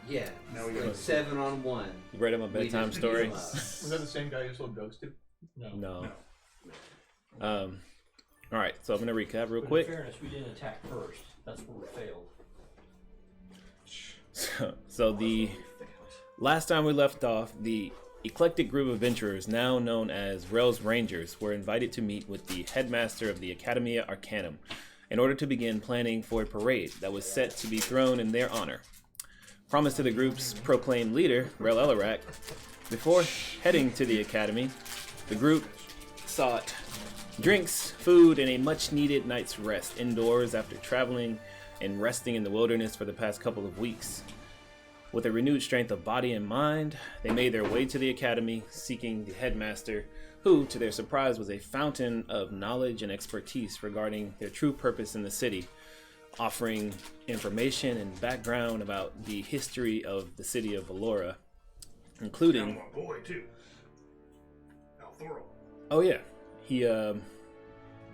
Yeah, Now we like got 7-on-1. You read him a bedtime story? Was that the same guy who sold drugs to? No. All right, so I'm gonna recap real But quick. in fairness, we didn't attack first. That's where we failed. So the last time we left off, the eclectic group of adventurers, now known as Rel's Rangers, were invited to meet with the headmaster of the Academia Arcanum in order to begin planning for a parade that was set to be thrown in their honor. Promised to the group's proclaimed leader, Rel Elarak, before heading to the academy, the group sought drinks, food, and a much-needed night's rest indoors after traveling and resting in the wilderness for the past couple of weeks. With a renewed strength of body and mind, they made their way to the academy, seeking the headmaster, who, to their surprise, was a fountain of knowledge and expertise regarding their true purpose in the city, offering information and background about the history of the city of Valora, including... And my boy, too. Althoro. Oh yeah, he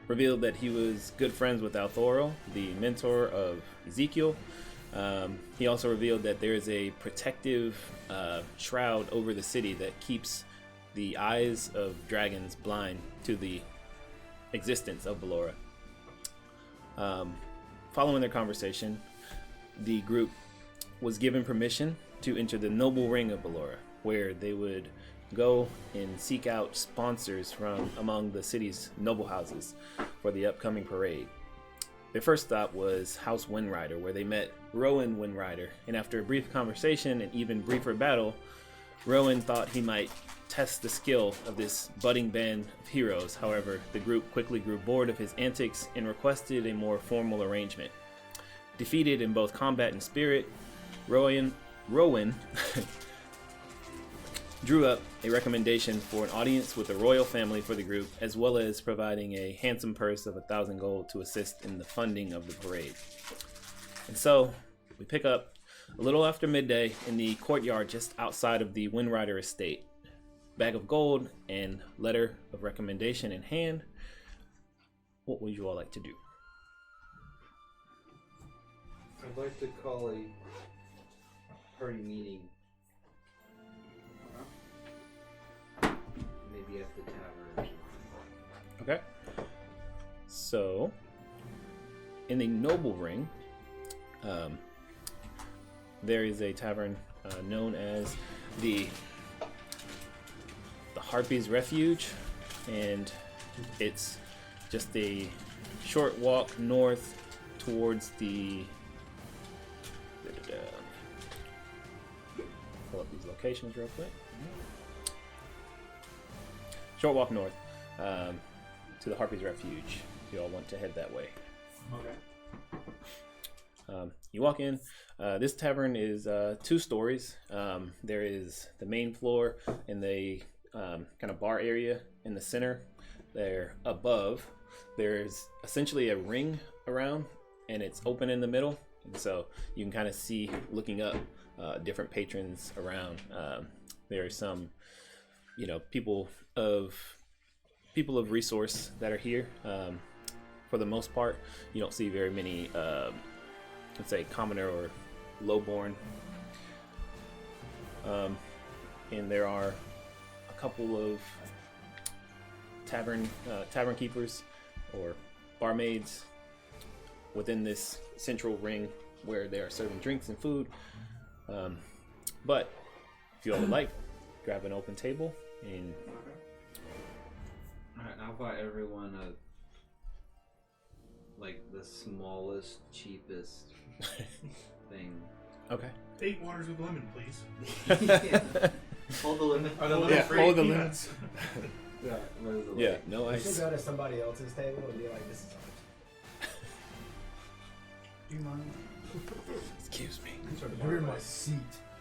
revealed that he was good friends with Althoro, the mentor of Ezekiel. He also revealed that there is a protective shroud over the city that keeps the eyes of dragons blind to the existence of Valora. Following their conversation, the group was given permission to enter the noble ring of Valora, where they would go and seek out sponsors from among the city's noble houses for the upcoming parade. Their first stop was House Windrider, where they met Rowan Windrider, and after a brief conversation and even briefer battle, Rowan thought he might test the skill of this budding band of heroes. However, the group quickly grew bored of his antics and requested a more formal arrangement. Defeated in both combat and spirit, Rowan drew up a recommendation for an audience with the royal family for the group, as well as providing a handsome purse of 1,000 gold to assist in the funding of the parade. And so, we pick up a little after midday in the courtyard just outside of the Windrider estate. Bag of gold and letter of recommendation in hand. What would you all like to do? I'd like to call a party meeting. Maybe at the tavern. Okay. So, in the Noble Ring, there is a tavern known as the Harpy's Refuge, and it's just a short walk north towards the... Pull up these locations real quick. Short walk north to the Harpy's Refuge. If you all want to head that way. Okay. You walk in. This tavern is 2 stories. There is the main floor and the kind of bar area in the center. There above, there's essentially a ring around, and it's open in the middle. And so you can kind of see, looking up, different patrons around. There are some, people of resource that are here. For the most part, you don't see very many, let's say, commoner or lowborn. And there are a couple of tavern keepers or barmaids within this central ring where they are serving drinks and food. But if you all would like, grab an open table and... Alright, I'll buy everyone the smallest, cheapest thing. Okay. 8 waters with lemon, please. Hold the lemon. Are the lemon free? hold the Peanuts. Yeah, what is it Yeah, like? no We should ice. go to somebody else's table and be like, this is ours. Do you mind? Excuse me. You're in my seat.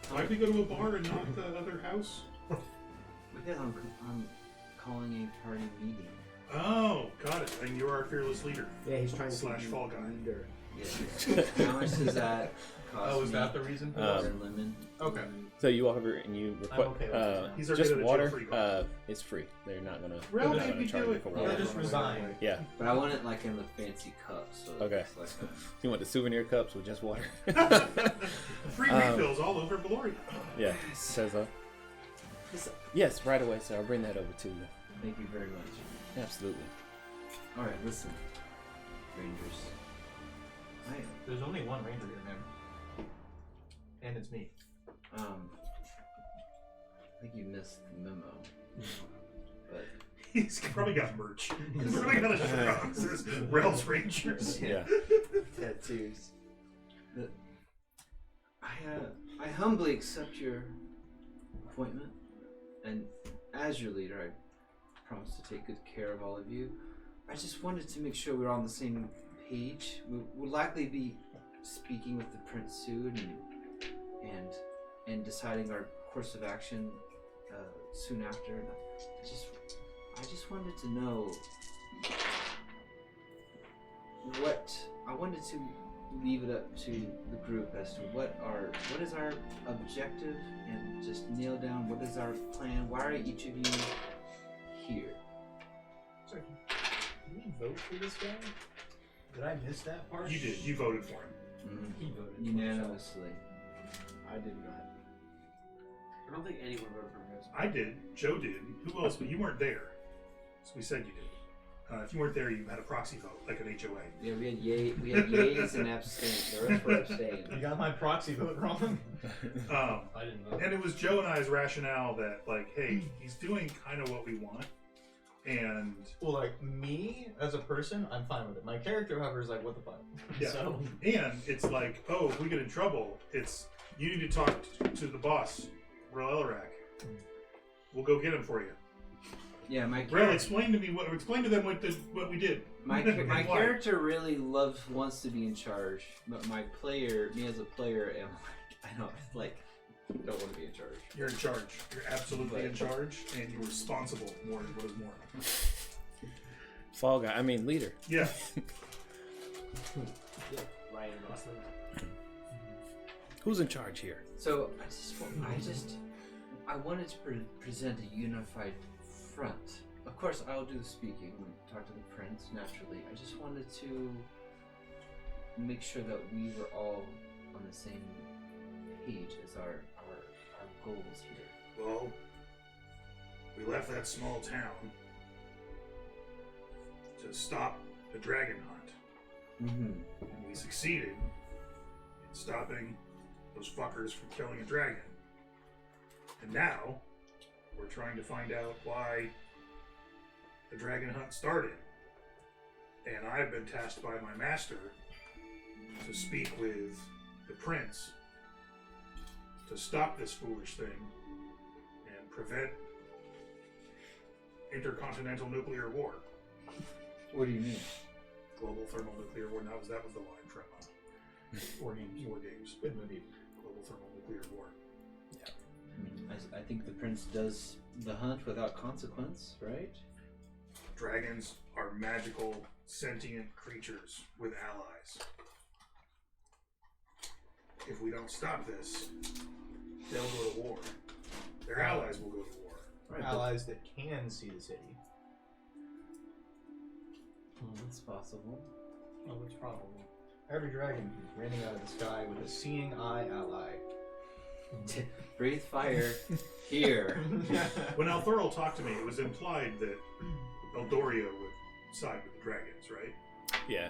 Why we go to a bar and not the other house? Because I'm calling a party meeting. Oh, got it. And you're our fearless leader. Yeah, he's trying to Slash be fall guy. leader. Yeah. How much does that cost Oh, is me? that the reason? Water, lemon. Okay. So you walk over and you request okay with that. He's our just good at a water. jail-free bar. It's free. They're not gonna. Real they're not baby gonna charge do you it. for They'll water. just resign. Yeah. But I want it in the fancy cup, so Okay. it's like You want the souvenir cups with just water? Free refills all over below. Glory. Yeah, says yes, right away, sir. I'll bring that over to you. Thank you very much. Absolutely. All right, listen, Rangers. There's only one ranger here, man. And it's me. I think you missed the memo. But He's probably got merch. He's probably got a shirt on that says Rails Rangers. Yeah. tattoos. I humbly accept your appointment, and as your leader, I promise to take good care of all of you. I just wanted to make sure we're on the same page. We'll likely be speaking with the prince soon, and deciding our course of action soon after. And I just wanted to know what I wanted to leave it up to the group as to what is our objective, and just nail down what is our plan. Why are each of you here? Sorry, did we vote for this guy? Did I miss that part? You did. You voted for him. He voted for Unanimously. I did not. I don't think anyone voted for him. I did. Joe did. Who else? But you weren't there. So we said you did. If you weren't there, you had a proxy vote, like an HOA. Yeah, we had yays and abstain. The rest were abstain. You got my proxy vote wrong. I didn't vote. And it was Joe and I's rationale that, like, hey, he's doing kind of what we want, and Well, like me as a person, I'm fine with it. My character, however, is like, what the fuck? yeah, So and it's like, oh, if we get in trouble, it's you need to talk to the boss, Rel Elrac. We'll go get him for you. Yeah, Rel, explain to them what we did. My Why? character really wants to be in charge, but me as a player, am don't want to be in charge. You're in charge. You're absolutely in charge, and you're responsible. More is what is more. Fall guy. I mean, leader. Yeah. Ryan Gosling. Who's in charge here? So I wanted to present a unified front. Of course, I'll do the speaking and talk to the prince naturally. I just wanted to make sure that we were all on the same page as our goals here. Well, we left that small town to stop the dragon hunt. Mm-hmm. And we succeeded in stopping those fuckers from killing a dragon. And now, we're trying to find out why the dragon hunt started. And I've been tasked by my master to speak with the prince to stop this foolish thing and prevent intercontinental nuclear war. What do you mean? Global thermonuclear war. That was the line from War Games. good movie. Global thermonuclear war. I think the prince does the hunt without consequence, right? Dragons are magical, sentient creatures with allies. If we don't stop this, they'll go to war. Their allies will go to war. Right, Allies that can see the city. That's possible. Oh, it's probable. Every dragon is raining out of the sky with a seeing eye ally. Breathe fire here. When Althoril talked to me, it was implied that Eldoria would side with the dragons, right? Yeah.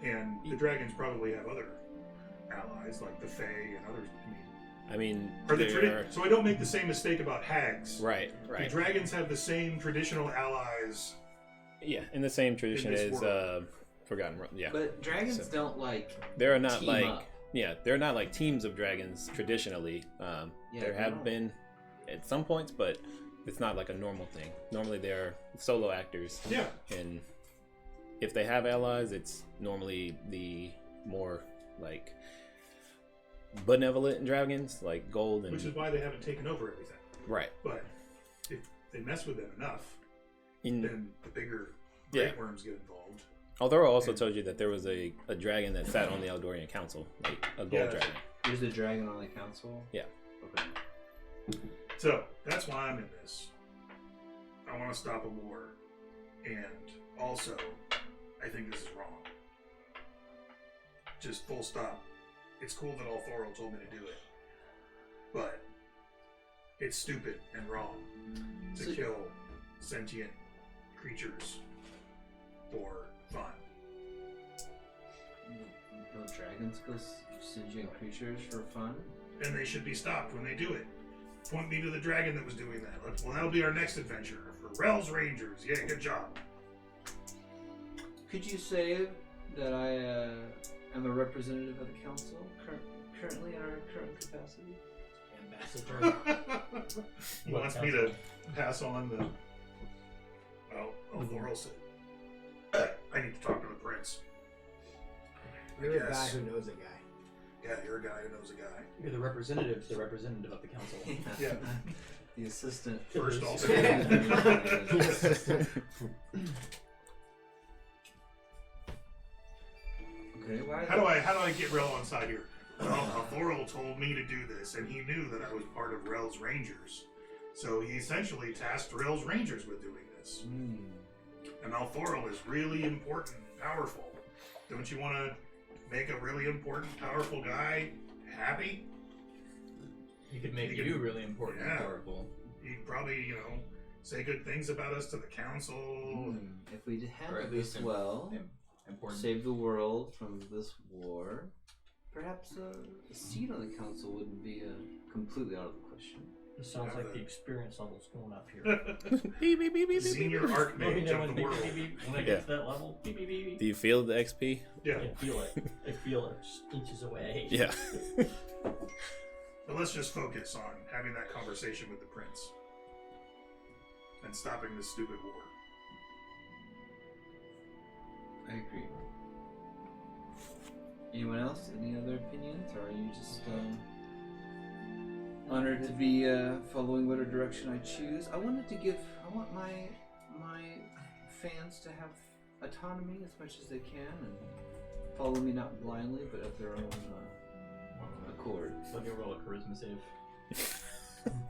And the dragons probably have other allies, like the Fae and others. I mean, So I don't make the same mistake about hags. right. The dragons have the same traditional allies. Yeah, in the same tradition In this as world. Forgotten. Yeah. But dragons So- don't They're not team like up. they're not like teams of dragons traditionally. Yeah, there they have don't. been at some points, but it's not like a normal thing. Normally they're solo actors. Yeah. And if they have allies, it's normally the more like benevolent dragons, like gold and Which is why they haven't taken over everything. right. But if they mess with them enough, In then the bigger Yeah. great worms get involved. Although I also told you that there was a dragon that sat on the Eldorian Council, like a gold Yeah. dragon. There's a dragon on the council? Yeah. Okay. So that's why I'm in this. I want to stop a war. And also, I think this is wrong. Just full stop. It's cool that Althoril told me to do it. but it's stupid and wrong to kill sentient creatures for fun. No dragons kill sentient creatures for fun? And they should be stopped when they do it. Point me to the dragon that was doing that. Well, that'll be our next adventure. For Rel's Rangers. Yeah, good job. Could you say that I am a representative of the council currently in our current capacity? Ambassador. He wants me to pass on the... Well, Laurel said, I need to talk to the prince. You're a guy who knows a guy. Yeah, you're a guy who knows a guy. You're the representative of the council. Yeah. The assistant. First also. Okay, why? How do I get Rel on side here? Well, Laurel told me to do this, and he knew that I was part of Rel's Rangers. So he essentially tasked Rel's Rangers with doing this. And Althorel is really important and powerful. Don't you want to make a really important, powerful guy happy? He could make you really important and powerful. He'd probably, say good things about us to the council. If we Or handle at this least well, important. save the world from this war, perhaps a seat on the council wouldn't be completely out of the question. It sounds like the experience level's going up here. Beep, beep, beep, beep, beep. Senior Archmage of the world. When I get to that level, beep, beep, beep, beep. Do you feel the XP? Yeah. I feel it. I feel it just inches away. Yeah. But let's just focus on having that conversation with the prince. And stopping this stupid war. I agree. Anyone else? Any other opinions? Or are you just honored to be following whatever direction I choose? I want my fans to have autonomy as much as they can and follow me not blindly but of their own accord. Let me roll a charisma save.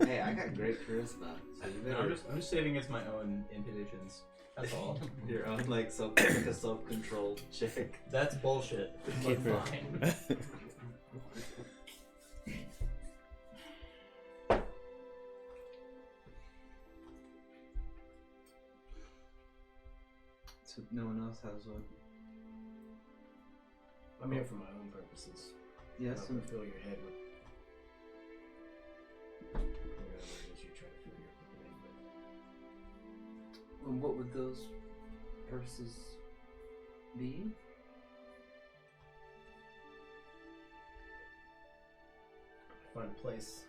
Hey, I got great charisma, so you No, better. I'm just saving as my own inhibitions. That's all. Your own like a self-controlled check. That's bullshit. But Keep it. fine. So no one else has one. I'm here for my own purposes. Yes. I'm gonna fill your head with whatever it is you're trying to fill your head with. And what would those purposes be? Find a place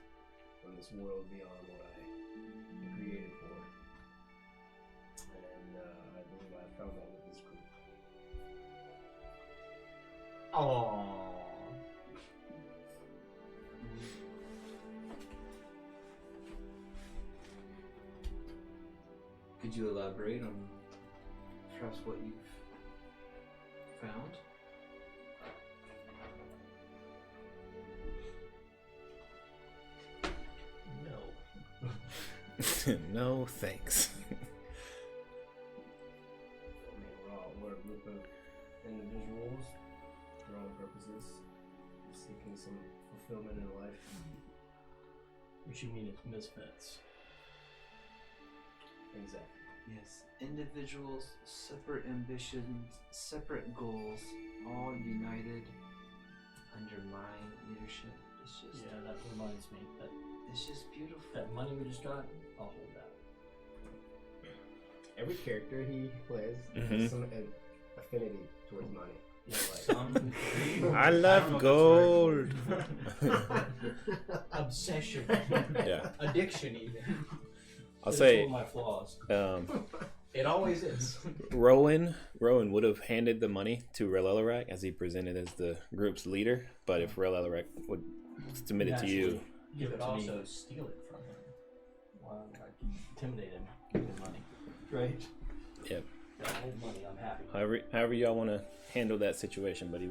in this world beyond what I created for. And I believe I found that with this group. Aww. Could you elaborate on perhaps what you've found? No. No, thanks. I mean, we're a group of individuals, for our own purposes, seeking some fulfillment in life. What you mean it's misfits? Exactly. Yes. Individuals, separate ambitions, separate goals, all united under my leadership. It's just Yeah, that reminds me. it's just beautiful. That money we just got, I'll hold that. Every character he plays Mhm. has some affinity towards money. Yeah, like I love gold. obsession, Yeah. addiction, even. I'll It's say, one of my flaws. It always is. Rowan would have handed the money to Rel Elarac as he presented as the group's leader, but if Rel Elarac would submit it to you, Naturally, You give could it to also me. steal it from him. Well, I can intimidate him. Give him money. Right? Yep. Got hold money. I'm happy. however y'all want to handle that situation, but he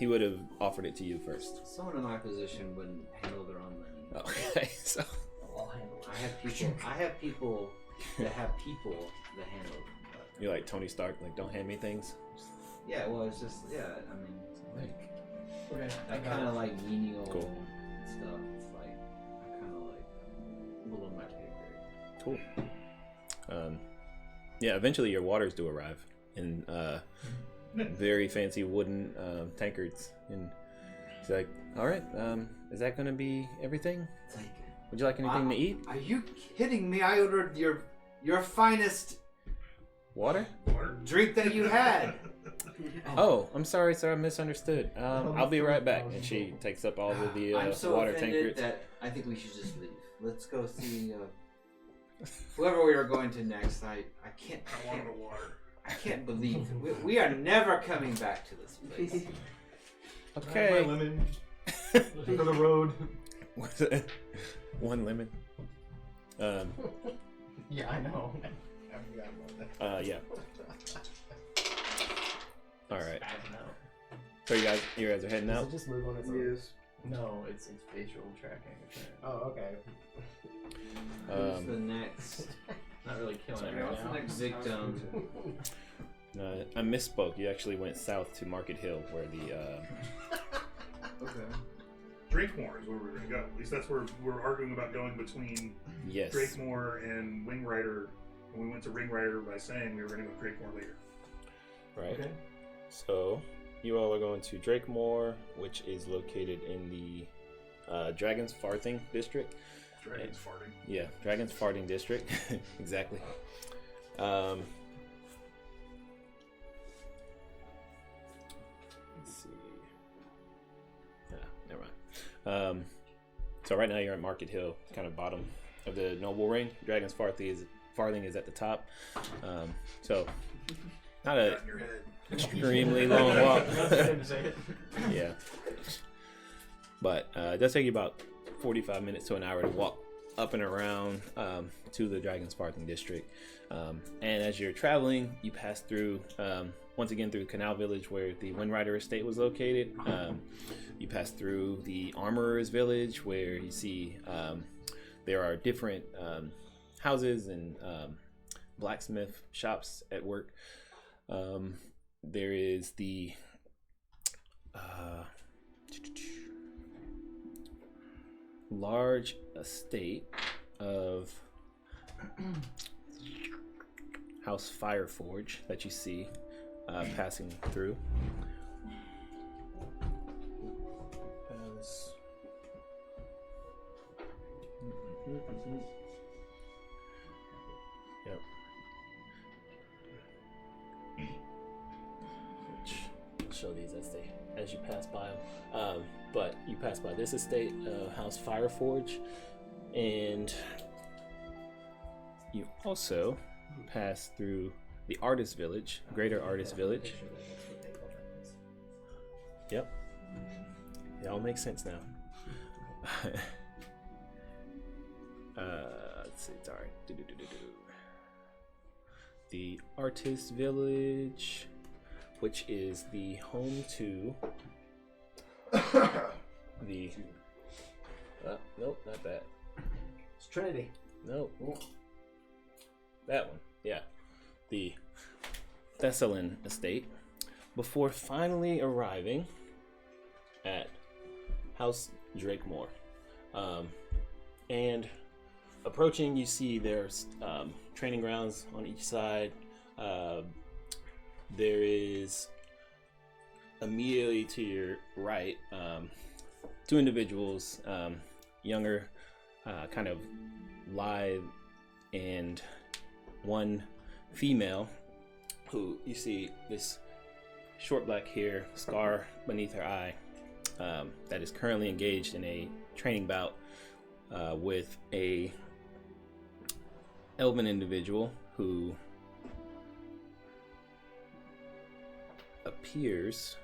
would have offered it to you first. Someone in my position wouldn't handle their own money. Okay, so I'll handle it. I have people that have people that handle them. But you're like Tony Stark, like don't hand me things. yeah, well, it's just I mean, like Okay, I that got kind it. of like menial Cool. stuff. It's like Cool. Yeah, eventually your waters do arrive in very fancy wooden tankards. And he's like, all right, is that going to be everything? It's like, Would you like anything to eat? Are you kidding me? I ordered your finest Water? drink that you had. Oh, I'm sorry, sir. I misunderstood. I'll be right back. And she takes up all of the I'm so water offended tankards. that I think we should just leave. Let's go see whoever we are going to next. I can't. I wanted the water. I can't believe we are never coming back to this place. Okay. My lemon. Looking for the road. What's it? One lemon. Yeah, I know. I forgot about that. Yeah. All right. Spazzing out. So you guys are heading Does out. it just move on its own? Yes. No, it's facial tracking. Oh, okay. Who's the next? Not really killing it What's right the now. next victim? No, I misspoke. You actually went south to Market Hill, where the Okay. Drakemore is where we're going to go. At least that's where we're arguing about going between yes. Drakemore and Wing Rider. And we went to Ring Rider by saying we were going to go to Drakemore later. Right. Okay. So you all are going to Drakemore, which is located in the Dragon's Farthing district. Dragon's farting. Yeah, Dragon's Farting district. Exactly. Let's see. Never mind. So right now you're at Market Hill, kind of bottom of the Noble Ring. Dragon's Farthing is at the top. So not a Got in your head. extremely long walk. Didn't say it. Yeah. But it does take you about 45 minutes to an hour to walk up and around to the Dragon's Farthing district. And as you're traveling, you pass through, once again, through Canal Village where the Windrider estate was located. You pass through the Armorer's Village where you see there are different houses and blacksmith shops at work. There is the large estate of House Fireforge that you see passing through. Yep. Which I'll show these as you pass by them. But you pass by this estate, House Fireforge, and you also pass through the Artist Village, Greater Artist Village. Yep. It all makes sense now. Let's see. Sorry. The Artist Village, which is the home to the. Nope, not that. It's Trinity. Nope. That one. Yeah. The Thessalon estate. Before finally arriving at House Drakemore. And approaching, you see there's training grounds on each side. There is immediately to your right two individuals, younger, kind of lithe, and one female who you see this short black hair, scar beneath her eye, that is currently engaged in a training bout with a elven individual who appears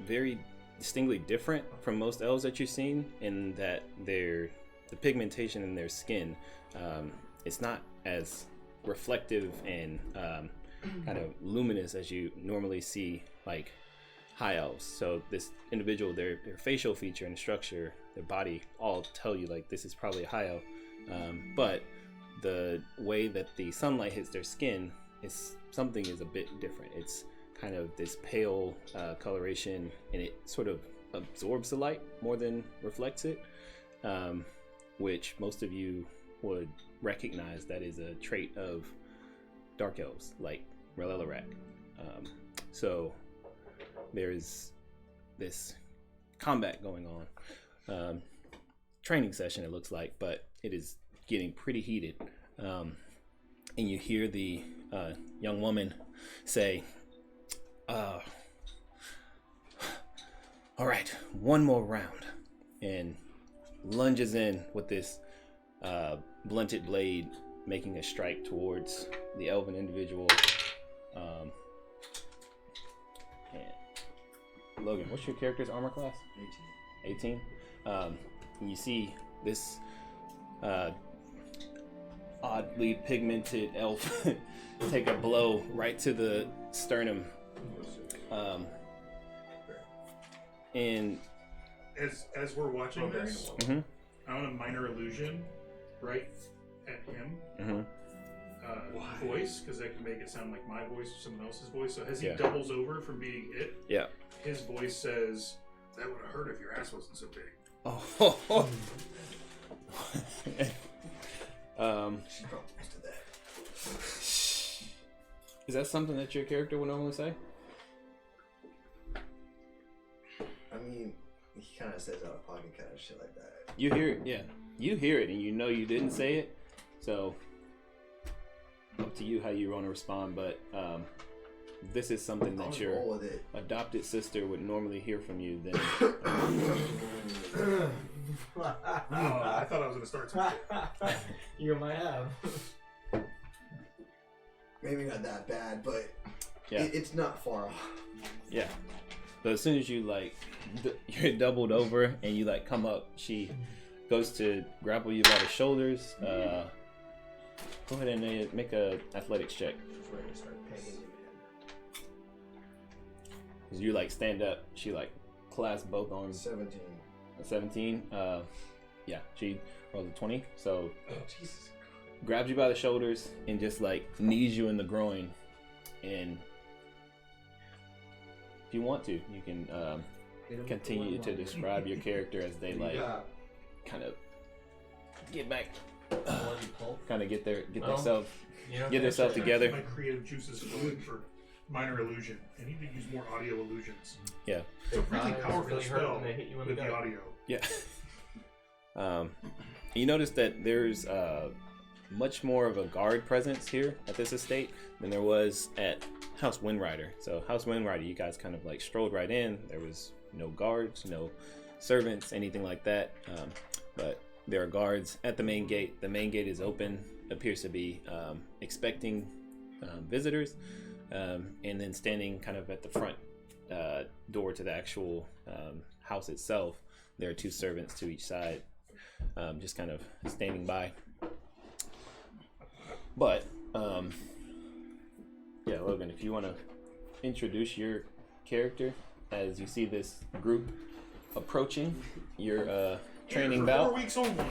very distinctly different from most elves that you've seen, in that the pigmentation in their skin, it's not as reflective and kind of luminous as you normally see like high elves. So this individual, their facial feature and structure, their body, all tell you like this is probably a high elf. But the way that the sunlight hits their skin is a bit different. It's kind of this pale coloration, and it sort of absorbs the light more than reflects it, which most of you would recognize that is a trait of dark elves like Relelarak. So there's this combat going on, training session it looks like, but it is getting pretty heated, and you hear the young woman say, all right, one more round, and lunges in with this blunted blade, making a strike towards the elven individual. And Logan, what's your character's armor class? 18. And you see this oddly pigmented elf take a blow right to the sternum. And as we're watching this, I want a minor illusion right at him. Voice, because that can make it sound like my voice or someone else's voice. So as he doubles over from being it, his voice says, "That would have hurt if your ass wasn't so big." Oh. She dropped most of that. Is that something that your character would normally say? I mean, he kind of says out of pocket kind of shit like that. You hear it, yeah. You hear it, and you know you didn't say it. So, up to you how you want to respond. But this is something that your adopted sister would normally hear from you. Then. I thought I was going to start something. You might have. Maybe not that bad, but yeah, it's not far off. Yeah. But as soon as you you're doubled over and you come up, she goes to grapple you by the shoulders. Go ahead and make a athletics check. As you stand up, she clasps both arms. 17. 17. Yeah, she rolls a 20. So Jesus. Grabs you by the shoulders and just knees you in the groin. And if you want to, you can continue to describe your character as they kind of get back, kind of get themselves together. My creative juices flowing for minor illusion. I need to use more audio illusions. Yeah, it's a really powerful spell with the audio. Yeah. You notice that there's much more of a guard presence here at this estate than there was at House Windrider. So House Windrider, you guys kind of strolled right in. There was no guards, no servants, anything like that. But there are guards at the main gate. The main gate is open, appears to be expecting visitors. And then standing kind of at the front door to the actual house itself, there are two servants to each side, just kind of standing by. But, yeah, Logan, if you want to introduce your character as you see this group approaching your training bout. 4 weeks only.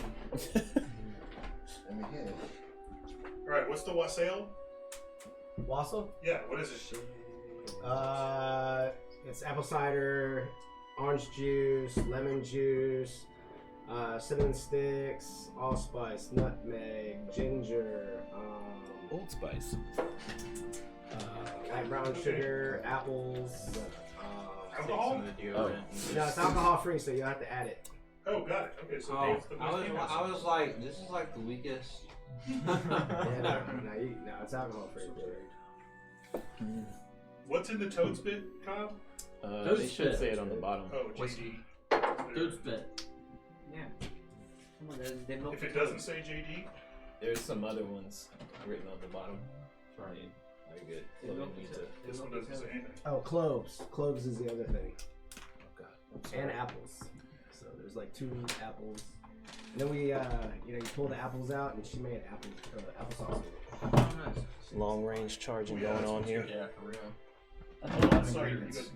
Alright, what's the wassail? Wassail? Yeah, what is it? It's apple cider, orange juice, lemon juice, cinnamon sticks, allspice, nutmeg, ginger, Old Spice, light brown sugar, apples. Alcohol? No, it's alcohol free, so you'll have to add it. Oh, got it. Okay, so I was like, this is the weakest. No, it's alcohol free. What's in the toad spit, Cobb? They should say it on the bottom. Oh, JD. Toad spit. Yeah. Come on, they milk If it doesn't say JD, There's some other ones written on the bottom. Very good. this one doesn't say anything. Oh, cloves. Cloves is the other thing. Oh God. And apples. So there's 2 apples. And then we, you pull the apples out, and she made applesauce. Oh, nice. Long range charging going on here. Yeah, for real. Oh, sorry, you guys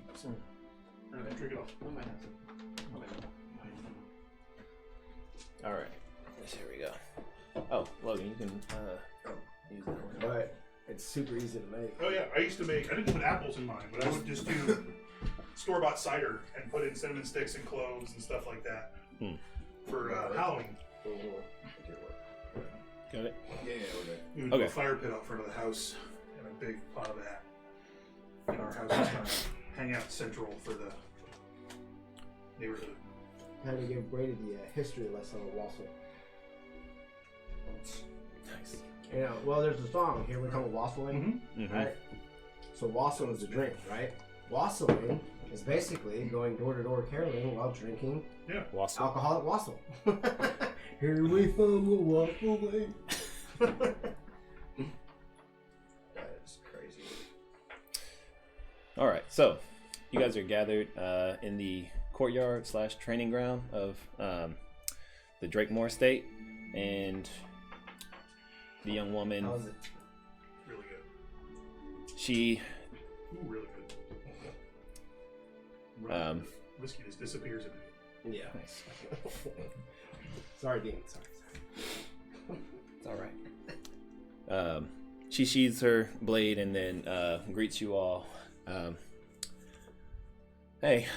drink it off. All right. Here we go. Oh, Logan, you can use that one. But It's super easy to make. Oh yeah, I used to make. I didn't put apples in mine, but I would just do store-bought cider and put in cinnamon sticks and cloves and stuff like that for Halloween. Got it. Yeah, okay. We would do a fire pit out front of the house and a big pot of that. And our house was kind of hangout central for the neighborhood. Time to give Brady the history lesson of wassail. Nice. You know, well, there's a song, Here We Come with Wassailing, Mm-hmm. right? So wassail is a drink, right? Wassailing is basically going door to door caroling while drinking Wassail. alcoholic wassail. Here we come with wassailing. That is crazy. All right, so you guys are gathered in the courtyard / training ground of the Drakemore estate, and the young woman. How's it? Really good. She Ooh, really good. Whiskey just disappears in it. Yeah. nice. Sorry, Dean. Sorry. It's all right. She sheathes her blade and then greets you all. Hey,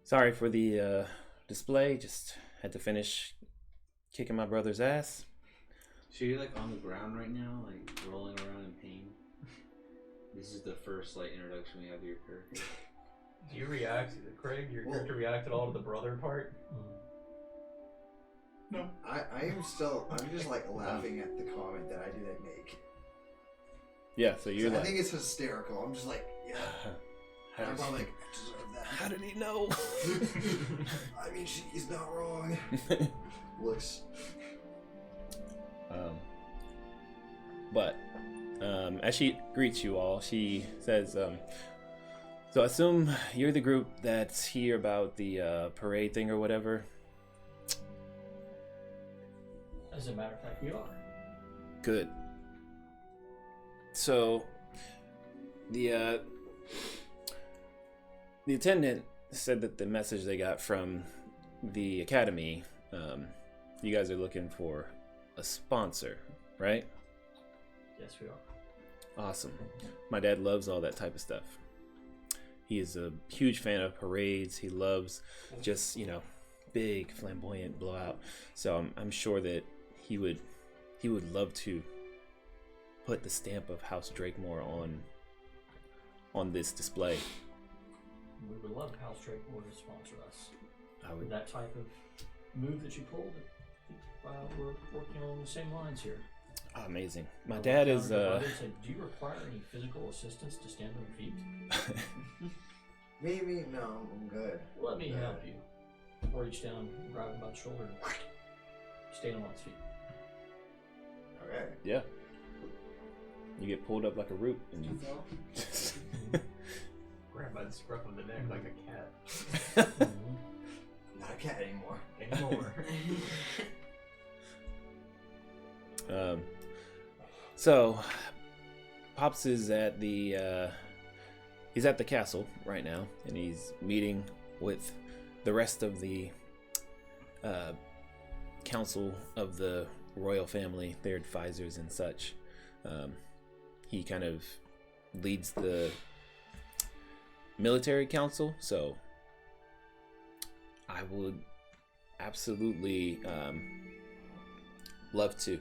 sorry for the display. Just had to finish kicking my brother's ass. So you're like on the ground right now, like rolling around in pain. This is the first like introduction we have to your character. Do you react, Craig? Your character react at all to the brother part? No. I'm just like laughing at the comment that I didn't make. Yeah, so you're I like, think it's hysterical. I'm just like, yeah. how, I'm probably like, I deserve that. how did he know? I mean, he's not wrong. Looks. But as she greets you all, she says, so I assume you're the group that's here about the parade thing or whatever? As a matter of fact, we are. Good. So the attendant said that the message they got from the academy, you guys are looking for a sponsor, right? Yes, we are. Awesome. My dad loves all that type of stuff. He is a huge fan of parades. He loves just, big flamboyant blowout. So I'm sure that he would love to put the stamp of House Drakemore on this display. We would love House Drakemore to sponsor us. I would. That type of move that you pulled, we're working along the same lines here. Amazing. My dad is Said, do you require any physical assistance to stand on your feet? Maybe, no, I'm good. Let me help you. I'll reach down, grab him by the shoulder, and stand on his feet. Okay. Yeah. You get pulled up like a root and you Grab by the scruff of the neck like a cat. Not a cat anymore. So Pops is at the he's at the castle right now, and he's meeting with the rest of the council of the royal family, their advisors and such. He kind of leads the military council, so I would absolutely love to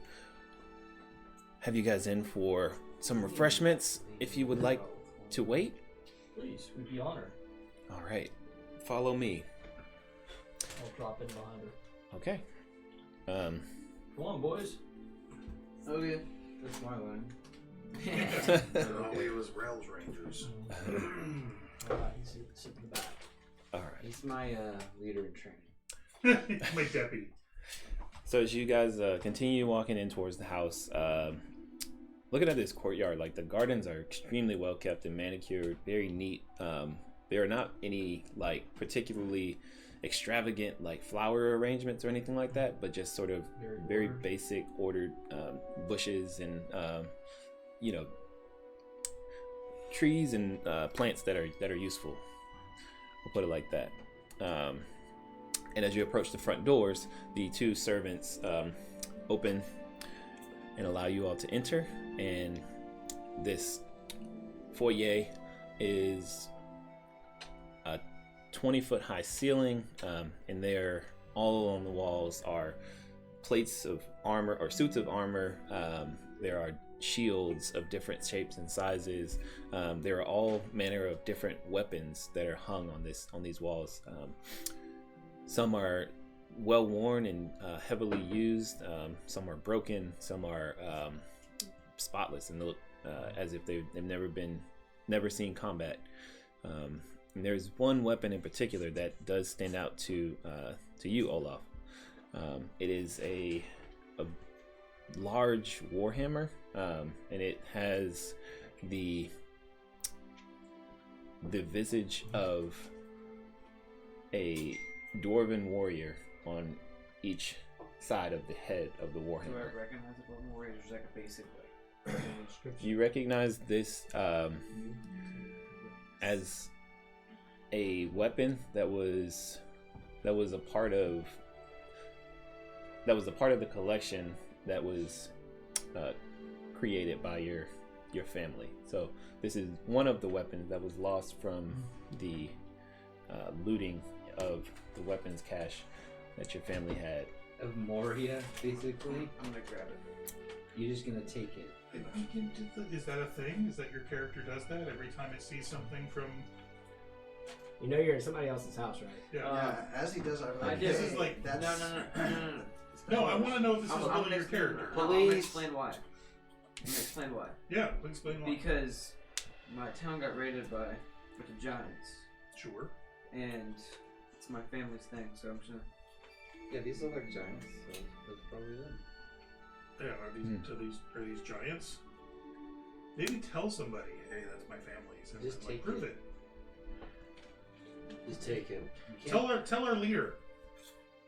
have you guys in for some refreshments if you would like to wait. Please, we'd be honored. All right, follow me. I'll drop in behind her. Okay. Come on, boys. Okay, that's my line. It was Rel's Rangers. Alright, he's sitting in the back. All right. He's my leader in training. My deputy. So as you guys continue walking in towards the house, looking at this courtyard, like the gardens are extremely well kept and manicured, very neat. There are not any like particularly extravagant like flower arrangements or anything like that, but just sort of very basic ordered bushes and trees and plants that are useful. We'll put it like that. And as you approach the front doors, the two servants open and allow you all to enter. And this foyer is a 20-foot high ceiling, and there, all along the walls, are plates of armor or suits of armor. There are shields of different shapes and sizes. There are all manner of different weapons that are hung on these walls. Some are well worn and heavily used. Some are broken. Some are spotless and look as if they've never seen combat. And there's one weapon in particular that does stand out to you, Olaf. It is a large warhammer, and it has the visage of a dwarven warrior on each side of the head of the Do warhammer. I recognize it from warriors, or is like a basic way? You recognize this as a weapon that was a part of the collection that was created by your family. So this is one of the weapons that was lost from the looting of the weapons cache that your family had. Of Moria, basically. I'm gonna grab it. You're just gonna take it. Is that a thing? Is that your character does that every time it sees something from? You know you're in somebody else's house, right? Yeah. Yeah, as he does, I'm I like, did. This is like that's... No. No, I want to know if this is I'm really gonna your explain- character. I'm Please. gonna explain why. Yeah, please explain why. Because my town got raided by a bunch of giants, Sure. and it's my family's thing, so I'm just gonna. Yeah, these look like giants, so that's probably them. Yeah, are these giants? Maybe tell somebody, hey, that's my family's. And Just like, take prove it. Just take it. Tell our leader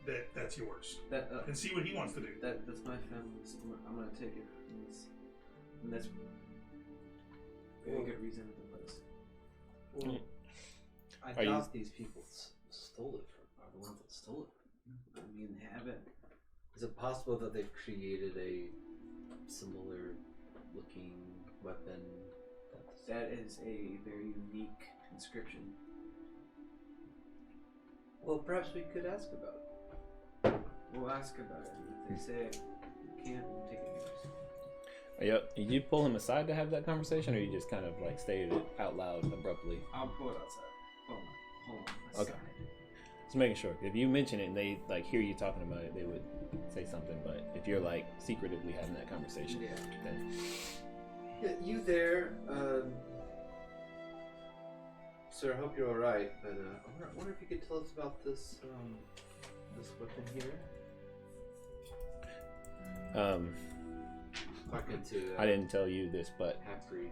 that that's yours, That and see what he wants to do. that's my family's. I'm gonna take it. And that's very good reason for this. Well, I Are you- thought these people stole it from, are the ones that stole it from. I mean, have it. Is it possible that they've created a similar looking weapon? That is a very unique inscription. Well, perhaps we could ask about it. We'll ask about it. If they say we can't, we'll take it yours. Did you pull him aside to have that conversation, or you just kind of like stated it out loud abruptly? I'll pull it outside. Hold on. My Okay. side. Just making sure. If you mention it and they like hear you talking about it, they would say something. But if you're like secretively having that conversation, Yeah. then Yeah, you there, sir, I hope you're alright, but I wonder if you could tell us about this, this weapon here? Talking to, I didn't tell you this, but half-breed.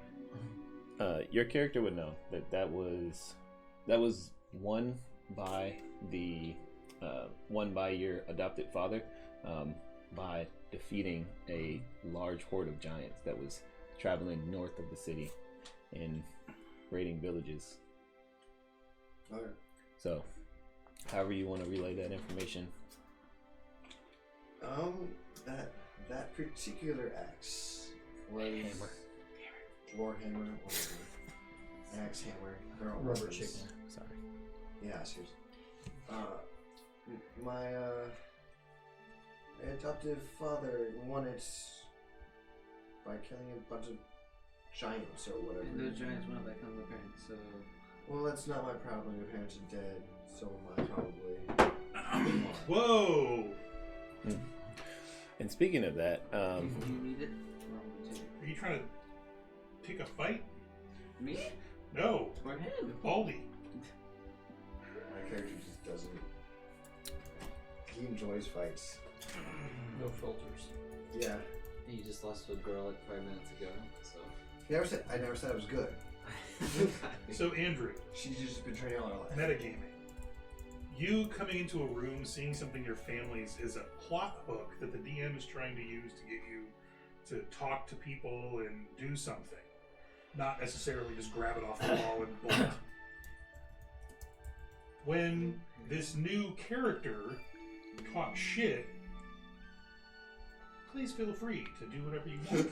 your character would know that was won by your adopted father by defeating a large horde of giants that was traveling north of the city and raiding villages. Okay. So, however you want to relay that information. That particular axe was Warhammer, whatever. Axe, hammer, they're all Rubber weapons. chicken. Sorry. Yeah, seriously. My adoptive father won it by killing a bunch of giants or whatever. And those giants went up like my parents, so. Well, that's not my problem. Your parents are dead, so am I probably. Whoa! And speaking of that, Do you need it? Or I'm gonna take Are you trying to pick a fight? it. Me? No, Or him? Baldy. My character just doesn't. He enjoys fights. No filters. Yeah. And you just lost to a girl like 5 minutes ago, so. I never said I was good. So Andrew, She's just been training all her life. metagaming. You coming into a room, seeing something your family's is a plot hook that the DM is trying to use to get you to talk to people and do something. Not necessarily just grab it off the wall and bolt. When this new character talks shit, please feel free to do whatever you want.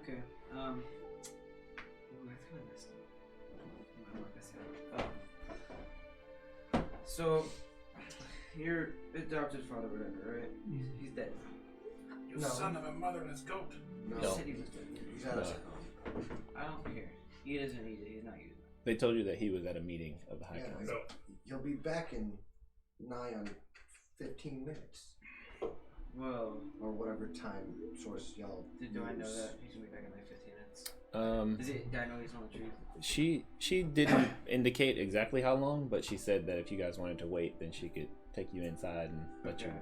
Okay. I kind of messed up. My work is so, your adopted father, whatever, right? He's dead. You No. son of a motherless goat. No. You said he was dead. He's out of town. I don't care. He doesn't need it. He's not using it. They told you that he was at a meeting of the High Yeah, Council. He'll be back in nigh on 15 minutes. Well, Or whatever time source y'all do I know use. that he's gonna be back in like 15 minutes? Do I know he's telling the truth? She didn't indicate exactly how long, but she said that if you guys wanted to wait, then she could take you inside and let you Okay.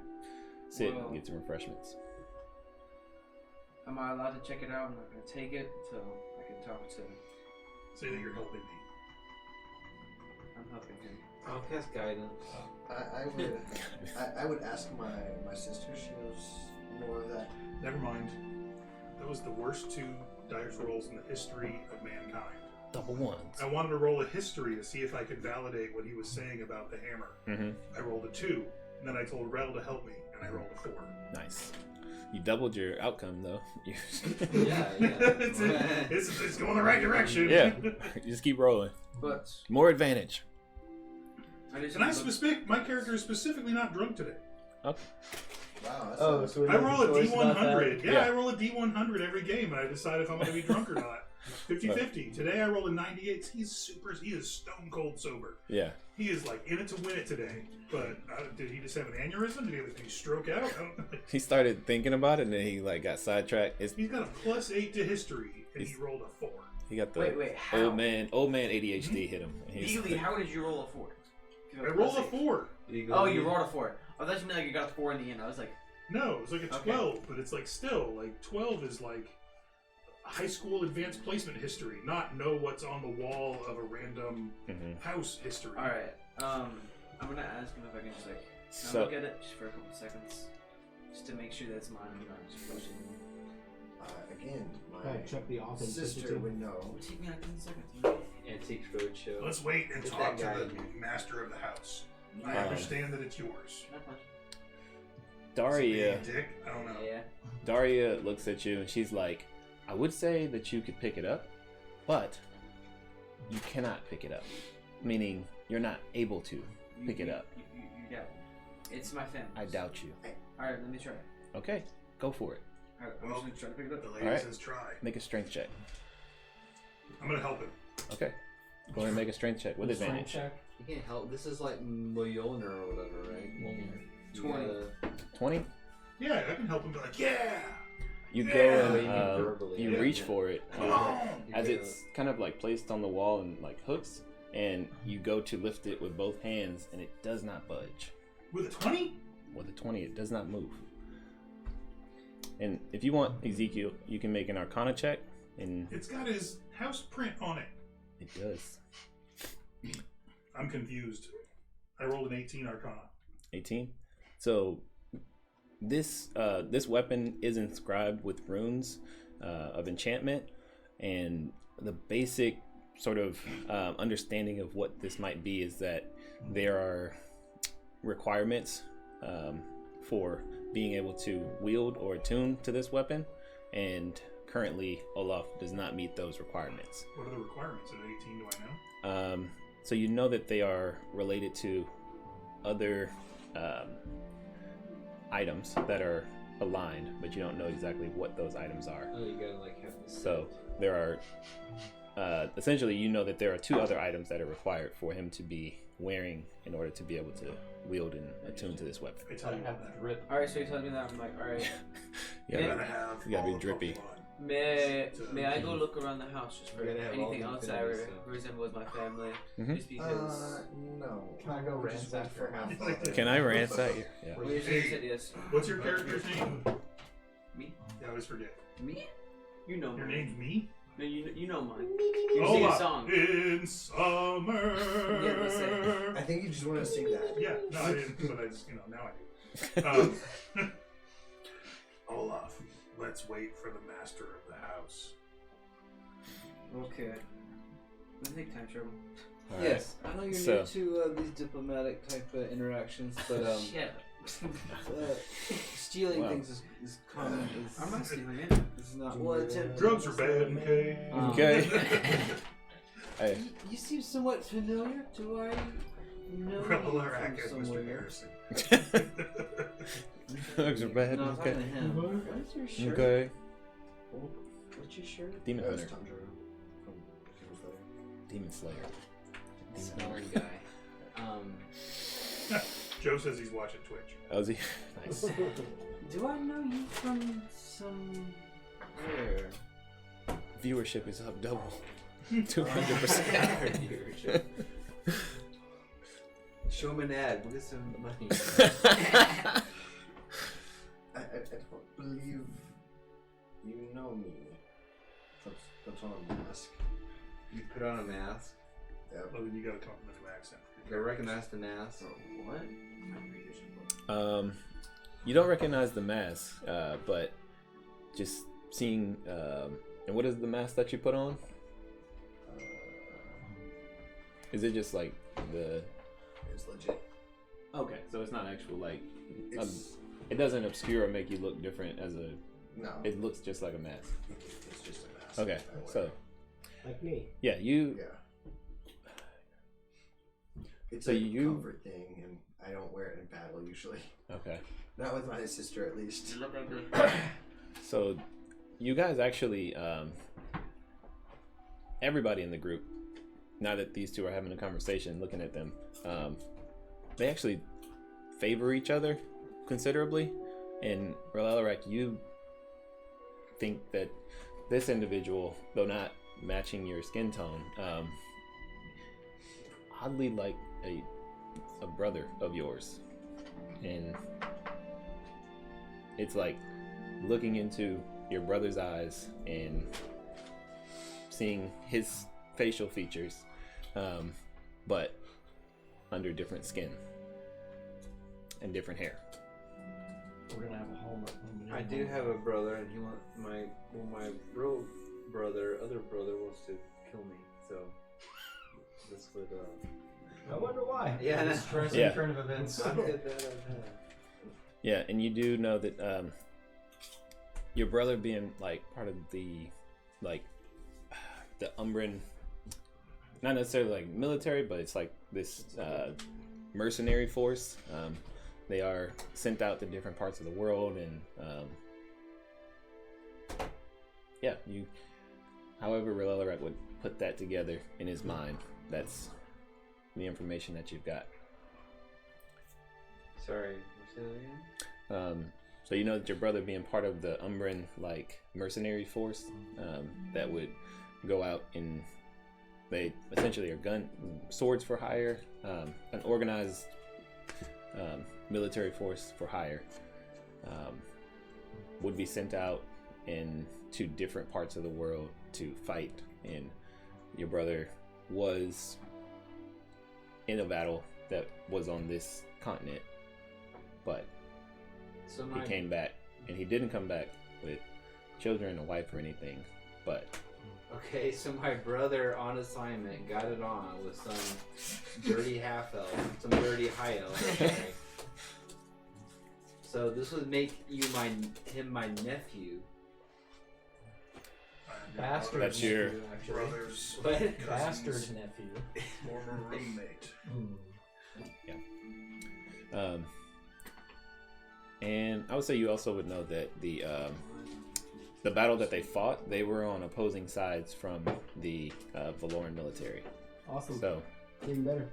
sit Well- and get some refreshments. Am I allowed to check it out? I'm not gonna take it until I can talk to. Say that you're helping me. I'm helping him. I'll cast guidance. I would ask my sister. She knows more of that. Never mind. That was the worst 2 dice rolls in the history of mankind. Double ones. I wanted to roll a history to see if I could validate what he was saying about the hammer. Mm-hmm. I rolled a 2, and then I told Rel to help me, and I rolled a 4. Nice. You doubled your outcome, though. Yeah. it's going the right direction. Yeah. You just keep rolling. But More advantage. I just And my character is specifically not drunk today. Okay. Wow. That's Oh, so we I have roll a choice about D100. that? Yeah, I roll a D100 every game, and I decide if I'm going to be drunk or not. 50-50. Today I rolled a 98. He is stone cold sober. Yeah. He is like in it to win it today. But did he just have an aneurysm? Did he stroke out? I don't know. He started thinking about it, and then he got sidetracked. He's got a +8 to history, and he rolled a 4. He got the Wait, how? old man ADHD hit him. And he's- Legally, how did you roll a 4? I rolled a 4. Oh, you rolled a 4. I thought you meant like you got a 4 in the end. I was like, No, it was like a Okay. 12, but it's like still, like 12 is like high school advanced placement history, not know what's on the wall of a random Mhm. house history. all right. I'm gonna ask him if I can just like So look at it just for a couple seconds, just to make sure that's mine. I'm not just pushing. Again, Gotta check the my authenticity. sister would know. It would take me like 10 seconds. Antiques Roadshow. Let's wait and Get talk that to guy the in here. master of the house. I Um, understand that it's yours. Not much. Daria, Is it being a dick? I don't know. Yeah. Daria looks at you and she's like, "I would say that you could pick it up, but you cannot pick it up. Meaning you're not able to pick it up. You doubt. It's my family. I doubt you. All right, let me try. Okay, go for it. All right, I'm just gonna try to pick it up. The lady Alright. says try. Make a strength check. I'm gonna help him. Okay. Go ahead and make a strength check with Strength advantage. check. You can't help. This is like Mjolnir or whatever, right? You 20. gotta- 20. Yeah, I can help him. Be like, yeah. You Yeah. go Maybe and verbally, you yeah. reach for it Come on. as it's kind of like placed on the wall and like hooks, and you go to lift it with both hands, and it does not budge. With a 20? With a 20, it does not move. And if you want, Ezekiel, you can make an Arcana check, and It's got his house print on it. it does. I'm confused. I rolled an 18 Arcana. 18. So this weapon is inscribed with runes of enchantment, and the basic sort of understanding of what this might be is that there are requirements for being able to wield or attune to this weapon, and currently Olaf does not meet those requirements. What are the requirements at 18? Do I know? So you know that they are related to other items that are aligned, but you don't know exactly what those items are. Oh, you gotta like have this. So there are essentially, you know that there are 2 other items that are required for him to be wearing in order to be able to wield and attune to this weapon. I tell Gotta you have that. the drip. All right, so you're telling me that. I'm like, all right. You You gotta- gotta have. You gotta be all the drippy. Pokemon. May I go look around the house just for You're gonna have anything all the else that infinity stuff. resembles my family? Mhm. Just because. No. Can I go We'll just ransack wait for for half half? of it. Can I ransack you? Yeah. Well, you said yes. What's your character's name? Me? I always forget. Me? You know Your mine. name's me? No, you know mine. You sing a Olaf song. in summer. Yeah, let's say. I think you just want to sing that. Yeah, no, I didn't, but I just, now I do. Olaf, let's wait for the master of the house. Okay. Let's take time, Trevor. All right. Yes, I know you're So- new to these diplomatic type interactions, but Shit. Stealing Wow. things is common. I'm not stealing it. It's not. Well, it's Drugs are bad, okay? Okay. Hey. You seem somewhat familiar. Do I know Relarak you as from Mr. somewhere? Harrison. Drugs are bad. No, I'm Okay. talking to him. What is your shirt? Okay. What's your shirt? Demon That was Hunter. Tundra from Demon Slayer. Demon Slayer. Smelly guy. Joe says he's watching Twitch. Oh, is he? Nice. Do I know you from somewhere? Viewership is up double. 200%. Show him an ad. We'll get some money. I don't believe you know me. Puts on a mask. You put on a mask. Yep. Well, then you gotta talk in a new accent. I recognize the mask. What? You don't recognize the mask, but just seeing. And what is the mask that you put on? Is it just like the? It's legit. Okay, so it's not actual like. It's, It doesn't obscure or make you look different as a. no. It looks just like a mask. It's just a mask. Okay, I wear. so Like me. yeah, you. Yeah. It's So a you- comfort thing, and I don't wear it in battle usually. Okay. Not with my sister, at least. So, you guys actually, everybody in the group, now that these two are having a conversation, looking at them, they actually favor each other considerably. And Relarak, you think that this individual, though not matching your skin tone, oddly like a brother of yours. And it's like looking into your brother's eyes and seeing his facial features, but under different skin and different hair. We're gonna have a home. I do have a brother, and he my real brother, other brother, wants to kill me. So this would. I wonder why. Yeah. Stressing Yeah. turn of events. I'll get that. Yeah, and you do know that your brother being like part of the Umbran, not necessarily like military, but it's like this mercenary force. They are sent out to different parts of the world, and yeah, you. However, Relarak would put that together in his mind. That's the information that you've got. Sorry, what's that again? So you know that your brother being part of the Umbran like mercenary force that would go out and they essentially are swords for hire, an organized military force for hire, would be sent out into different parts of the world to fight. And your brother was in a battle that was on this continent, but So he came back, and he didn't come back with children, a wife, or anything. But Okay, so my brother on assignment got it on with some dirty half elf, some dirty high elf. Okay. So this would make him my nephew. Bastard That's your- nephew, actually. Brothers, What? cousins, Bastard nephew. former roommate. and I would say you also would know that the battle that they fought, they were on opposing sides from the Valoran military. Awesome. So Even better.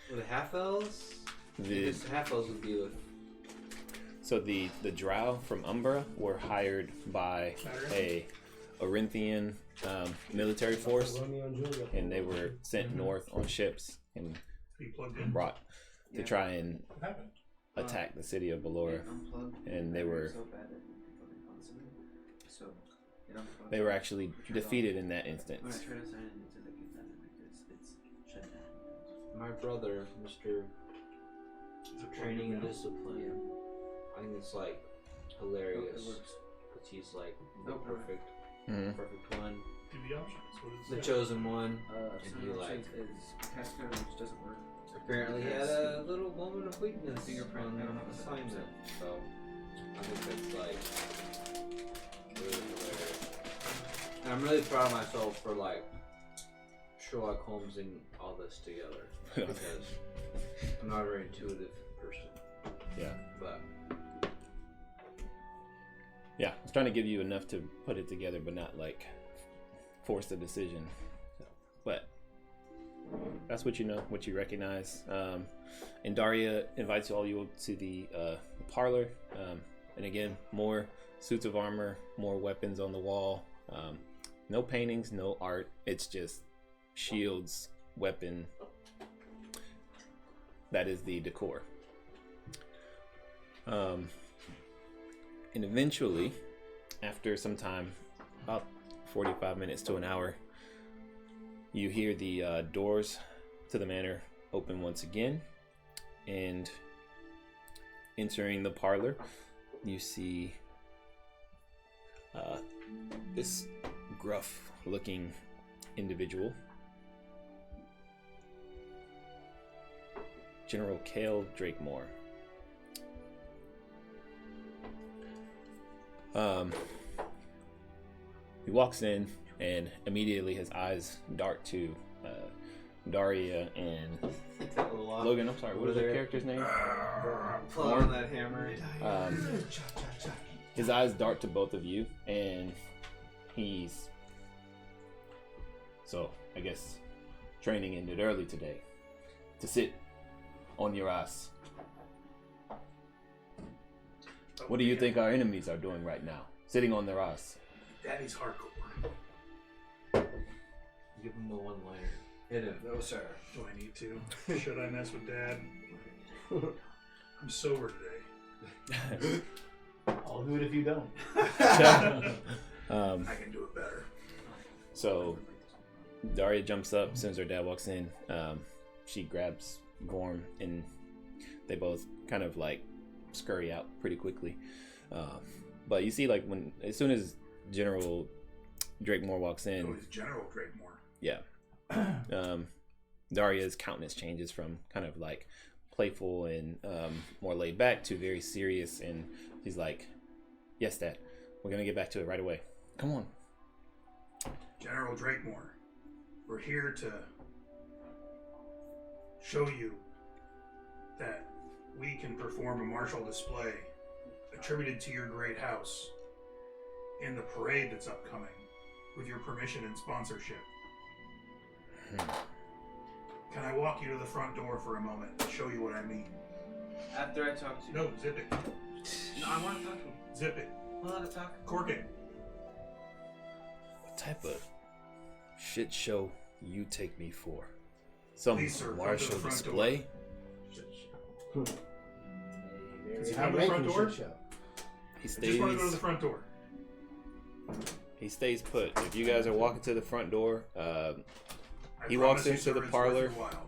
With the half elves? the Because half elves would be with. the Drow from Umbra were hired by a Orinthian military force, Romeo and Juliet. and they were sent north on ships and He plugged in. brought to Yeah. try and What happened? attack the city of Valora. Unplugged. And they were- so bad at fucking constantly. So it unplugged. They were actually Turned off. defeated in that When I instance. try to sign in, it says I can sign in it's shut down. My brother, Mr. Is it plugged Training in and now? Discipline. I think it's like hilarious. It works. Because he's like the No, perfect Mhm. one. Do the options. What is The that? chosen one. So And the you option like- is passcode which doesn't work. Apparently he had a little moment of weakness on assignment, so I think that's like really hilarious. And I'm really proud of myself for like Sherlock Holmesing all this together because I'm not a very intuitive person. Yeah. But Yeah, I was trying to give you enough to put it together, but not like force a decision. But that's what you know, what you recognize. And Daria invites all you to the parlor. And again, more suits of armor, more weapons on the wall. No paintings, no art. It's just shields, weapon. That is the decor. And eventually, after some time, about 45 minutes to an hour, you hear the doors to the manor open once again, and entering the parlor, you see this gruff-looking individual, General Cale Drakemore. He walks in, and immediately his eyes dart to Daria and Logan. I'm sorry, what is their character's name? pull on that hammer. His eyes dart to both of you, and he's... So, I guess training ended early today. To sit on your ass. What do you think our enemies are doing right now? Sitting on their ass. Daddy's hardcore. Give him the one-liner. Hit him. No, sir. Do I need to? Should I mess with Dad? I'm sober today. I'll do it if you don't. I can do it better. So Daria jumps up as soon as her dad walks in. She grabs Gorm, and they both kind of like scurry out pretty quickly. But you see, like, as soon as General Drakemore walks in, Oh, he's General Drakemore. yeah, Daria's countenance changes from kind of like playful and more laid back to very serious, and he's like, "Yes, Dad, we're gonna get back to it right away. Come on." General Drakemore, we're here to show you that we can perform a martial display attributed to your great house in the parade that's upcoming with your permission and sponsorship. Can I walk you to the front door for a moment and show you what I mean? After I talk to you. No, zip it. No, I want to talk to him. Zip it. We'll let it talk. Cork it. What type of shit show you take me for? Some Please, sir, come to martial the front display? Does he come to the front door? He I just want to go to the stays. front door. He stays put. If you guys are walking to the front door, I He promise walks you, into sir, the it's parlor. worth your while.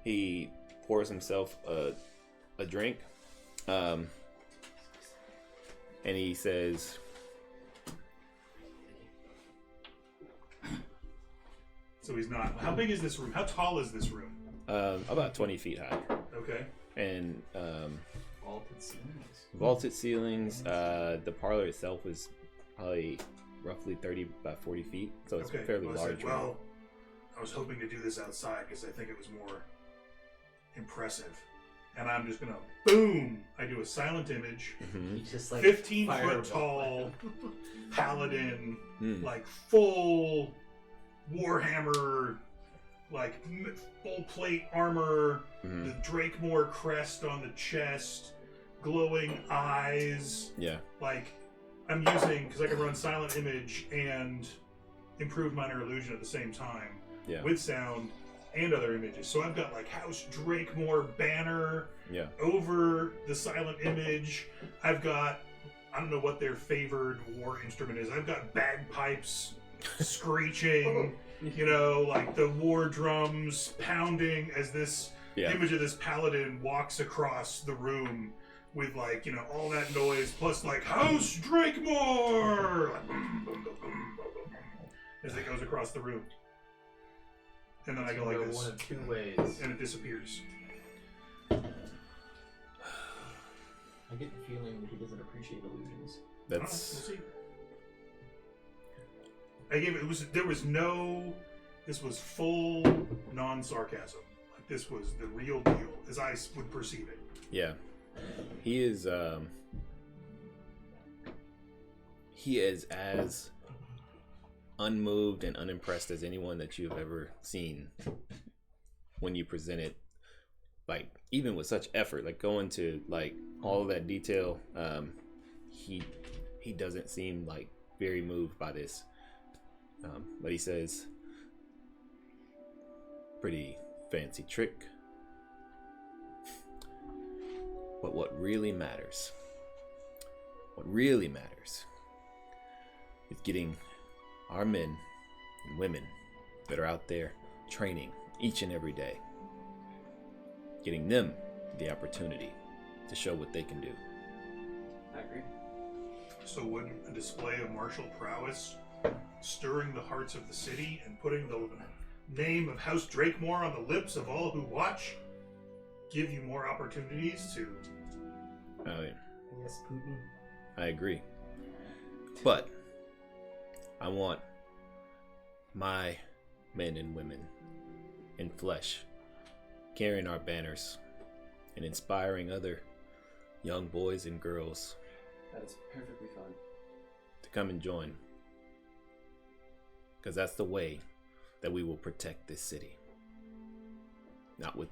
he pours himself a drink, and he says, So he's not. How big is this room? How tall is this room? about 20 feet high, Okay. and Vaulted ceilings. vaulted ceilings. The parlor itself is probably roughly 30 by 40 feet, so it's Okay. fairly Well, I large. said, well, I was hoping to do this outside because I think it was more impressive. And I'm just gonna boom. I do a silent image. Mhm. He just like 15-foot fireball. tall paladin, Mm. like full Warhammer, like full plate armor, Mhm. the Drakemore crest on the chest, glowing eyes. Yeah. Like I'm using, because I can run silent image and improve minor illusion at the same time Yeah. with sound and other images. So I've got like House Drakemore banner Yeah. over the silent image. I've got, I don't know what their favored war instrument is. I've got bagpipes screeching, you know, like the war drums pounding as this Yeah. image of this paladin walks across the room with, like, you know, all that noise plus like House Drakemore, like, boom, boom, boom, boom, boom, boom, as it goes across the room. And then I It's go gonna like go this, one of two ways. and it disappears. I get the feeling that he doesn't appreciate illusions. That's We'll see. I gave it. There was no. This was full non-sarcasm. Like this was the real deal, as I would perceive it. yeah. He is as unmoved and unimpressed as anyone that you've ever seen when you present it, like even with such effort, like going to like all of that detail. He doesn't seem like very moved by this, but he says, pretty fancy trick, but what really matters is getting our men and women that are out there training each and every day, getting them the opportunity to show what they can do. I agree. So would a display of martial prowess, stirring the hearts of the city and putting the name of House Drakemore on the lips of all who watch, give you more opportunities to... Yes, Putin. I agree, but I want my men and women in flesh carrying our banners and inspiring other young boys and girls That is perfectly fine. to come and join, because that's the way that we will protect this city. Not with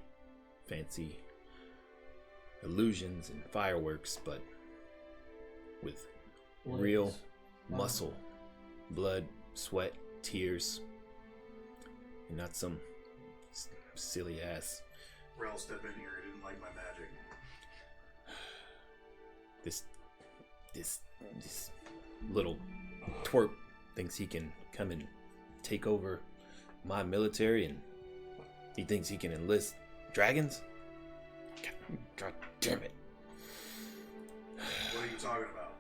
fancy illusions and fireworks, but with real muscle, blood, sweat, tears, and not some silly ass. Rel, step in here. I didn't like my magic. This little twerp thinks he can come and take over my military, and he thinks he can enlist dragons? God damn it. What are you talking about?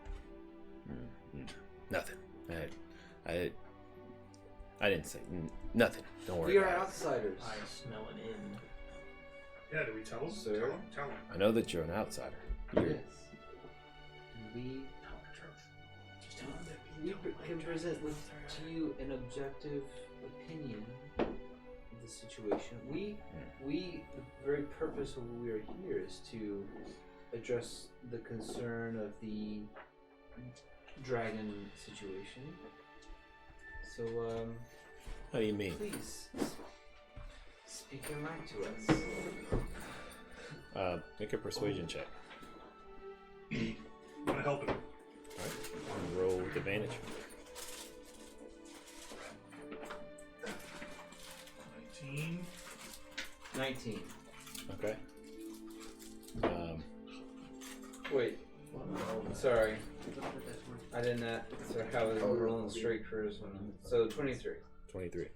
Nothing. I didn't say nothing. Don't worry We are about it. outsiders. I smell an inn. Yeah, do we tell him? Sir? Tell him. I know that you're an outsider. You're, Yes. We can present to you an objective opinion of the situation. We, the very purpose of what we are here is to address the concern of the dragon situation. So, How do you mean? please speak your mind to us. Make a persuasion check. I'm gonna help him. Alright. Roll with advantage. 19. 19. Okay. Wait. Sorry. I did not. Sorry, I was rolling straight for this one. So 23. 23.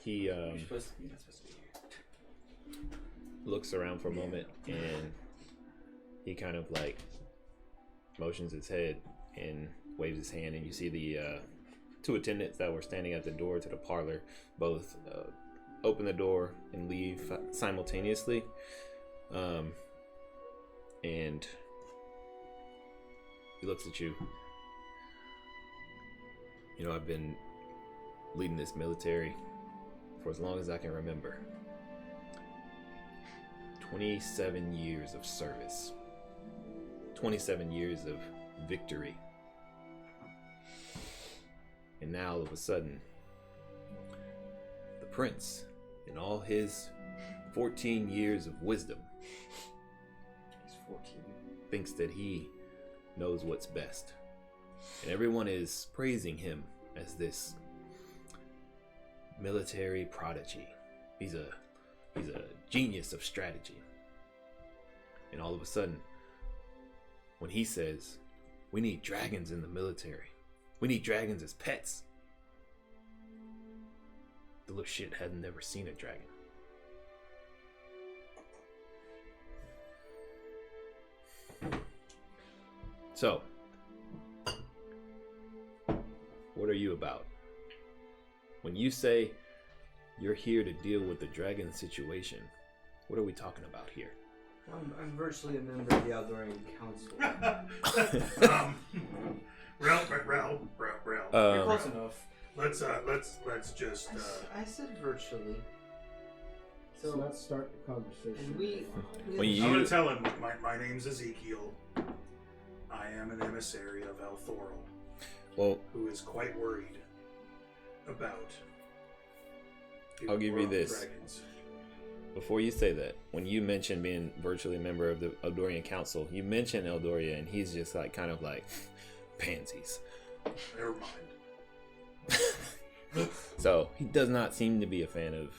He looks around for a moment, and he kind of like motions his head and waves his hand, and you see the two attendants that were standing at the door to the parlor both open the door and leave simultaneously. And he looks at you. You know, I've been leading this military for as long as I can remember. 27 years of service. 27 years of victory. And now all of a sudden, the prince, in all his 14 years of wisdom, He's 14. thinks that he knows what's best. And everyone is praising him as this military prodigy. He's a genius of strategy. And all of a sudden, when he says, we need dragons in the military, we need dragons as pets, the little shit had never seen a dragon. So, what are you about? When you say you're here to deal with the dragon situation, what are we talking about here? I'm virtually a member of the Eldorian Council. Rel. You're close enough. Let's just. I said virtually. So let's start the conversation. And we I'm gonna tell him my name's Ezekiel. I am an emissary of El Thorol, who is quite worried about. I'll give you this. Dragons. Before you say that, when you mentioned being virtually a member of the Eldorian Council, you mentioned Eldoria, and he's just like kind of like pansies. Never mind. So he does not seem to be a fan of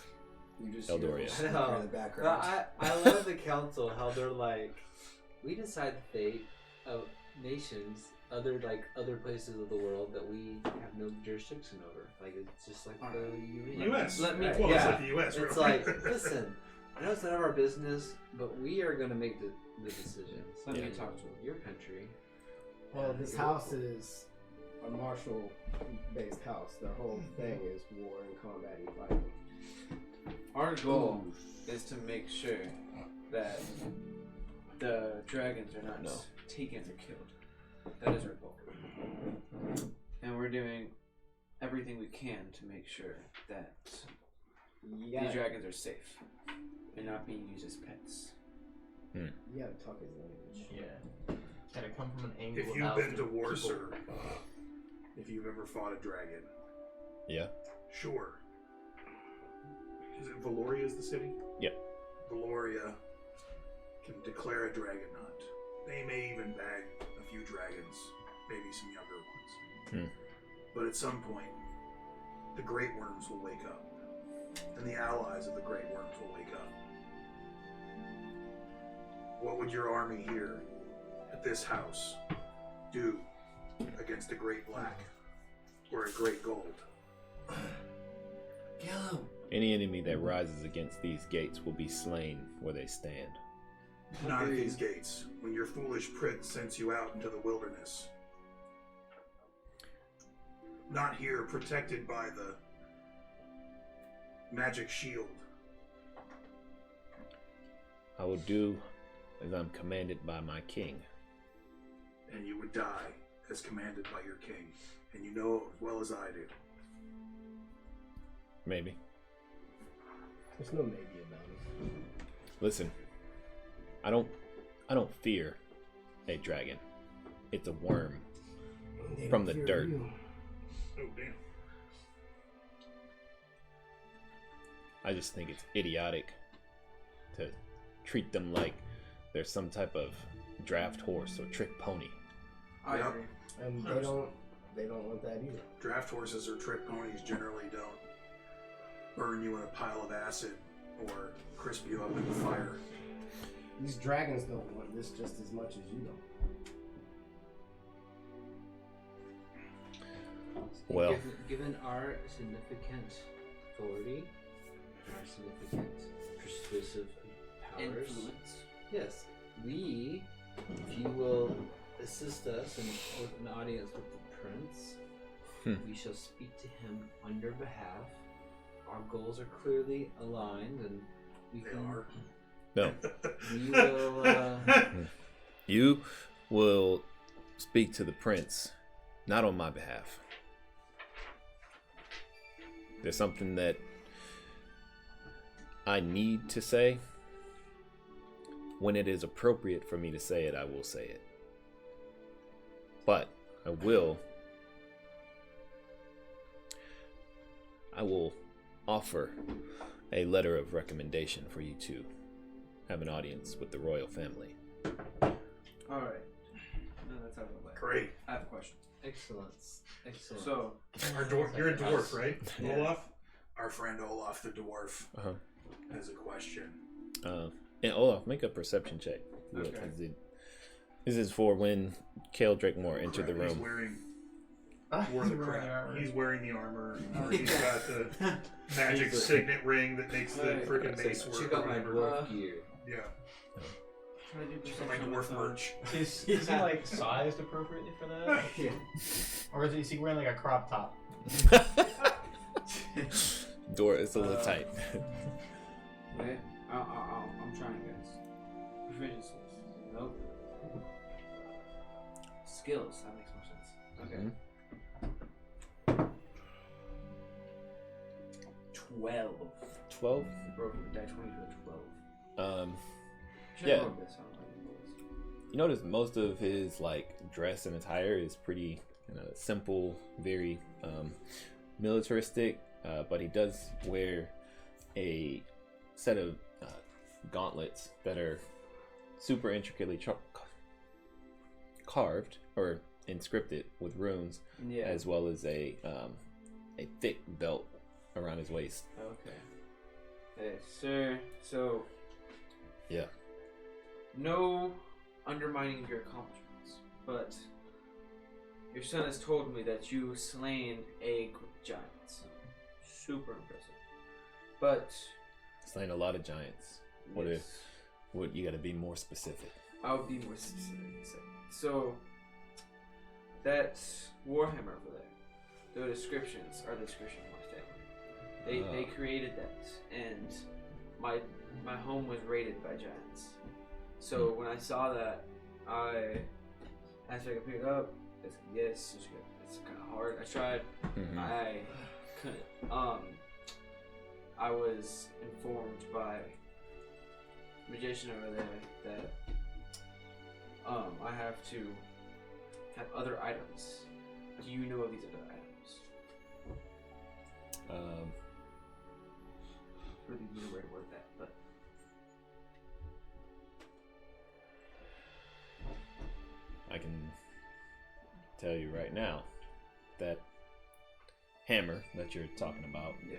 You just Eldoria. hear No. in the background. I love the council, how they're like, we decide the fate of nations, other places of the world that we have no jurisdiction over. Like it's just like the U.S. Let me, Well, it's yeah. like the U.S. It's really. like, listen, I know it's none of our business, but we are going to make the decisions. Let me talk to your country. Well, this house is a martial-based house. Their whole thing is war and combat and fighting. Our goal is to make sure that the dragons are not taken or killed. That is our goal. And we're doing everything we can to make sure that these dragons are safe and not being used as pets. You gotta talk his language. Yeah. Gotta come from an angle. If you've been to war, sir, if you've ever fought a dragon, Yeah. sure. Is it Valoria's the city? Yep. Valoria can declare a dragon hunt. They may even bag a few dragons, maybe some younger ones. But at some point, the Great Worms will wake up, and the allies of the Great Worms will wake up. What would your army here at this house do against a Great Black or a Great Gold? Kill him! Any enemy that rises against these gates will be slain where they stand. Not at these gates. When your foolish prince sends you out into the wilderness. Not here, protected by the magic shield. I will do as I'm commanded by my king. And you would die as commanded by your king. And you know it as well as I do. Maybe. There's no maybe about it. Listen, I don't fear a dragon. It's a worm from the dirt. Oh, damn. I just think it's idiotic to treat them like they're some type of draft horse or trick pony. I Yep. agree. And they don't want that either. Draft horses or trick ponies generally don't burn you in a pile of acid or crisp you up in the fire. These dragons don't want this just as much as you don't. Well, given our significant authority, our significant persuasive powers, Influence. yes, if you will assist us and with an audience with the prince, we shall speak to him on your behalf. Our goals are clearly aligned, and we They can. are. no. We will. You will speak to the prince, not on my behalf. There's something that I need to say. When it is appropriate for me to say it, I will say it. But I will offer a letter of recommendation for you to have an audience with the royal family. All right. No, that's out of the way. Great. I have a question. Excellence. So, You're a dwarf, right? Yeah. Olaf? Our friend Olaf the dwarf Uh-huh. has a question. And Olaf, make a perception check. Okay. This is for when Kale Drakemore entered the Crap, room. He's wearing the armor. He's got the magic signet ring that makes the freaking mace work. Check out or my whatever. dwarf gear. Yeah. can I do Check out my perception dwarf on merch. Is he like sized appropriately for that? Yeah. Or is he wearing like a crop top? Door is a little tight. Wait, I'm trying, guys. Proficiency. Nope. Skills. That makes more sense. Okay. 12. 12. Broke from die 20 to a 12. Should Yeah. have rolled this. I don't know what it was. You notice most of his like dress and attire is pretty simple, very militaristic, but he does wear a set of gauntlets that are super intricately carved or inscripted with runes, Yeah. as well as a thick belt around his waist. Okay. Hey, sir. So. Yeah. No undermining of your accomplishments, but your son has told me that you slain a group of giants. Super impressive. But Slain a lot of giants. What yes, if? What you got to be more specific. I'll be more specific. So that Warhammer over there, the descriptions are the description of my family. They created that, and my home was raided by giants. So when I saw that, I asked if I could pick it up. It's yes. It's kind of hard. I tried. Mhm. I couldn't. I was informed by a magician over there that I have to have other items. Do you know of these other items? Really weird way to word that, but I can tell you right now that hammer that you're talking about, yeah.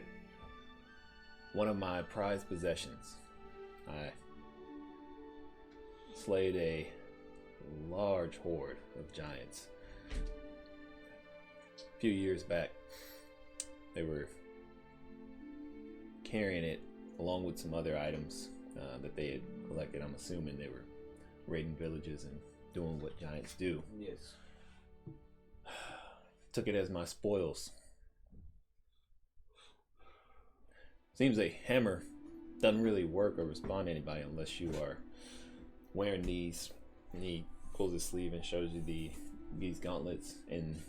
one of my prized possessions. I slayed a large horde of giants a few years back. They were carrying it along with some other items that they had collected. I'm assuming they were raiding villages and doing what giants do. Yes. Took it as my spoils. Seems a hammer doesn't really work or respond to anybody unless you are wearing these. And he pulls his sleeve and shows you these gauntlets and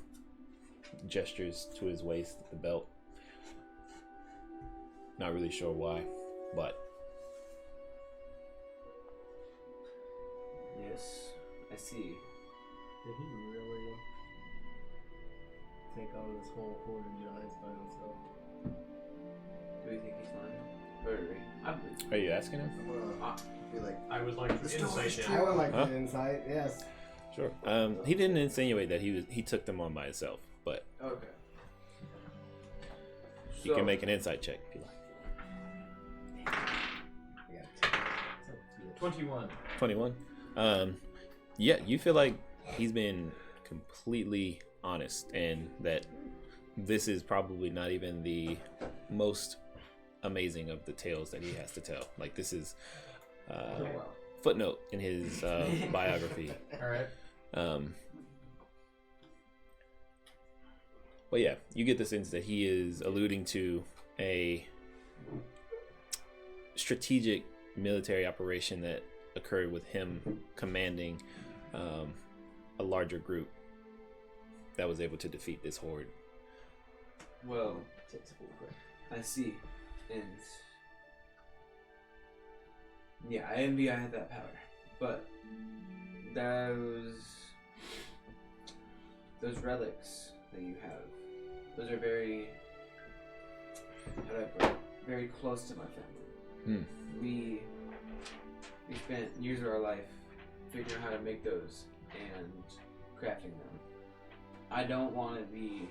gestures to his waist, the belt. Not really sure why, but Yes. I see. Did he really take on this whole horde of giants by himself? Do you think he's lying? Or I believe. are you asking him? I'm gonna be like, I would like This to story's insight true. it. I would like Huh? the insight, yes. Sure. He didn't insinuate that he took them on by himself, but Okay. you can make an insight check if you like. Yeah. 21. 21. Yeah, you feel like he's been completely honest, and that this is probably not even the most amazing of the tales that he has to tell. Like, this is footnote in his biography. Alright. But yeah, you get the sense that he is alluding to a strategic military operation that occurred with him commanding a larger group that was able to defeat this horde. Well, I see. And yeah, I envy I had that power. But those relics that you have, those are very, how do I put it? Very close to my family. We spent years of our life figuring out how to make those and crafting them. I don't want to be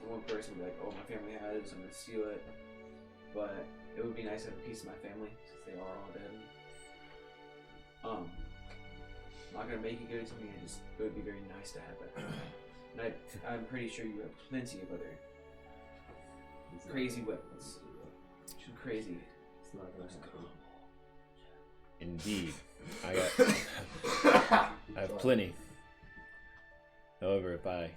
the one person to be like, oh, my family has this, I'm going to steal it. But it would be nice to have a piece of my family since they are all dead. I'm not going to make you give it to me, it would be very nice to have that. And I'm pretty sure you have plenty of other crazy weapons. Some crazy. It's not gonna happen. Indeed. I have plenty. However, if I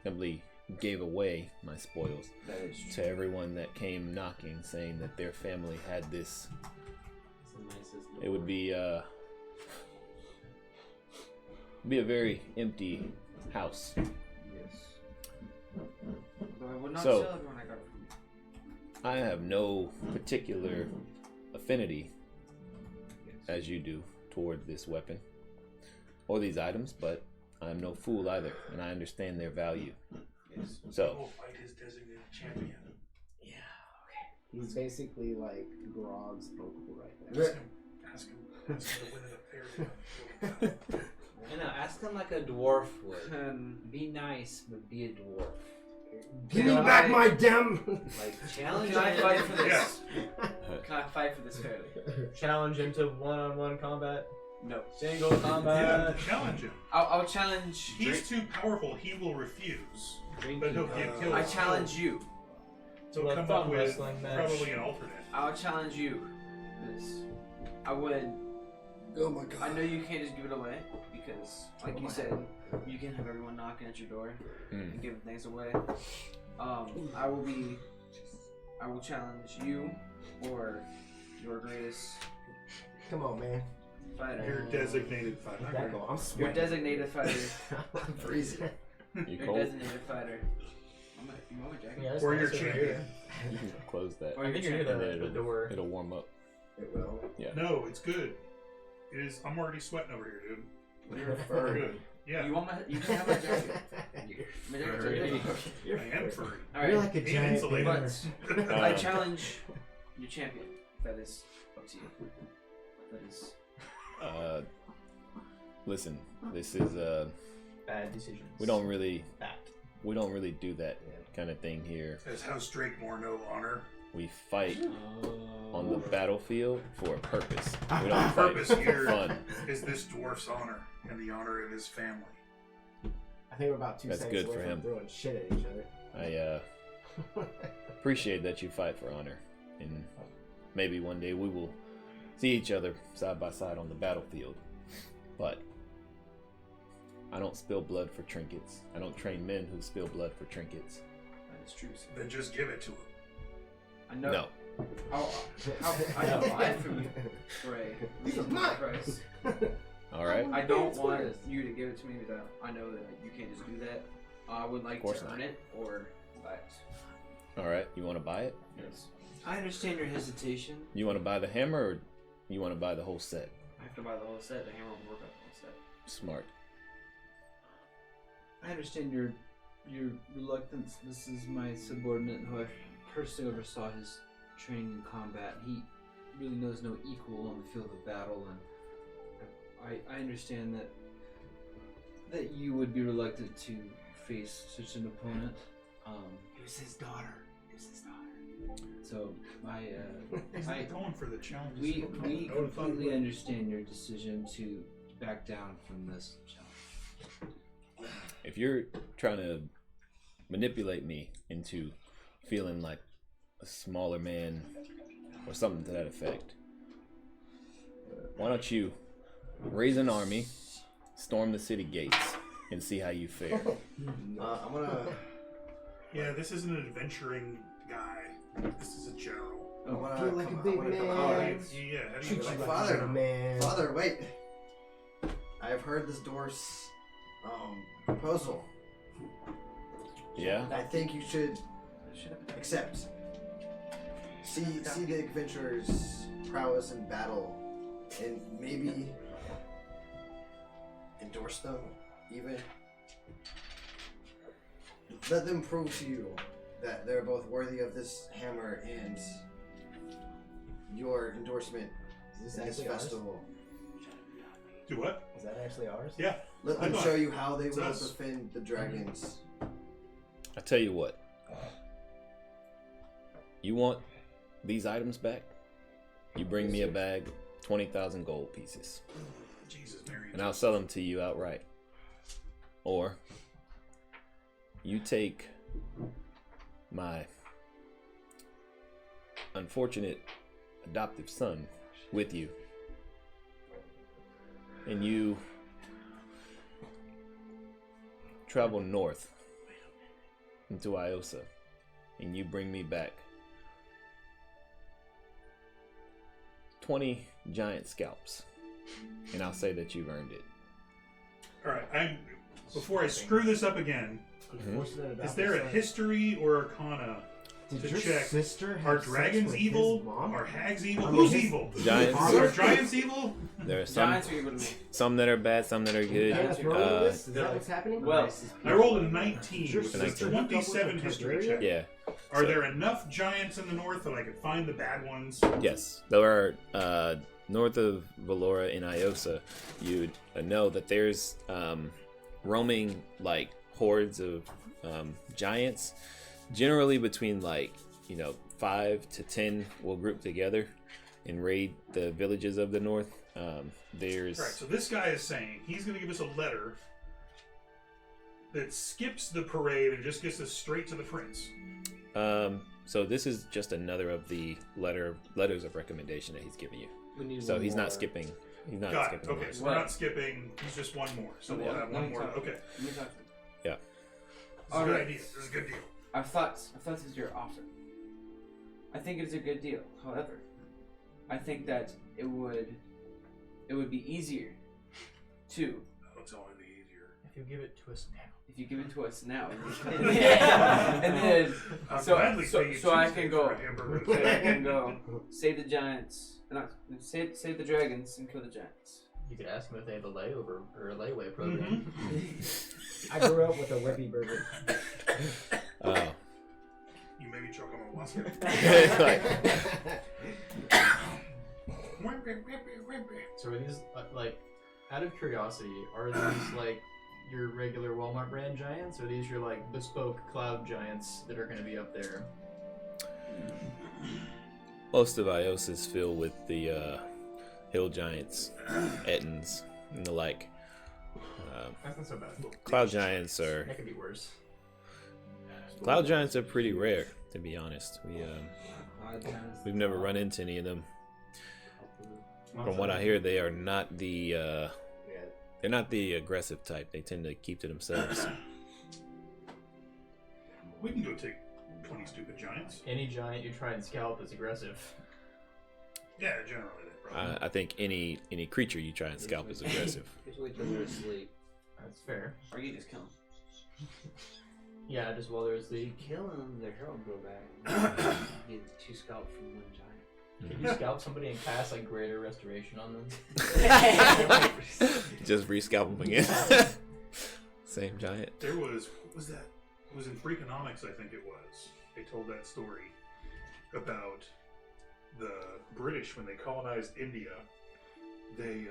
simply gave away my spoils That is true. to everyone that came knocking, saying that their family had this. It's the nicest It would door. be a very empty house. Yes. Although I would not So- sell it when I got it from you. I have no particular affinity Yes. as you do toward this weapon or these items, but I'm no fool either, and I understand their value. Yes. He So, will fight his designated champion. He's basically like Grog's uncle right Ask there. him. Ask him to win an affair. I know, ask him like a dwarf would. Be nice, but be a dwarf. Give me back my gem! Like, challenge Can I him. fight for this? Yes. Can I fight for this fairly? Challenge him to one-on-one combat? No. Single Yeah, combat? challenge him. I'll challenge. He's too powerful. He will refuse. Drinking But he'll get killed. I challenge you. So Well, come thumb up with wrestling match. probably an alternate. I'll challenge you. This. I would. Oh my god. I know you can't just give it away because, like you said, you can have everyone knocking at your door and giving things away. I will challenge you or your greatest Come on, man. fighter. Your designated That fighter. go. I'm Your sweating. designated fighter. I'm freezing. you Your cold? designated fighter. You want my jacket? Yeah, that's Or your nice over champion. here. You can close that. Or I your think you're near champion. the door. It'll warm up. It will. No, it's good. It is. I'm already sweating over here, dude. You're a We're furry. good. Yeah, You want my? You can have my jacket. My jacket's right there. I am furry. All You're right. like a Being giant insulated. gamer. I challenge your champion. That is up to you. That is. Listen, this is Bad decisions. we don't really Bad. do that kind of thing here. Has House Drakemore no honor? We fight on the Oh. battlefield for a purpose. We The don't fight purpose for here fun. is this dwarf's honor and the honor of his family. I think we're about 2 That's seconds good away for from him. throwing shit at each other. I appreciate that you fight for honor, and maybe one day we will see each other side by side on the battlefield. But I don't spill blood for trinkets. I don't train men who spill blood for trinkets. That is true. Sir. Then just give it to him. I know. No. I can buy it from you for a reasonable price. All right. I don't want you to give it to me because I know that you can't just do that. I would like course to not. earn it or buy it. All right. You want to buy it? Yes. I understand your hesitation. You want to buy the hammer, or you want to buy the whole set? I have to buy the whole set. The hammer will work out the whole set. Smart. I understand your reluctance. This is my subordinate who I personally oversaw his training in combat. He really knows no equal on the field of battle, and I understand that you would be reluctant to face such an opponent. Who's his daughter? So He's I not going for the challenge. we I would've thought he completely would. understand your decision to back down from this challenge. If you're trying to manipulate me into feeling like a smaller man or something to that effect, why don't you raise an army, storm the city gates, and see how you fare? I'm gonna. Yeah, this isn't an adventuring guy. This is a general. I wanna Feel like come- a I big wanna come man. out Oh, and- yeah. How do Treat you you like like Father. a man. Father, wait. I have heard this dwarf's proposal. Yeah? I think you should accept. See the adventurer's prowess in battle, and maybe endorse them. Even let them prove to you that they're both worthy of this hammer and your endorsement Is in this this actually ours? festival. Do what? Is that actually ours? Yeah. Let I them thought- show you how they it's will us. defend the dragons. I tell you what. You want these items back? You bring me a bag, 20,000 gold pieces, Jesus, Mary. and I'll sell them to you outright. Or you take my unfortunate adoptive son with you, and you travel north into Iosa, and you bring me back 20 giant scalps, and I'll say that you've earned it. All right. Before I screw this up again, is there a history or arcana to your check? sister Are have sex dragons with evil? his mom? Are hags evil? I mean, Who's his- evil? Giants. Are giants evil? There are some, Giants are evil to me. some that are bad, some that are good. Is that what's happening? Well, I rolled a 19. Your It's a sister 27 history check. Yeah. Are So- there enough giants in the north that I could find the bad ones? Yes, there are north of Valora in Iosa. You'd know that there's roaming like hordes of giants. Generally, between 5 to 10 will group together and raid the villages of the north. There's All right, so this guy is saying he's going to give us a letter that skips the parade and just gets us straight to the prince. so this is just another of the letters of recommendation that he's giving you. We need So one he's more. not skipping. He's not Got it. skipping. Okay, yours. so we're not skipping. He's just one more. So we'll Yeah. have one more. Okay. Let me talk to you. Yeah. This is a good idea. This is a good deal. I've thought this is your offer. I think it's a good deal. However, I think that it would be easier to Oh, it's only easier. If you give it to us now. if you give it to us now. Yeah. And then I'll so gladly so, pay you so I Tuesday can for go a hamburger. so I can go save the giants. Not save the dragons and kill the giants. You could ask them if they have a layover or a layaway program. I grew up with a Webby burger. Oh. You made me choke on my wasabi. So are these out of curiosity, are these your regular Walmart brand giants, or are these your bespoke cloud giants that are going to be up there? Most of Ios is filled with the hill giants, Ettins, and the like. That's not so bad. Cloud giants are That could be worse. pretty rare, to be honest. We've never run into any of them. From what I hear, they are not the they're not the aggressive type. They tend to keep to themselves. We can go take 20 stupid giants. Any giant you try and scalp is aggressive. Yeah, generally they probably. I think any creature you try and scalp is aggressive. Usually till they're asleep. That's fair. Or you just kill them. Yeah, just while they're asleep. Kill them, their hair will grow back. Get 2 scalps from 1 giant. Can you scalp somebody and cast greater restoration on them? Just re-scalp them again. Same giant. There was, what was that? It was in Freakonomics, I think it was. They told that story about the British when they colonized India. They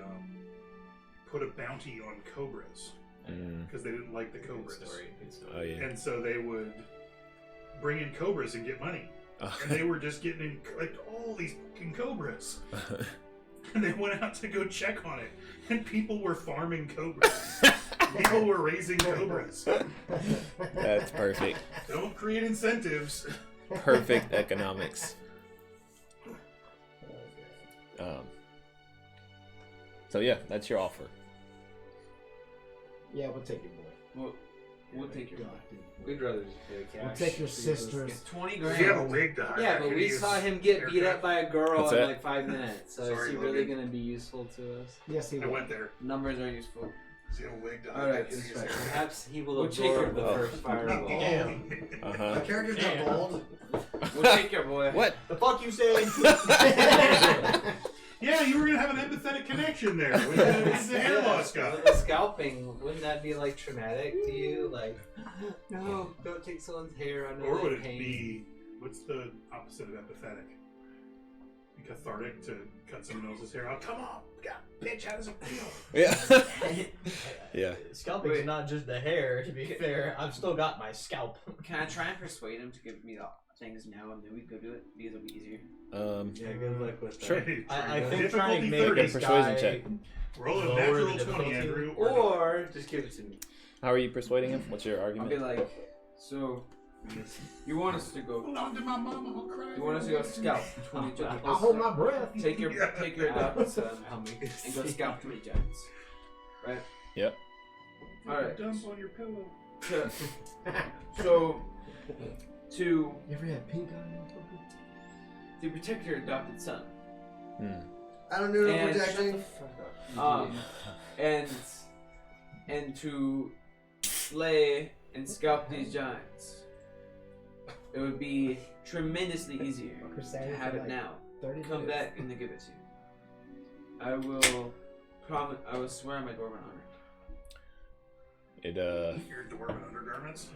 put a bounty on cobras because they didn't like the cobras. Good story. Good story. Oh yeah. And so they would bring in cobras and get money. And they were just getting in all these fucking cobras. And they went out to go check on it. And people were farming cobras. People were raising cobras. That's perfect. Don't create incentives. Perfect economics. So yeah, that's your offer. Yeah, we'll take your boy. We'll take your God, money. dude. We'd rather just pay cash. We'll take your sisters. It's 20 If you have a grand. wig to hide, Yeah, I but could we use saw him get beat haircut. up by a girl What's in that? like 5 minutes. So Sorry, is he really Logan. going to be useful to us? Yes, he I will. went there. Numbers are useful. Does he have a wig to hide? Alright, I could that's use right. haircut. Perhaps he will We'll take absorb the your- first fireball. Damn. Uh My huh. character's not Damn. bald. We'll take your boy. What? The fuck you said? Yeah, you were gonna have an empathetic connection there with the hair loss guy. The scalping, wouldn't that be like traumatic to you? Like, no, don't take someone's hair. I know Or that would it pain. be, what's the opposite of empathetic? Be cathartic to cut someone else's hair out. Come on, God, bitch, how does it feel? Yeah. Yeah. Scalping's Wait. not just the hair, to be fair. I've still got my scalp. Can I try and persuade him to give me the things now and then we go do it? Because it'll be easier. Yeah, good luck with that. Sure. Hey, I think difficulty trying to make 30. this Persuasion guy check. Roll a lower natural the 20, difficulty. Andrew. Or just give it to me. How are you persuading him? What's your I'll be argument? like, so you want us to go? Hold on to my mama, I'll cry. You want us to go scalp 20 giants? I'll hold my breath. Take your adopted son I'll make it and go scalp 20 giants. Right? Yep. Alright. Dump on your pillow. So to You ever had pink eye, motherfucker? to protect your adopted son. I don't know And protecting. And to slay and scalp these giants. It would be tremendously easier to have it now. Come back and then give it to you. I will promise. I will swear on my dwarven honor. It Your dwarven undergarments.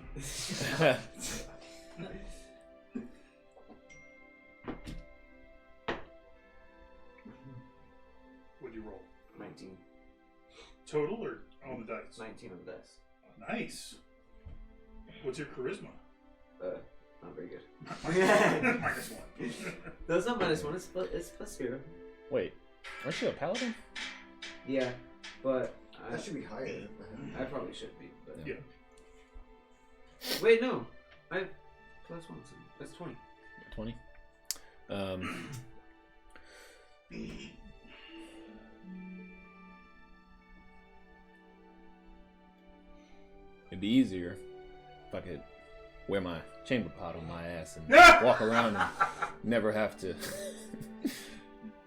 What'd you roll? 19. Total or on the dice? 19 on the dice. Nice. What's your charisma? Not very good. -1. That's not -1. It's plus 0. Wait, aren't you a paladin? Yeah, but That should be higher. I probably should be. But Yeah. Wait, no. I plus 1. So that's 20. 20. It'd be easier if I could wear my chamber pot on my ass and walk around and never have to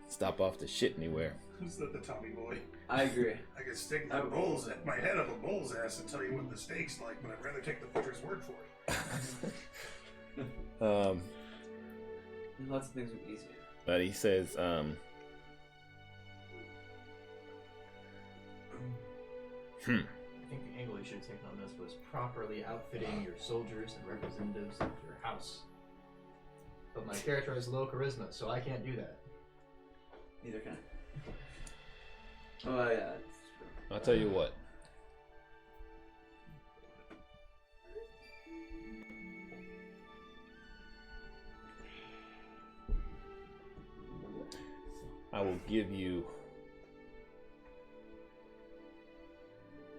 stop off to shit anywhere. Who's the Tommy boy? I agree. I could stick my head up a bull's ass and tell you what the steak's like, but I'd rather take the butcher's word for it. Lots of things would be easier. But he says, I think the angle you should have taken on this was properly outfitting your soldiers and representatives of your house. But my character has low charisma, so I can't do that. Neither can I. Oh, yeah. That's true. I'll tell you what. I will give you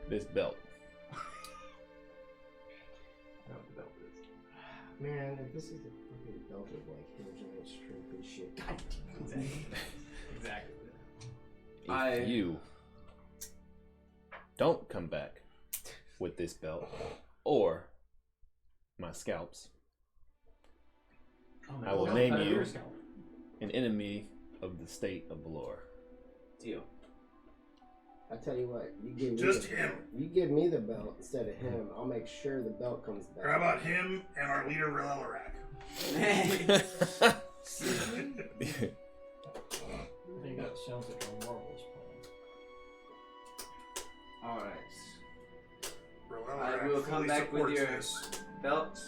this belt. I know what the belt is. Man, if this is the fucking belt of like hill giant strength and shit. God Exactly. Exactly. If you don't come back with this belt or my scalps, Oh, no. I will No, name out of you your scalp. an enemy of the state of Valor. Deal. I tell you what, you give me Just the, him. You give me the belt instead of him. I'll make sure the belt comes back. Or how about him and our leader, Relelarak? I think that sounds like a marvelous plan. Alright. Relelarak I will come fully back with supports your this. belt,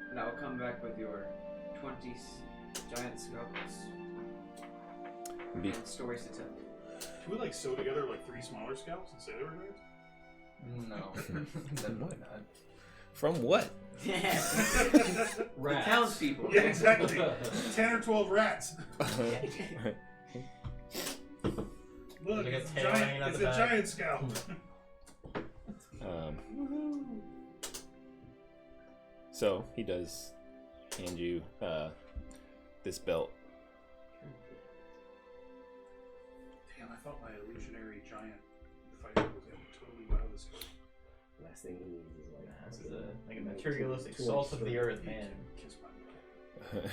and I will come back with your 20 giant scalpels Be- and stories to tell. Can we like sew together like 3 smaller scalps and say they were guys? No. Definitely not. From what? The Rats. townspeople. Yeah, exactly. 10 or 12 rats. Look, Like a it's a tail hanging out giant, it's the a back. giant scalp. So he does hand you this belt. Damn, I thought my illusionary giant fighter was going to totally wow this guy. Last thing he needs is like, This is like a materialistic salt of the earth, man. Kiss my butt.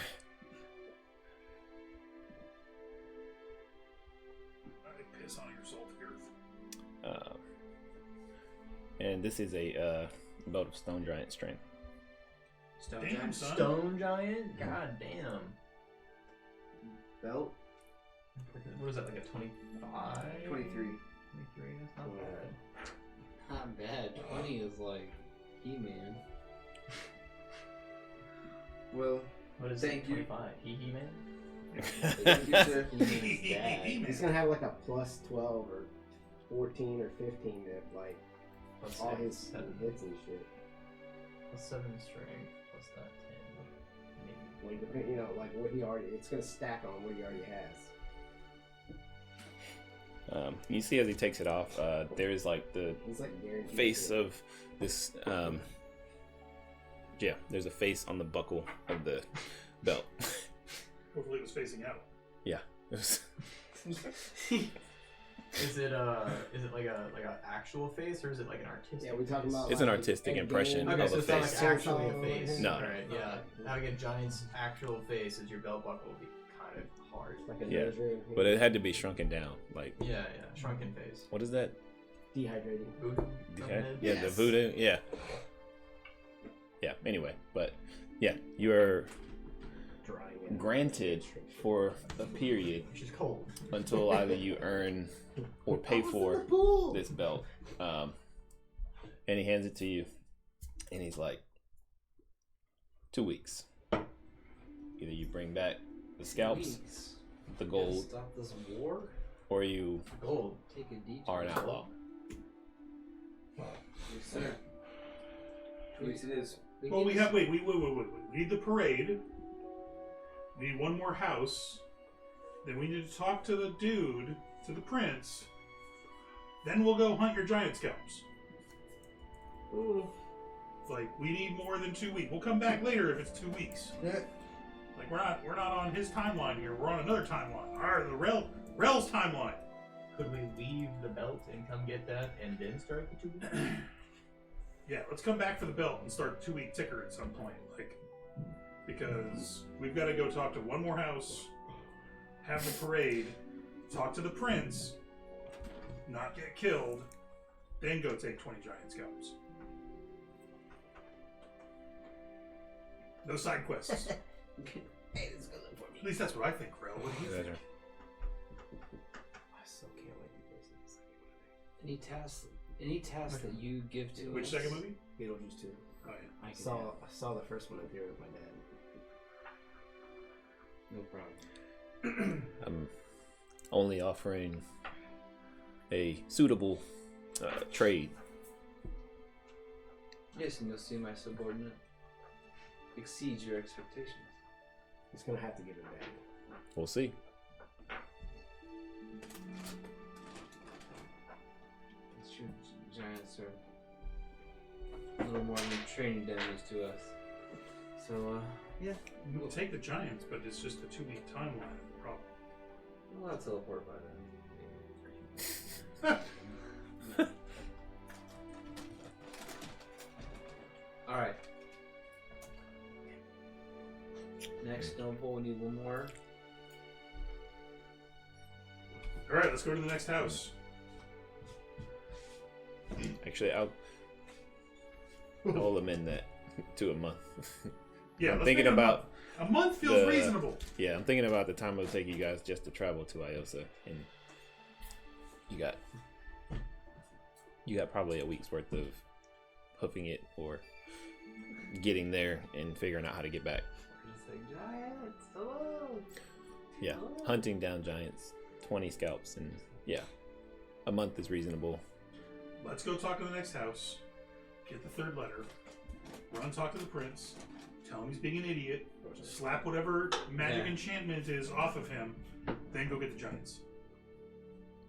I piss on your salty earth. And this is a belt of stone giant strength. Stone Damn, giant. son. Stone giant? God damn. Belt. What is that, like a 25? 23. 23, that's not bad. Not bad. 20 is like He-Man. Well, What is Thank it, you. 25? He-He Man? thank you, sir. He-Man's dad. He-Man. He's gonna have like a plus 12 or 14 or 15 to like Plus all 6, his 7. hits and shit. Plus 7 strength, plus that 10. Maybe. Like depend, you know, like what he already. It's gonna stack on what he already has. You see as he takes it off, there is like the He's like guaranteed. face to- of this. Yeah, there's a face on the buckle of the belt. Hopefully it was facing out. Yeah. Is it like a actual face or is it like an artistic? Yeah, we talking face? about. It's an like, artistic Ed impression Gein. Okay, of so a it's not face. like actually a face. No. Right, yeah. Having a giant's actual face as your belt buckle would be kind of hard. Like a Yeah, nose ring. But it had to be shrunken down. Like, Yeah, shrunken face. what is that? Dehydrated. Voodoo? Okay. Something? Yeah, the voodoo. Yeah. Yeah. Anyway, but yeah, you are Drying it. granted for a period Which is cold. until either you earn or pay for this belt. And he hands it to you, and he's like, 2 weeks. Either you bring back the scalps, Please. the gold, Stop this war. or you Gold. Take a detour. are an outlaw. Yes, sir. 2 weeks it is. Well, we have. Wait. We need the parade. We need one more house. Then we need to talk to the dude, to the prince. Then we'll go hunt your giant scalps. Ooh. Like, we need more than 2 weeks. We'll come back later if it's 2 weeks. Yeah. Like, we're not on his timeline here. We're on another timeline. The Rel's timeline. Could we leave the belt and come get that and then start the 2 weeks? Yeah, let's come back for the belt and start the 2 week ticker at some point. Like, because we've got to go talk to one more house, have the parade, talk to the prince, not get killed, then go take 20 giant scalps. No side quests. Hey, this is good for me. At least that's what I think, Rel. What do you think? I still can't wait to play this second Any tasks that you give to Which us. second movie? movie. Beetlejuice 2. Oh, yeah. I I can saw the first one in theater with my dad. No problem. I'm only offering a suitable trade. Yes, and you'll see my subordinate exceeds your expectations. He's gonna have to give it back. We'll see. It's true. Giants are a little more than training damage to us. So, yeah. We'll take the giants, but it's just a 2 week timeline of the problem. We'll have teleport by then. Alright. Next noble, we need one more. Alright, let's go to the next house. Actually, I'll amend that to a month. Yeah, I'm let's thinking make it about a month feels the- reasonable. Yeah, I'm thinking about the time it'll take you guys just to travel to Iosa, and you got probably a week's worth of hoofing it or getting there and figuring out how to get back. We're just like, giants, hello! Yeah, Hello? hunting down giants, 20 scalps, and yeah, a month is reasonable. Let's go talk to the next house, get the third letter, run talk to the prince, tell him he's being an idiot, slap whatever magic Yeah. enchantment is off of him, then go get the giants.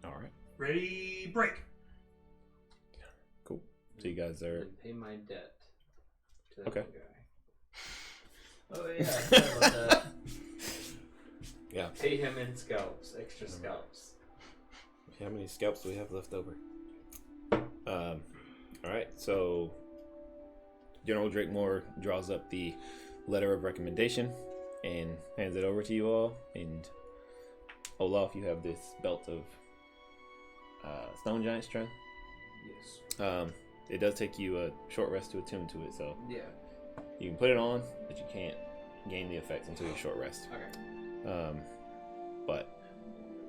All right, Ready, break! cool. So you guys are And pay my debt to that Okay. one guy. Oh yeah, sorry about that. yeah. Pay him in scalps, extra scalps. How many scalps do we have left over? All right, so General Drakemore draws up the letter of recommendation and hands it over to you all. And Olaf, you have this belt of stone giant strength. Yes. It does take you a short rest to attune to it, so Yeah. you can put it on, but you can't gain the effects until your short rest. Okay. But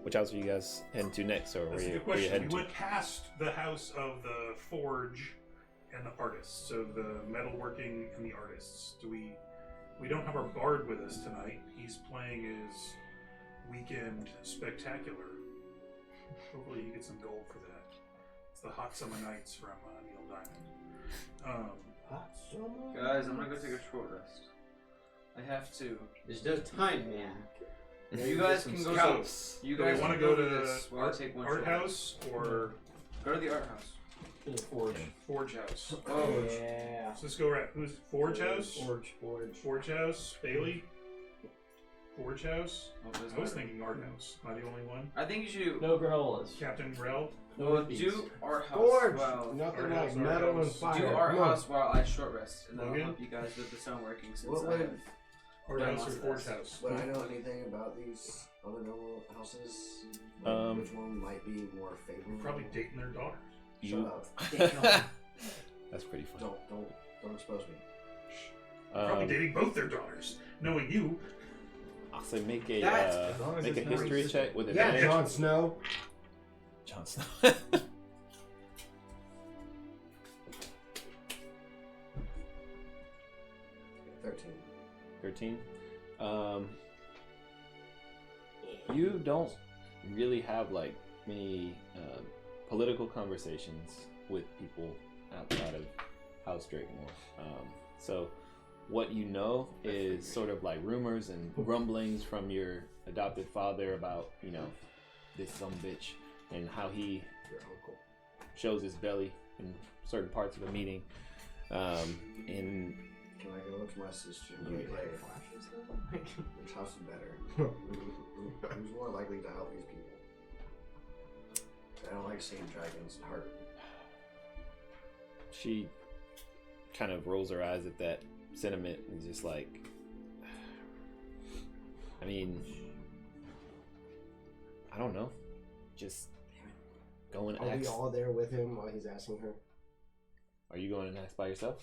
which house are you guys heading to next, or That's a where good you question. heading We to? went past the house of the forge and the artists, so the metalworking and the artists. We don't have our bard with us tonight. He's playing his weekend spectacular. Hopefully he gets some gold for that. It's the Hot Summer Nights from Neil Diamond. Guys, I'm gonna go take a short rest. I have to. There's no time, man. You guys can go. scouts. You Do we guys want to can go to this while I take one art short house or rest. Go to the art house. Forge. forge house? Oh, Yeah. So let's go right. Who's Forge house? Forge. Forge house. Bailey. Forge House? Oh, there's I was another- thinking Art House. Am I the only one? I think you should No granolas. Captain Rel? well, do art house Forge! while Nothing Art like house, metal art and house. fire. do art Come on. house while I short rest, and then I'll Logan? help you guys with the sound working since What I would- have. Art Yeah, House or lots of Forge that. House? Would I know anything about these other noble houses? Which one might be more favorable? Probably dating their daughters. Shut up. That's pretty funny. Don't expose me. Probably dating both their daughters. Knowing you, I'll say make a That's- as long as make a it's not history racist. check with Yeah, advantage. Jon Snow. Jon Snow. 13. You don't really have like many political conversations with people outside of House Drakenmore. So what you know is sort of like rumors and rumblings from your adopted father about, you know, this some bitch and how he shows his belly in certain parts of the meeting. And Can I go to my sister and be like, hey, which house is better? Who's more likely to help these people? I don't like seeing dragons hurt. she kind of rolls her eyes at that sentiment and is just like, I mean, I don't know. Just go and Are we ask. all there with him while he's asking her? Are you going and ask by yourself?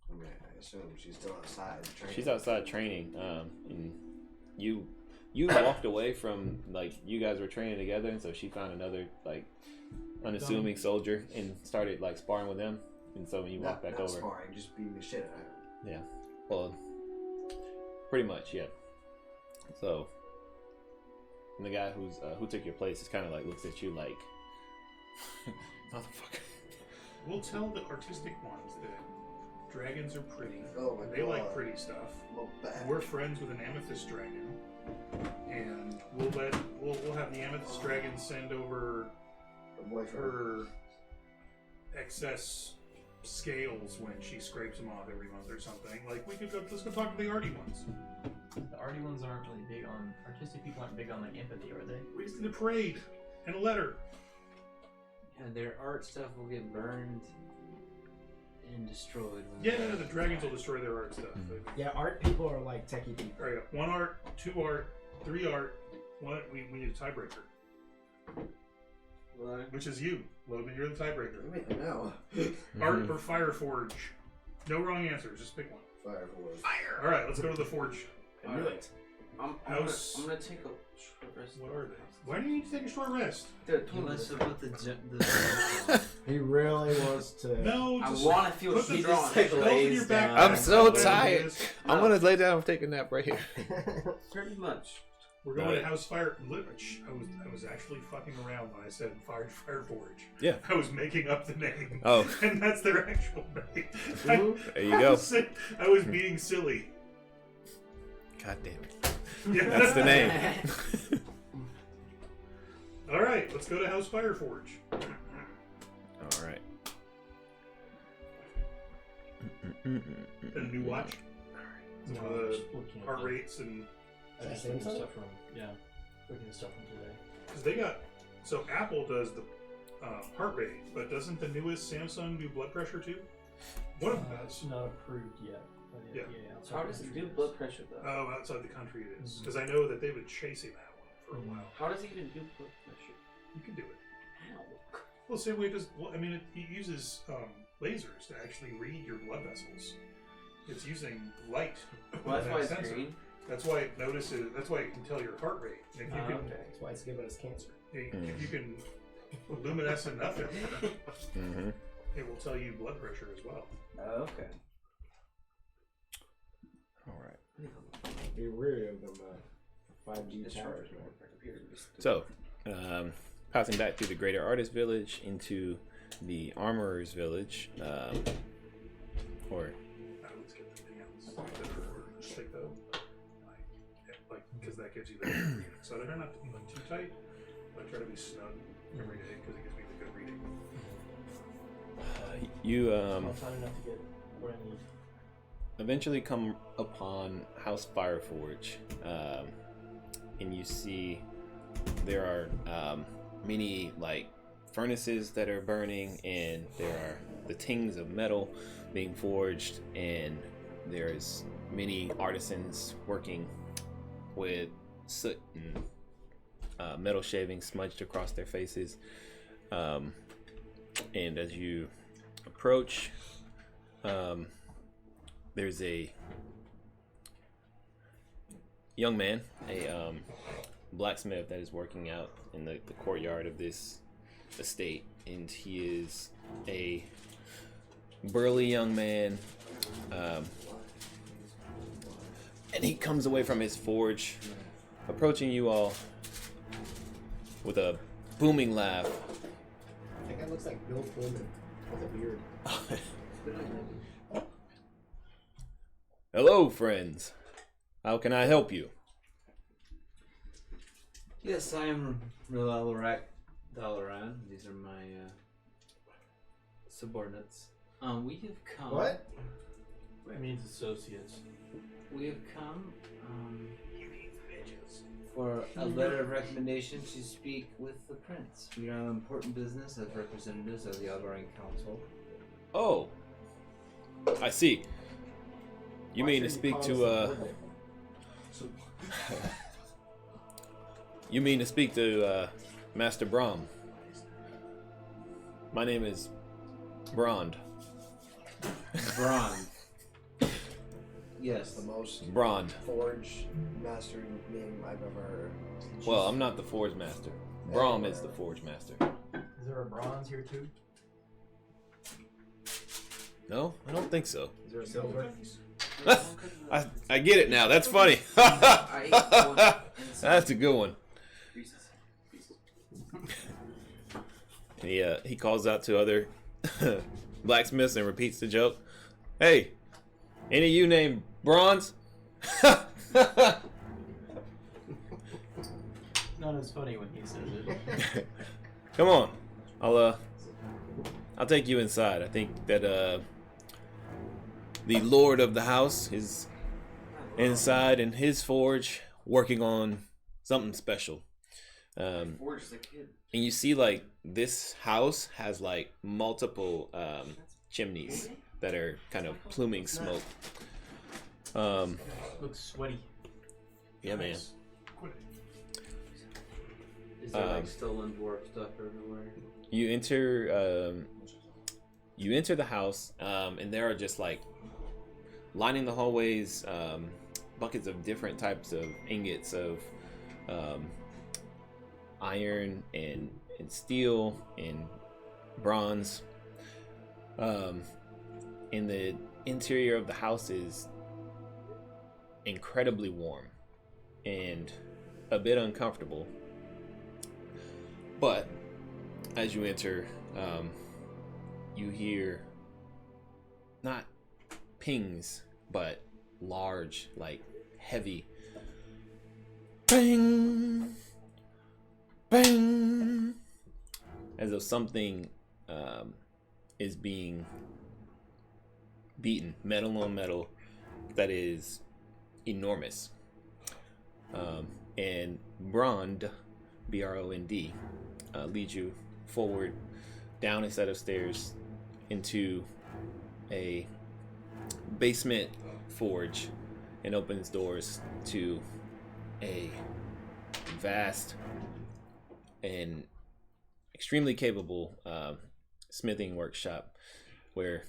I mean, I assume she's still outside training. She's outside training, and you walked away from, like, you guys were training together, and so she found another like unassuming soldier and started like sparring with him, and so when you walked back not over, sparring, just beating the shit out of her. yeah, well, pretty much, yeah. So, and the guy who took your place is kind of like looks at you like, motherfucker. we'll tell the artistic ones that dragons are pretty. Oh my and they God. like pretty stuff. Well, bad. We're friends with an amethyst dragon, and we'll have the amethyst dragon send over Her boyfriend. her excess scales when she scrapes them off every month or something. Like let's go talk to the arty ones. The arty ones aren't really big on artistic people. Aren't big on like empathy, are they? We just did a parade and a letter. Yeah, their art stuff will get burned and destroyed. When Yeah, the dragons will destroy their art stuff. Yeah, art people are like techie people. All right, 1 art, 2 art, 3 art. We need a tiebreaker, Well, which is you, Logan. You're the tiebreaker. No. Art or Fire Forge? No wrong answers. Just pick one. Fire forward. Fire. All right, let's go to the Forge. I knew it. I'm House- gonna take a short rest. What are they? Why do you need to take a short rest? Tell us about the He really wants to. No, I just want to feel put the she drawing. just Those in your back. I'm so Whatever it tired. is. I'm gonna lay down and take a nap right here. pretty much. We're going Right. to House Fire. Which I was actually fucking around when I said Fire Forge. Yeah. I was making up the name. Oh. And that's their actual name. There you go. I was being silly. God damn it. Yeah. That's the name. All right, let's go to House Fire Forge. All right. A new watch. Some of the heart rates and That's Looking at Samsung? stuff from looking at stuff from today. because they got so Apple does the heart rate, but doesn't the newest Samsung do blood pressure too? One of them does. It's not approved yet by the Yeah. FDA. outside How the does it country do is. blood pressure though? Oh, outside the country it is because I know that they've been chasing that one for a while. How does it even do blood pressure? You can do it. How? Well, same way it does. Well, I mean, it uses lasers to actually read your blood vessels. It's using light. Well, that's with why that it's sensor. green. That's why it notices. That's why it can tell your heart rate. And if you can, Okay. That's why it's giving us cancer. if you can luminescent enough in there, Mm-hmm. it will tell you blood pressure as well. Okay. All right. Be weary of them 5G It's towers, charged. man. My computer is So, passing back through the Greater Artist Village into the Armorer's Village, or Let's get the thing else. Stick though, like because that gives you the reading. So they're not like, too tight. But I try to be snug every day because it gives me the good reading. you I'll find enough to get what I need. eventually come upon House Fireforge, and you see there are many like furnaces that are burning, and there are the tings of metal being forged, and there's many artisans working with soot and metal shavings smudged across their faces. And as you approach, there's a young man, a blacksmith that is working out in the courtyard of this estate, and he is a burly young man, and he comes away from his forge, approaching you all with a booming laugh. That guy looks like Bill Pullman with a beard. Hello, friends. How can I help you? Yes, I am Dalaran. These are my subordinates. We have come. What? That means associates. We have come for a letter of recommendation to speak with the prince. We are on important business as representatives of the Alvaran Council. Oh, I see. You mean to speak to you mean to speak to Master Brahm? My name is Brond. Brond. Yes. The most Brond. forge master name I've ever heard. Well, I'm not the Forge Master. Brahm is the Forge Master. Is there a bronze here too? No, I don't think so. Is there a silver? I get it now. That's funny. I ate one. That's a good one. Reese's. He calls out to other blacksmiths and repeats the joke. Hey, any of you named Bronze? Not as funny when he says it. Come on, I'll take you inside. I think that the lord of the house is inside in his forge working on something special. Forge the kid. And you see, like, this house has like multiple chimneys that are kind of pluming smoke. Looks sweaty. Yeah, man. Is there like stolen dwarf stuff everywhere? You enter the house, and there are just like lining the hallways, buckets of different types of ingots of iron and steel and bronze. In the interior of the house is incredibly warm and a bit uncomfortable. But as you enter, you hear not pings, but large, like heavy bang, bang, as if something is being beaten, metal on metal, that is enormous. And Brond, B-R-O-N-D, leads you forward down a set of stairs into a basement forge and opens doors to a vast and extremely capable smithing workshop where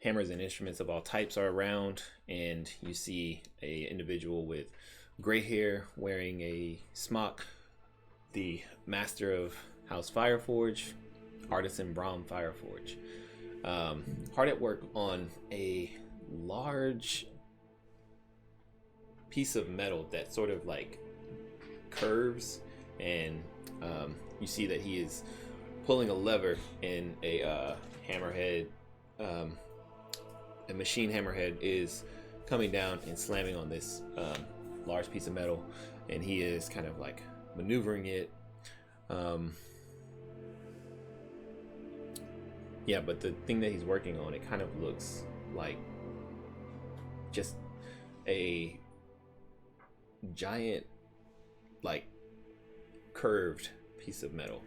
hammers and instruments of all types are around, and you see a individual with gray hair wearing a smock, the master of House Fireforge, artisan Brahm Fireforge, hard at work on a large piece of metal that sort of like curves, and you see that he is pulling a lever, and a hammerhead, a machine hammerhead is coming down and slamming on this large piece of metal, and he is kind of like maneuvering it. Yeah, but the thing that he's working on, it kind of looks like just a giant, like, curved piece of metal.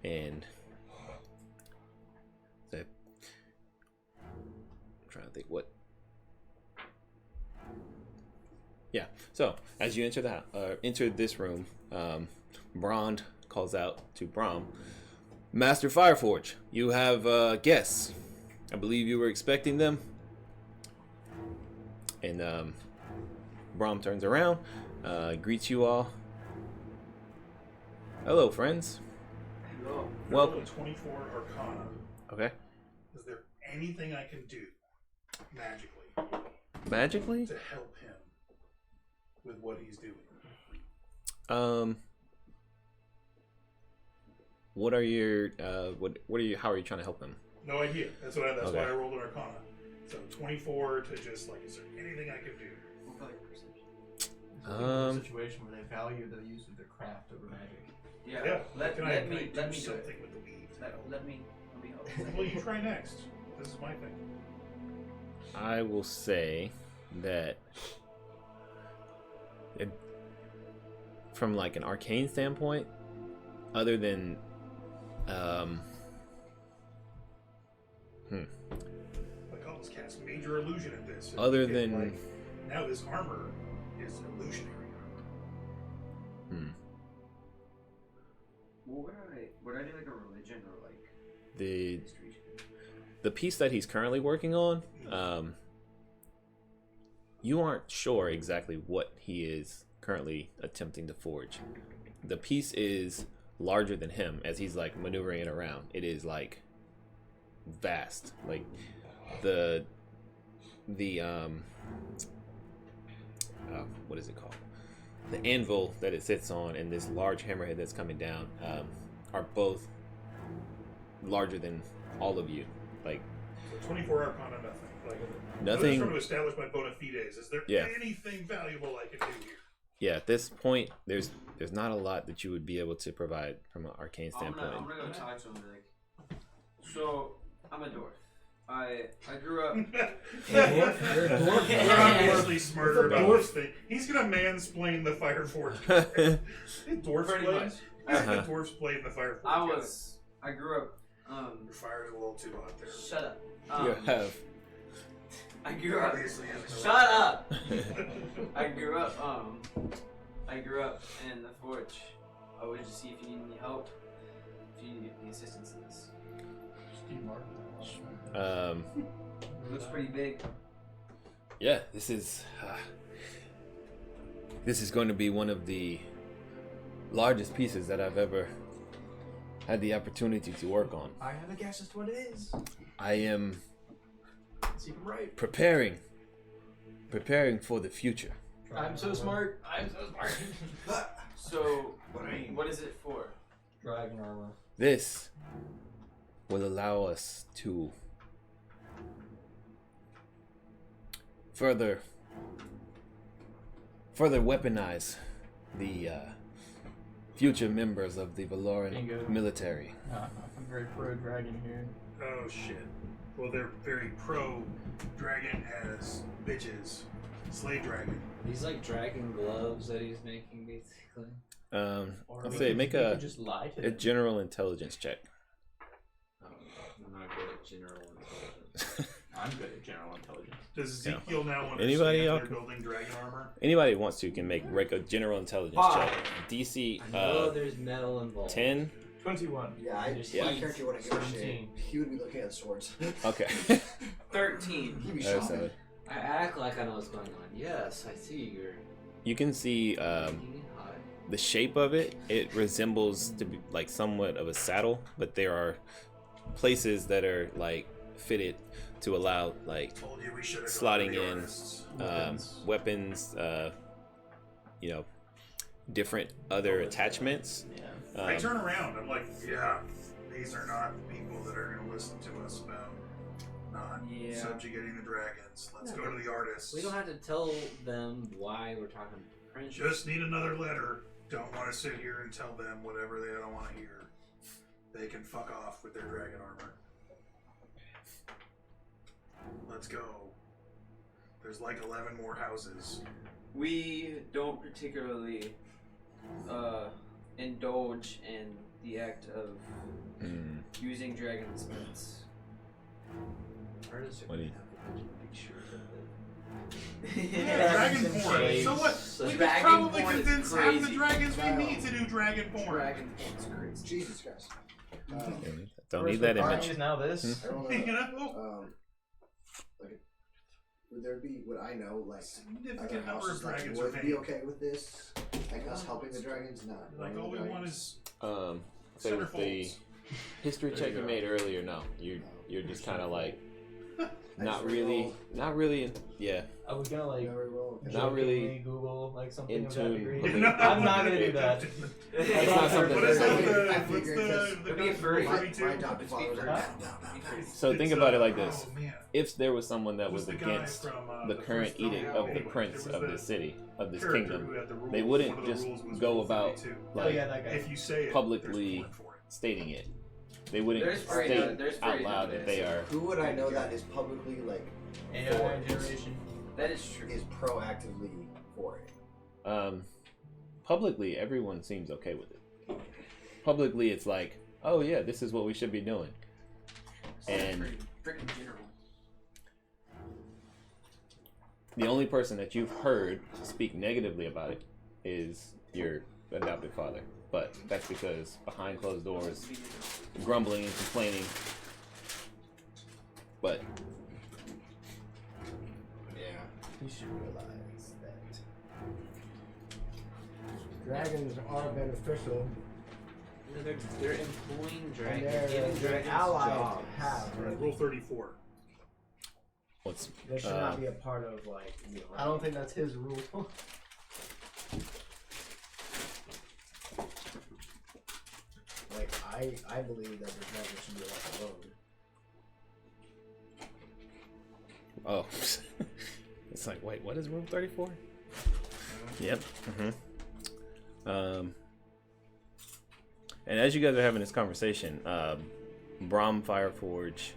And so, I'm trying to think what. Yeah. So as you enter enter this room, Brond calls out to Brom, "Master Fireforge, you have guests. I believe you were expecting them." And Brom turns around, greets you all. "Hello, friends. Hello. Welcome." 24 Arcana. Okay. Is there anything I can do magically Magically? to help him with what he's doing? What are your what are you? How are you trying to help him? No idea. That's why Okay. I rolled an Arcana. So 24 to just like, is there anything I can do? What about your perception? It's a situation where they value the use of their craft over magic. Yeah. Let can me I do something it. with the weave? Let me help. Well, you try next. This is my thing. I will say that from like an arcane standpoint, other than Like, I'll just cast major illusion at this. and Other get, than- like, now this armor is illusionary armor. Well, would I do like a religion or like the history shit? the piece that he's currently working on, you aren't sure exactly what he is currently attempting to forge. The piece is larger than him as he's like maneuvering it around. It is like vast. Like the what is it called? The anvil that it sits on and this large hammerhead that's coming down are both larger than all of you. Like So 24 Arcana, nothing. Like, I'm nothing. just trying to establish my bona fides. Is there Yeah. anything valuable I can do here? Yeah, at this point, there's not a lot that you would be able to provide from an arcane I'm standpoint. gonna go talk to him like. So I'm a dwarf. I grew up. You're obviously smarter about this thing. He's gonna mansplain the fire forge. Dwarfs Pretty play. much. The dwarfs played in the fire forge. I grew up. Your fire's a little too hot there. Shut up. You have. I grew up. Obviously isn't Shut up. I grew up in the forge. I would just see if you need any help. If you need any assistance in this. Steve Martin. It looks pretty big. Yeah, this is going to be one of the largest pieces that I've ever had the opportunity to work on. I have a guess as to what it is. I am See if I'm right. preparing for the future. I'm so smart. So, what is it for? Dragon armor. This will allow us to further weaponize the future members of the Valoran Bingo. military. I'm very pro dragon here. Oh shit. Well, they're very pro dragon as bitches. Slave dragon. These like dragon gloves that he's making, basically. Or I'll we say could- make we a could just lie to a them. general intelligence check. I'm not good at general intelligence. I'm good at general intelligence. Does Ezekiel now want Anybody to else? they're building dragon armor? Anybody who wants to can make a general intelligence Five. check. DC I know there's metal involved. 10. 21. Yeah, my character wouldn't give a shit. 17. He would be looking at swords. Okay. 13. He'd be There's shopping. seven. I act like I know what's going on. Yes, I see you're You can see getting high. the shape of it. It resembles to be like somewhat of a saddle, but there are places that are like fitted to allow like Told you we should have slotting gone to the in artists. weapons, different other attachments. Yeah. I turn around. I'm like, yeah, these are not people that are going to listen to us about not subjugating the dragons. Let's go to the artists. We don't have to tell them why we're talking French. Just need another letter. Don't want to sit here and tell them whatever they don't want to hear. They can fuck off with their dragon armor. Let's go. There's like 11 more houses. We don't particularly indulge in the act of using dragon spirits. Artists are What do you- gonna have a bunch of pictures of Yeah, dragon porn. shapes. So what? So We could dragon probably porn is convince half the crazy. dragons we Wow. meet to do dragon porn. Dragon porn's crazy. Jesus Christ. Don't need that Aren't image. these now this? I don't You know. know? Like, would I know, like, other Significant number of houses that dragons would are be made. okay with this? Like us helping the dragons? Not. Like all we want is So the centerfolds. history There check you you go. made earlier, no. You're just kind of like, I not just really, yeah. I was gonna like Very well. Not really jokingly Google like something in of that tune. degree. Believe- I'm not gonna do that. It's not something What is that- that? I What's figured the It'd be a furry. My 32? adopted father was like, Huh? no. So think about it like this: Oh, man. if there was someone that It was the guy against from, the the current first film. edict of the Anyway, prince there was of the this city, of this character kingdom, who had the rules. they One wouldn't of the just rules was go Rule about 32. Oh like yeah, that guy. If you say it, publicly there's porn for it. stating it. They wouldn't There's furry state nowadays. There's out furry loud that they nowadays. are. Who would I know that is publicly, like, AI generation. That is true. is proactively for it? Publicly, everyone seems okay with it. Publicly, it's like, oh yeah, this is what we should be doing. And Freaking general. the only person that you've heard speak negatively about it is your adopted father. But that's because behind closed doors, grumbling and complaining. But Yeah. You should realize that dragons are beneficial, They're employing and dragons, giving their dragons allies jobs. have. Alright, Rule 34. what's They should not be a part of, like, the I don't think that's his rule. Like, I believe that the dragon should be left alone. oh, it's like wait, what is Rule 34? Yep. And as you guys are having this conversation, Brahm Fireforge,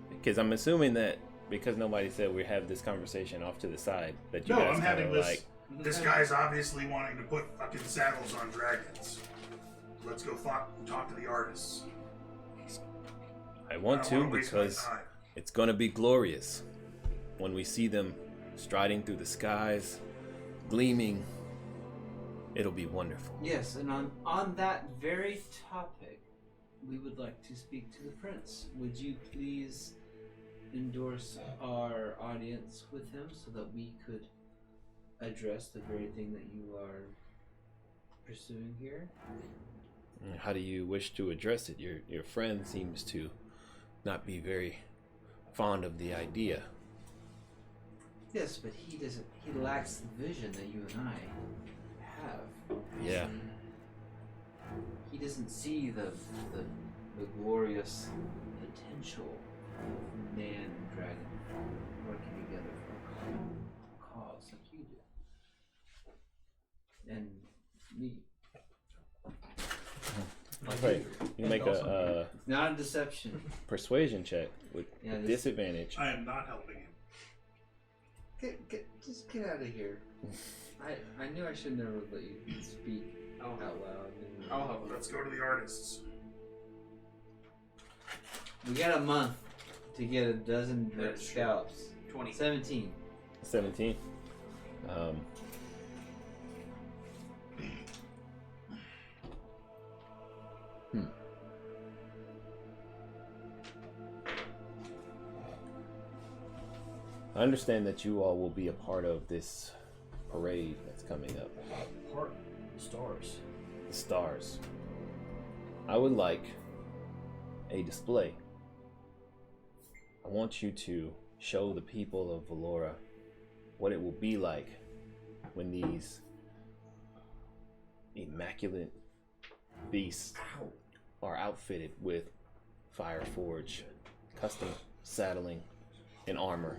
because I'm assuming that because nobody said we have this conversation off to the side, that you No, guys I'm kind having of this. like, This guy's obviously wanting to put fucking saddles on dragons. Let's go talk to the artists. I want I don't to wanna waste my because time. it's gonna be glorious when we see them striding through the skies, gleaming. It'll be wonderful. Yes, and on that very topic, we would like to speak to the prince. Would you please endorse our audience with him so that we could address the very thing that you are pursuing here? How do you wish to address it? Your friend seems to not be very fond of the idea. Yes, but he doesn't. He lacks the vision that you and I have. Yeah. He doesn't see the glorious potential of man and dragon working together for a common cause like you do. And me. Wait, you make a It's not a deception. persuasion check with Yeah, this- disadvantage. I am not helping him. Just get out of here. I knew I should never let you speak out loud. I'll help Let's go to the artists. We got a month to get a dozen That's true. scalps. 20. 17. 17. I understand that you all will be a part of this parade that's coming up. Part the stars. The stars. I would like a display. I want you to show the people of Valora what it will be like when these immaculate beasts are outfitted with Fireforge, custom saddling, and armor.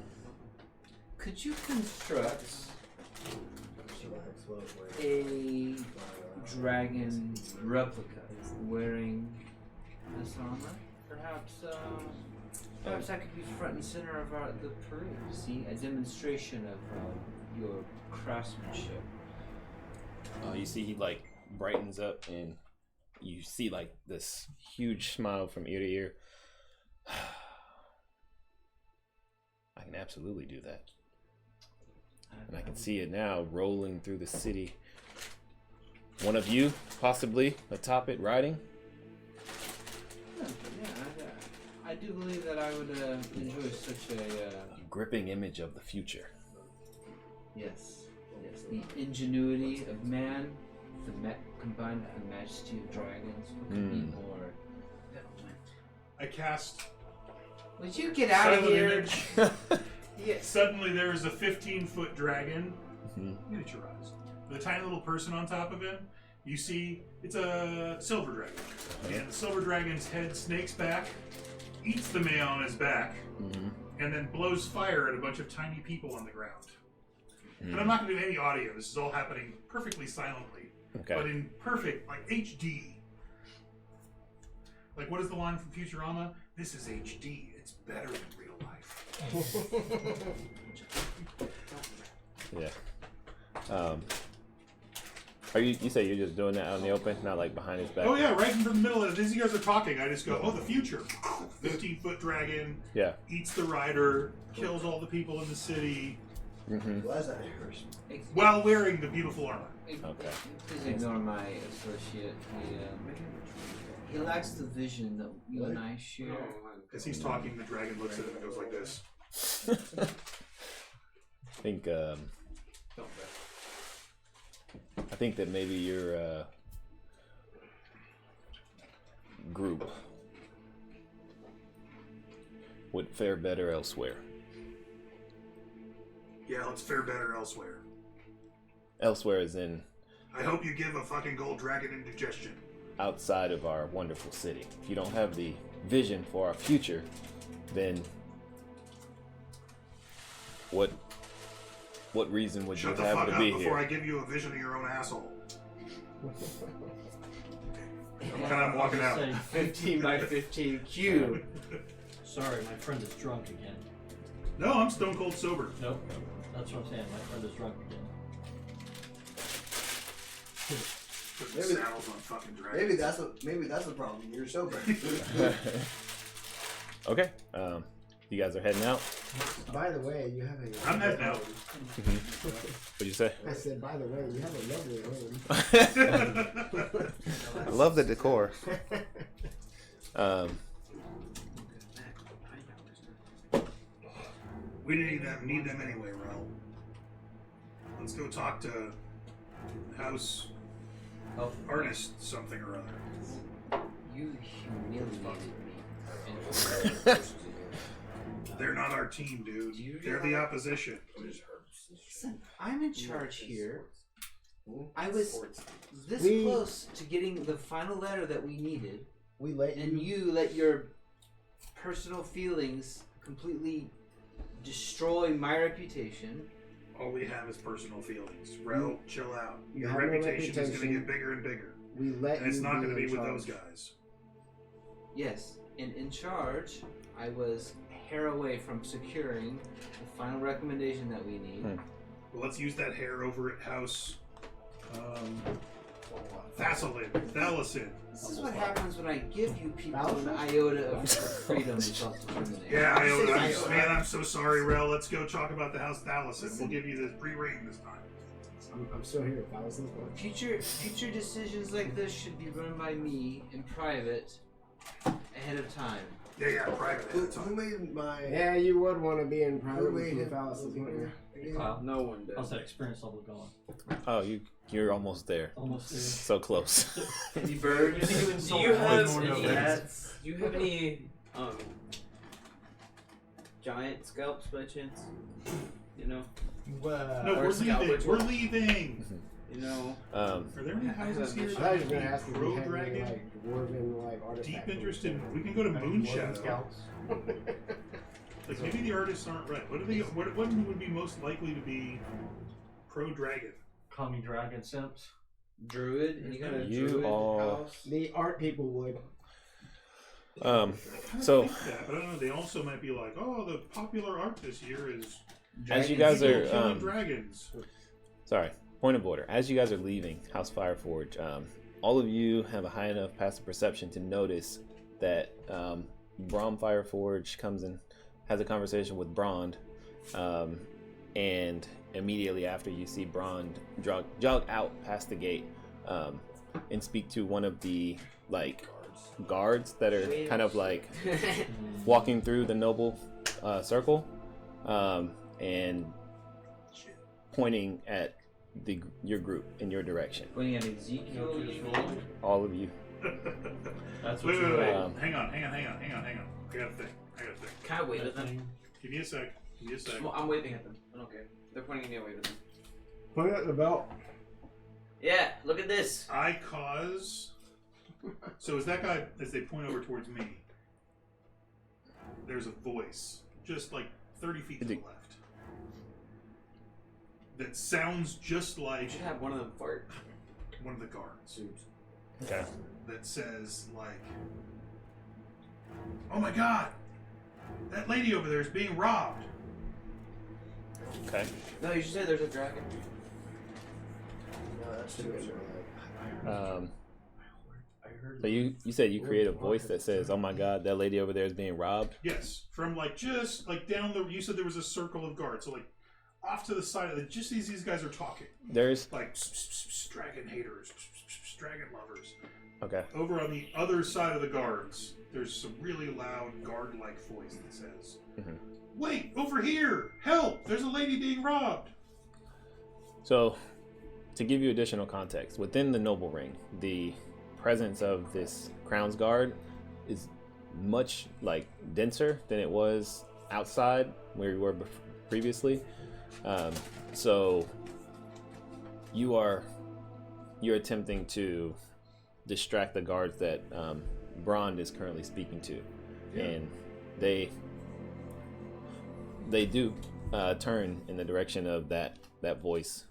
Could you construct a dragon replica wearing this armor? Perhaps Perhaps I could be front and center of the parade. See, a demonstration of your craftsmanship. You see he like brightens up and you see like this huge smile from ear to ear. I can absolutely do that. And I can see it now rolling through the city. One of you, possibly, atop it, riding? Yeah, I do believe that I would enjoy such a... gripping image of the future. Yes. Yes, the ingenuity of man, combined with the majesty of dragons, what could be more... I cast... Would you get out of silent here? image. Yes. Suddenly there is a 15-foot dragon, miniaturized, with a tiny little person on top of him. You see, it's a silver dragon. And the silver dragon's head snakes back, eats the male on his back, and then blows fire at a bunch of tiny people on the ground. And I'm not going to do any audio. This is all happening perfectly silently, but in perfect, like HD. Like, what is the line from Futurama? This is HD. It's better than real life. Yeah. Are you say you're just doing that out in the open, not like behind his back? Oh yeah, right in the middle of it. As you guys are talking, I just go, oh, the future. 15-foot dragon. Yeah. Eats the rider. Kills all the people in the city. Why is that yours? While wearing the beautiful armor. Okay. Please ignore my associate. He lacks the vision that you and I share. As he's talking, the dragon looks at him and goes like this. I think that maybe your group would fare better elsewhere. Yeah, let's fare better elsewhere. Elsewhere as in I hope you give a fucking gold dragon indigestion. outside of our wonderful city. If you don't have the vision for our future, then what reason would Shut you the have fuck to up be before here? I give you a vision of your own asshole. I'm kind of walking out. 15 by 15 cube. Sorry, my friend is drunk again. No, I'm stone cold sober. Nope. That's what I'm saying. My friend is drunk again. Putting saddles on fucking dragons. Maybe that's the problem. You're sober. Okay. You guys are heading out. By the way, you have a. I'm heading out. What'd you say? I said, by the way, you have a lovely home. I love the decor. We need them anyway, Rel. Let's go talk to House Artist something or other. You humiliated me. They're not our team, dude. They're the opposition. Listen, I'm in charge here. I was this We- close to getting the final letter that we needed, We let and you let your personal feelings completely destroy my reputation. All we have is personal feelings. Rel, chill out. You Your have no reputation is going to reputation. get bigger and bigger. We let And it's you not going to be in with charge. those guys. Yes, and in charge, I was a hair away from securing the final recommendation that we need. Well, let's use that hair over at House Thassalin. This is what happens when I give you people an iota of freedom to self-determination. Yeah, I'm so sorry, Rel. Let's go talk about the House Thalasin. We'll give you the free reign this time. I'm still here, thousands. Future decisions like this should be run by me in private ahead of time. Yeah, private. Who made my? Yeah, you would want to be in private Who with made some him? fallacies, wouldn't you? No one does. How's that experience level going? Oh, you're almost there. Almost there. So close. Any birds? Do you have any giant scalps by chance? You know? No, Or we're scalpers. leaving. We're leaving. You know? Are there any houses here I that thought you have were gonna ask if Road we had any, Dragon? like dwarven like artifacts. Deep interest in. We can go to Moonshadow. Like maybe the artists aren't right. What would be most likely to be pro dragon? Call me dragon simps. Druid? You got a You druid are- house? The art people would. So think that, but I don't know. They also might be like, oh, the popular art this year is as you guys people are killing dragons. sorry, point of order. As you guys are leaving House Fireforge, all of you have a high enough passive perception to notice that Braum Fireforge comes and has a conversation with Brond, and immediately after you see Brond jog out past the gate and speak to one of the guards that are kind of like walking through the noble circle and pointing at your group in your direction. Pointing at Ezekiel, all of you. That's Wait, what wait, wait. Um, hang on. I gotta think. Can I wave at them? Give me a sec. Well, I'm waving at them. I don't care. They're pointing at me. I wave at them. Put it at the belt. Yeah, look at this. I cause. So as that guy, as they point over towards me, there's a voice just like 30 feet to the left that sounds just like You should have one of them fart. one of the guards. Okay. That says like, "Oh my God, that lady over there is being robbed." Okay. No, you should say there's a dragon. No, that's too much. So you said you create a voice that says, "Oh my God, that lady over there is being robbed." Yes, from like just like down the. You said there was a circle of guards, so like off to the side of it, just as these guys are talking, There's like dragon haters, dragon lovers. okay. Over on the other side of the guards, there's some really loud guard-like voice that says, "Wait, over here! Help! There's a lady being robbed!" So, to give you additional context, within the Noble Ring, the presence of this Crown's Guard is much denser than it was outside where we were previously. So you're attempting to distract the guards that Brond is currently speaking to, and they do turn in the direction of that voice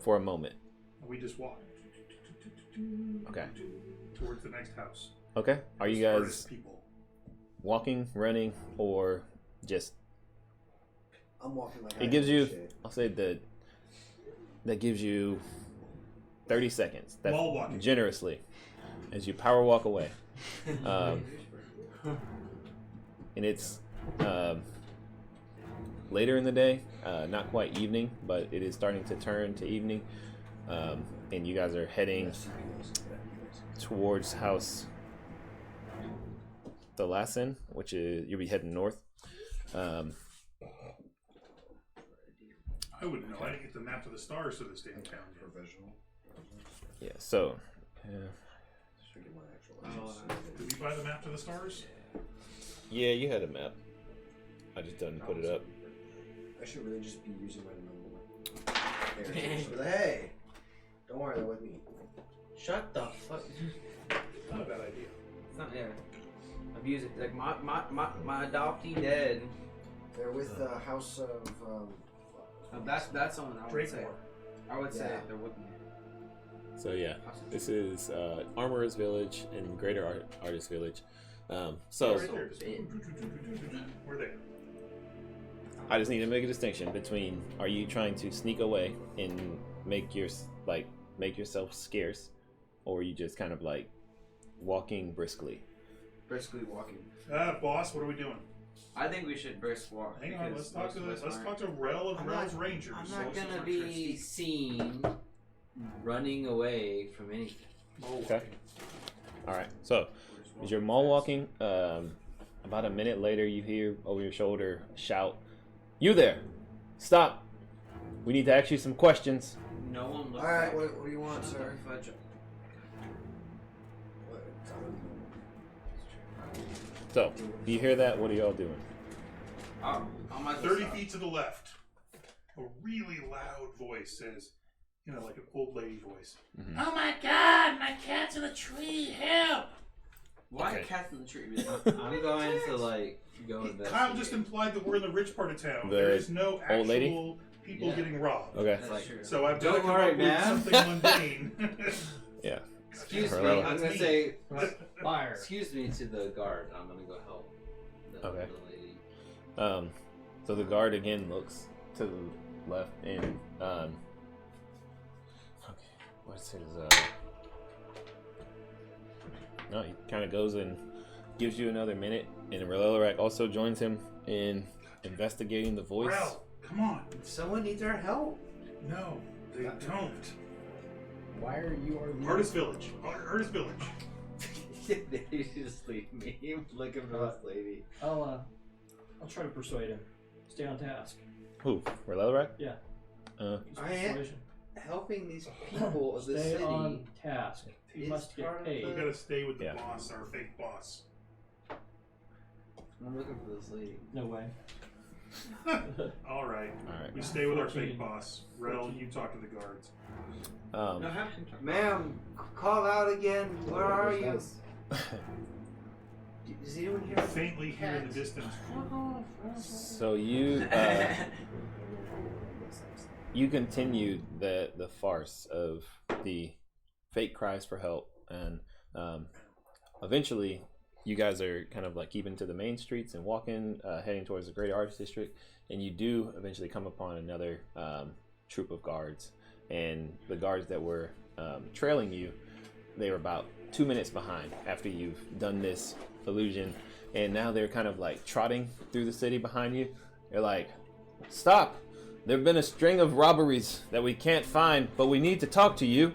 for a moment. We just walk. Okay. Towards the next house. Okay. Are you Those guys artist people. walking, running, or just? I'm walking like It gives you. I'll say that gives you 30 seconds. That's Wall walking. generously as you power walk away. And it's later in the day, not quite evening, but it is starting to turn to evening. And you guys are heading towards House the Lassen, which is you'll be heading north. I wouldn't know. I didn't get the map of the stars to this damn town. Professional. Yeah. So. Did we buy the map to the stars? Yeah, you had a map. I just didn't put it up. I should really just be using my normal. Hey, don't worry, they're with me. Shut the fuck. Not a bad idea. It's not there. Abuse it. Like my adoptee dad. They're with the House of. That's someone I would say. Drakemore. I would say Yeah. they're with me. So yeah, this is Armorer's Village and Greater Artist Village. So Right there. We're there. I just need to make a distinction between: are you trying to sneak away and make yourself scarce, or are you just kind of walking briskly? Briskly walking. Boss, what are we doing? I think we should brisk walk. Hang on, let's talk to most of us let's aren't. talk to Rel of Rel's Rangers. I'm not gonna be seen running away from anything. Okay. All right. So as you're mall walking, about a minute later, you hear over your shoulder shout, "You there! Stop! We need to ask you some questions." No one looks. Alright, back. what do you want, sir? Fudge. So you hear that? What are y'all doing? On my 30 feet to the left, a really loud voice says, like an old lady voice. Mhm. Oh my God, my cat's in a tree! Help! Why Okay. cats in the tree? I'm going to go investigate. Kyle just implied that we're in the rich part of town. The There is no actual old lady? people Yeah. getting robbed. Okay. That's true. So I've got to Don't come worry, up man. with something mundane. Yeah. Excuse me, Hello. I'm gonna say, Fire. Excuse me to the guard. I'm gonna go help the, Okay. the lady. So the guard again looks to the left and okay, what's his no, he kind of goes and gives you another minute, and Relelarak also joins him in investigating the voice. Rel, come on. Someone needs our help. No, they don't. Why are you our leader? Artist Village. Artist Village. You just leave me looking for this lady. I'll try to persuade him. Stay on task. Who? Relelarak? Yeah. Uh, I am Persuasion. helping these people of the Stay city. on task. You It's must part get of paid. We gotta stay with the Yeah. boss, our fake boss. I'm looking for this lady. No way. All right. all right. We stay with our fake 14. boss. Rel, you talk to the guards. Ma'am, call out again. Where are you? Nice. Is anyone here? Faintly hear in the distance. So you you continued the farce of the fake cries for help, and eventually you guys are kind of like keeping to the main streets and walking, heading towards the Great Arts District, and you do eventually come upon another troop of guards, and the guards that were trailing you, they were about 2 minutes behind after you've done this illusion, and now they're kind of like trotting through the city behind you. They're like, stop! There have been a string of robberies that we can't find, but we need to talk to you.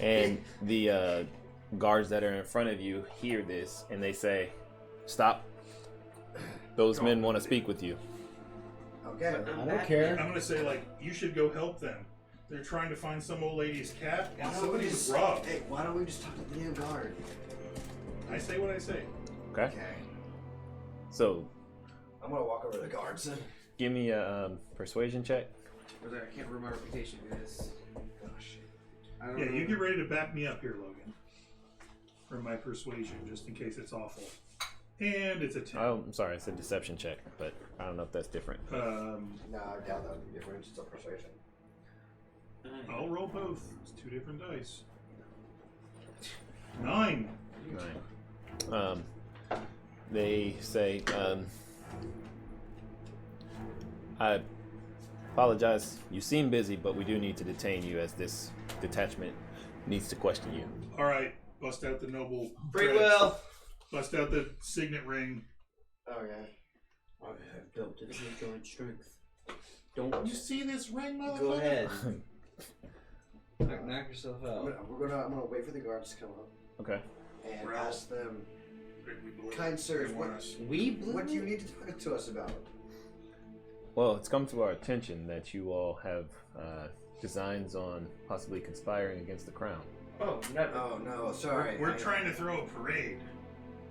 And the guards that are in front of you hear this, and they say, stop. Those men want to speak with you. Okay. I don't care. I'm gonna say, like, you should go help them. They're trying to find some old lady's cat, and Why don't somebody we was just robbed. Hey, why don't we just talk to the new guard? I say what I say. Okay? Okay. So, I'm gonna walk over to the guards then. give me a persuasion check. Brother, I can't remember my reputation, guys. Gosh. I don't Yeah, know. you get ready to back me up here, Logan. For my persuasion, just in case it's awful. And it's a 10. Oh, I'm sorry, it's a deception check, but I don't know if that's different. No, I doubt that would be different. It's still persuasion. I'll roll both. It's 2 different dice. 9. 9. They say, I apologize. You seem busy, but we do need to detain you as this detachment needs to question you. All right, bust out the noble. Free threads. will. Bust out the signet ring. Oh yeah. I have built it with joint strength. Don't you see this ring, motherfucker? Go ahead. knock yourself out. I'm gonna wait for the guards to come up Okay. and Rel. ask them, We blew it. kind sirs, They want us. We blew what do you it? need to talk to us about? Well, it's come to our attention that you all have designs on possibly conspiring against the crown. Oh, never. Oh no, sorry. We're trying to throw a parade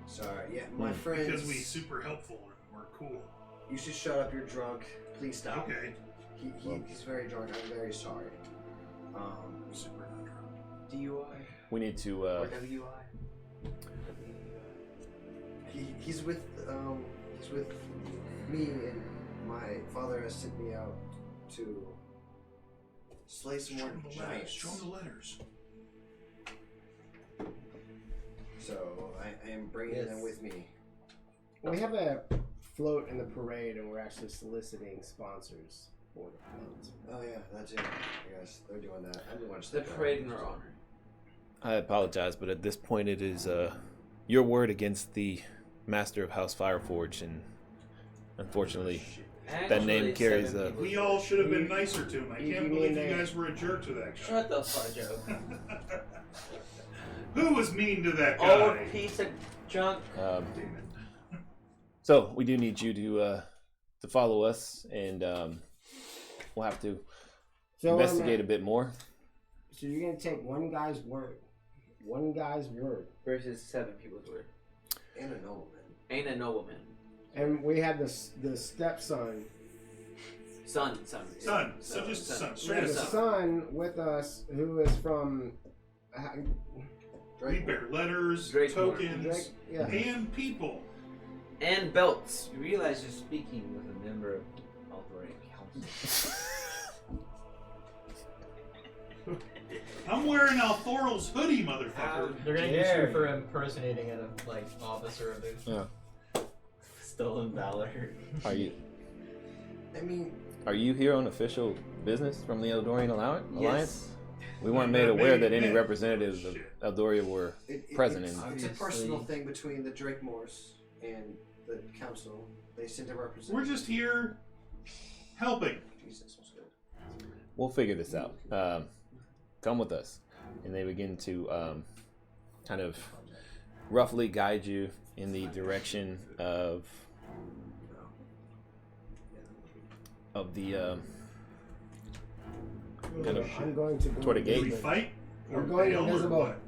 Sorry, yeah, my friends. because we super helpful and we're cool. You should shut up. You're drunk. Please stop. Okay. He's very drunk. I'm very sorry. Super not drunk. DUI We need to. or WI? He's with me, and my father has sent me out to slay some Show more them the letters. giants. Show them the letters. So I am bringing them with me. We have a float in the parade, and we're actually soliciting sponsors for the float. Oh yeah, that's it. I guess they're doing that. I didn't watch The parade in our honor. I apologize, but at this point, it is your word against the master of House Fireforge, and unfortunately, that name carries a. We all should have been nicer to him. I You can't mean believe you they- guys were a jerk to that guy. Shut the fuck up. Who was mean to that guy? Old piece of junk. Damn it. So we do need you to follow us, and we'll have to So investigate a bit more. So you're gonna take one guy's word, Versus 7 people's word. And a nobleman. Ain't a nobleman. and we have the stepson. Son. Son. So just son. We Straight have up the son. son with us who is from We bear letters, Drake tokens, Drake, yeah. and people. And belts. You realize you're speaking with a member of Althorian Council. I'm wearing Althoral's hoodie, motherfucker. They're gonna use dare you for impersonating a like officer of theirs. Yeah. Stolen valor. Are you I mean, here on official business from the Eldorian Alliance? Yes. We weren't Yeah, made aware that maybe- any representatives of Shit. Eldoria were present it's, in. it's a personal Obviously. thing between the Drakemores and the council. They sent a representative. We're just here helping. Jesus was good. We'll figure this out. Come with us. And they begin to kind of roughly guide you in the direction of the kind of I'm going to go toward a Do we gate. fight? Or I'm going bail or invisible. what?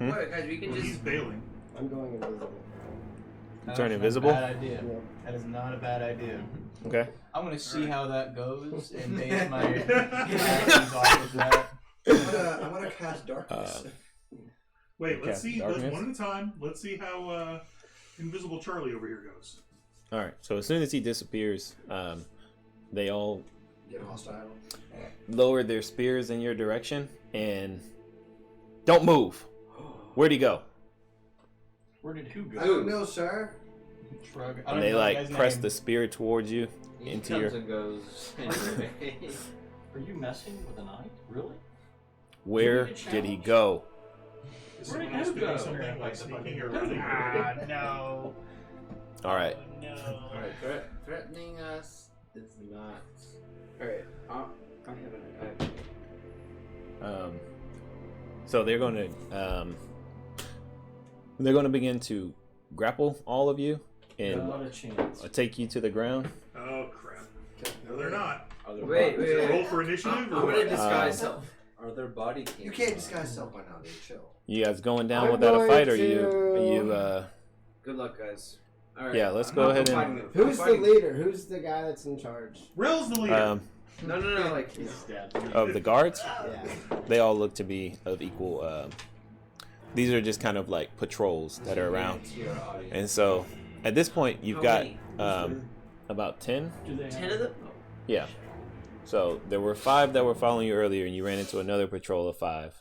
Wait, guys, we can Well, he's just. bailing. I'm going invisible. You turn That's invisible? Not a bad idea. Yep. That is not a bad idea. Okay. I'm gonna see Alright. how that goes and base my actions off of that. I'm gonna cast darkness. Wait, Okay, let's see. darkness. Let's one at a time. Let's see how Invisible Charlie over here goes. All right. So as soon as he disappears, they all Get hostile. lower their spears in your direction and don't move. Where'd he go? Where did who I go? don't know, sir. Shrug. I don't And they know the like guy's press name. the spear towards you He into comes your. and goes anyway. Are you messing with a knight? Really? Where Did he did he challenge? go? Is Where'd someone he else go? doing something like sneaking or running? No. All right. Alright, threatening us is not. Alright, I haven't. So they're going to begin to grapple all of you and Not a chance. take you to the ground. Oh crap! No, they're not. Are there Wait, body- wait, Roll for initiative. I'm or gonna what? disguise self. Are there body cams? You can't disguise self by now, dude. Chill. You guys going down I'm without a going fight, or to- you? Good luck, guys. Alright. Yeah, let's I'm go not ahead fighting and. them. Who's the Fighting- leader? Who's the guy that's in charge? Rel's the leader. No, like. He's stabbed. Of the guards, Yeah. they all look to be of equal. These are just kind of like patrols that are around, To your audience. and so at this point you've How got many? about 10. Do they have 10 of them? Yeah. So there were 5 that were following you earlier, and you ran into another patrol of 5.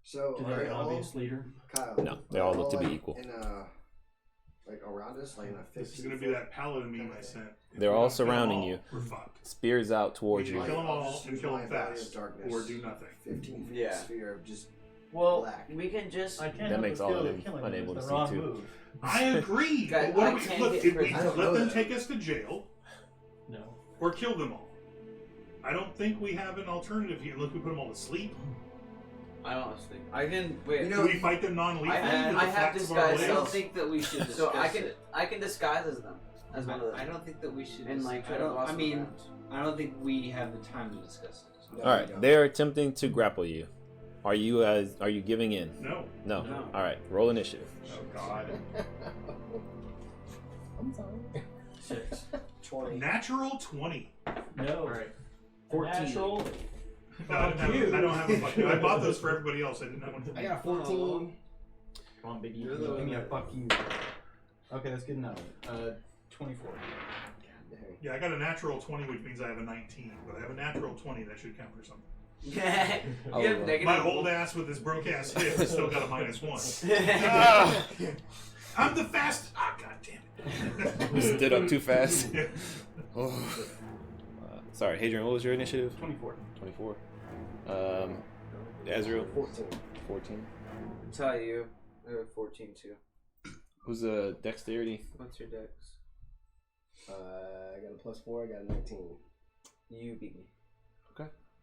So Do are they have they an all, obvious leader? Kyle? No, they all look to be like, equal. In like around us, like in a 15. This is gonna be that paladin meme I sent. If They're we all don't kill them surrounding all, you. We're fucked. Spears out towards We you. can kill them I'll all just and use kill my them Valley of fast, Darkness. or do nothing. 15 feet Yeah. sphere of just Well, black. we can just. I can't That help makes but all feel of that them killing unable is to the see, wrong too. move. I agree. Guys, But what I do we, can't look, get did we crazy. I don't let know them that. take us to jail No. or kill them all? I don't think we have an alternative here. Look, we put them all to sleep. I honestly. I can. Wait. You Do know- we fight them non-lethally? I with the have flaps of our disguise blades? self. I don't think that we should discuss So I can. it. I can disguise as them. As one of them. I don't think that we should. And like try I to don't. boss I them mean, around. I don't think we have the time to discuss it. No, All we right, don't. they're attempting to grapple you. Are you giving in? No. No. No. All right, roll initiative. Oh God. I'm sorry. 6. 20. Natural 20. No. Alright. 14. Natural. No, I don't have a fucking. I bought those for everybody else. I didn't have one for I me. got a 14. Come on, baby. You're the Give me a one fuck you. Okay, that's good enough. 24. Yeah, I got a natural 20, which means I have a 19. But I have a natural 20. That should count for something. Yeah. Oh, You have well. negative. My old ass with his broke ass hip has still got a -1. Ah! I'm the fast. Ah, god damn it. Stood up too fast. Yeah. Oh. Sorry, Hadrian, what was your initiative? 24. 24. Ezreal? 14. 14. Tell you. 14 too. Who's dexterity? What's your dex? I got a +4. I got a 19. You beat me.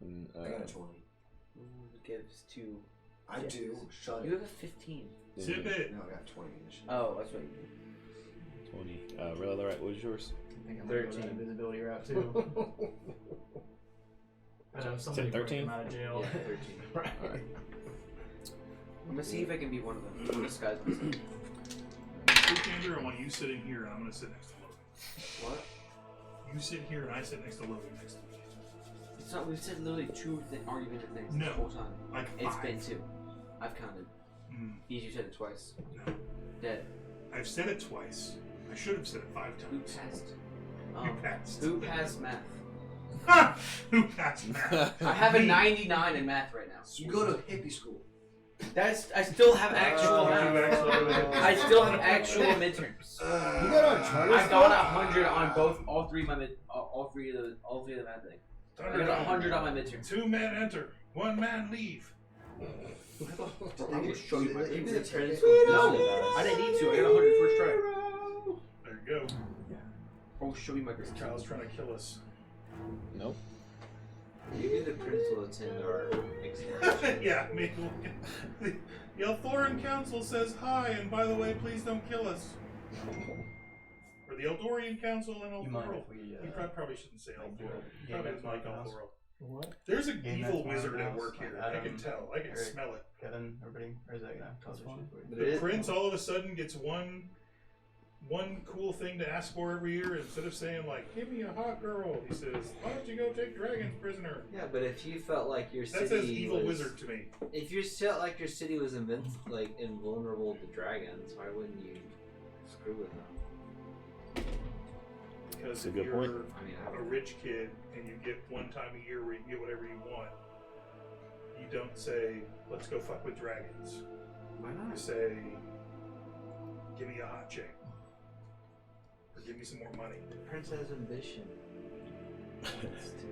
And, I got a 20. Gives 2. I do. Shut You it. have a 15. Zip it. No, I got 20 initiative. Oh, that's right. You did. 20. Real, all right, what was yours? I think I'm gonna go 13. that invisibility route too. I know somebody Is it 13? break him out of jail. Yeah, 13. Right. All right. I'm gonna see if I can be one of them. I'm disguise myself. Andrew, I want you sitting here, and I'm going to sit next to Logan. What? You sit here, and I sit next to Logan next to me. It's not. We've said literally 2 argumentative things No. this whole time. Like It's 5. been 2. I've counted. Mm, You said it twice. no. Dead. I've said it twice. I should have said it 5 Who times. passed? Who passed? Who passed math? Who passed math? I have a Me. 99 in math right now. You go to hippie school. I still have actual. I still have actual midterms. You got on charter I school? got 100 on all three of the math thing. I got 100 on my midterm. 2 men enter, 1 man leave. Did they get show you Maybe the the prince ticket? will do No, that. I didn't need to. I got 100 first try. There you go. Oh, show me my This child's trying to kill us. Nope. Maybe the prince will attend our examination. Yeah, maybe. The Elthoran Council says hi, and by the way, please don't kill us. Or the Eldorian Council and You mind Elthorol. if we, You probably shouldn't say like, do Elthorol. a Probably game like at my house? Elthorol. What? There's an Game evil at my wizard at house, work here. like I can Adam, tell. I can Eric. smell it. Kevin, everybody, or is that gonna cause issues? But The it is- prince all of a sudden gets one cool thing to ask for every year. Instead of saying like, "Give me a hot girl," he says, "Why don't you go take dragons prisoner?" Yeah, but if you felt like your city That says evil was, wizard to me. if you felt like your city was invulnerable to dragons, why wouldn't you screw with them? Because That's a if good you're point. I mean, I a don't rich kid and you get one time a year where you can get whatever you want, you don't say, "Let's go fuck with dragons." Why You not? say, "Give me a hot chick," or "Give me some more money." The prince has ambition. It's to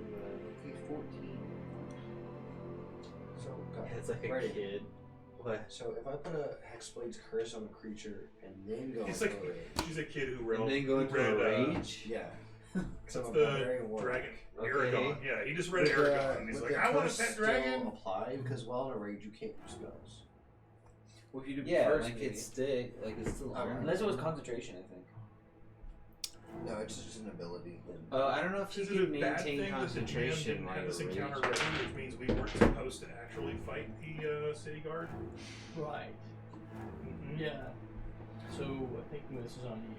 he's 14. So, okay. It's like a Right. kid. What? So if I put a Hexblade's curse on a creature and then go It's into like a rage, she's a kid who And then go who into read, a rage? yeah. It's So I'm the very warm. dragon, Okay. Aragon. Yeah, he just read Would the- Aragon, and he's would like, the "I want curse a pet still dragon." apply because while in a rage you can't use spells. Well, if you do Yeah, first, like maybe. it's stick, like it's still Okay. on. Unless it was concentration, I think. No, it's just an ability. I don't know if you Is it a can bad maintain thing that the GM concentration didn't while have this you're encounter raging. ready, which means we weren't supposed to actually fight the city guard? Right. Mhm. Yeah. So I think this is on you.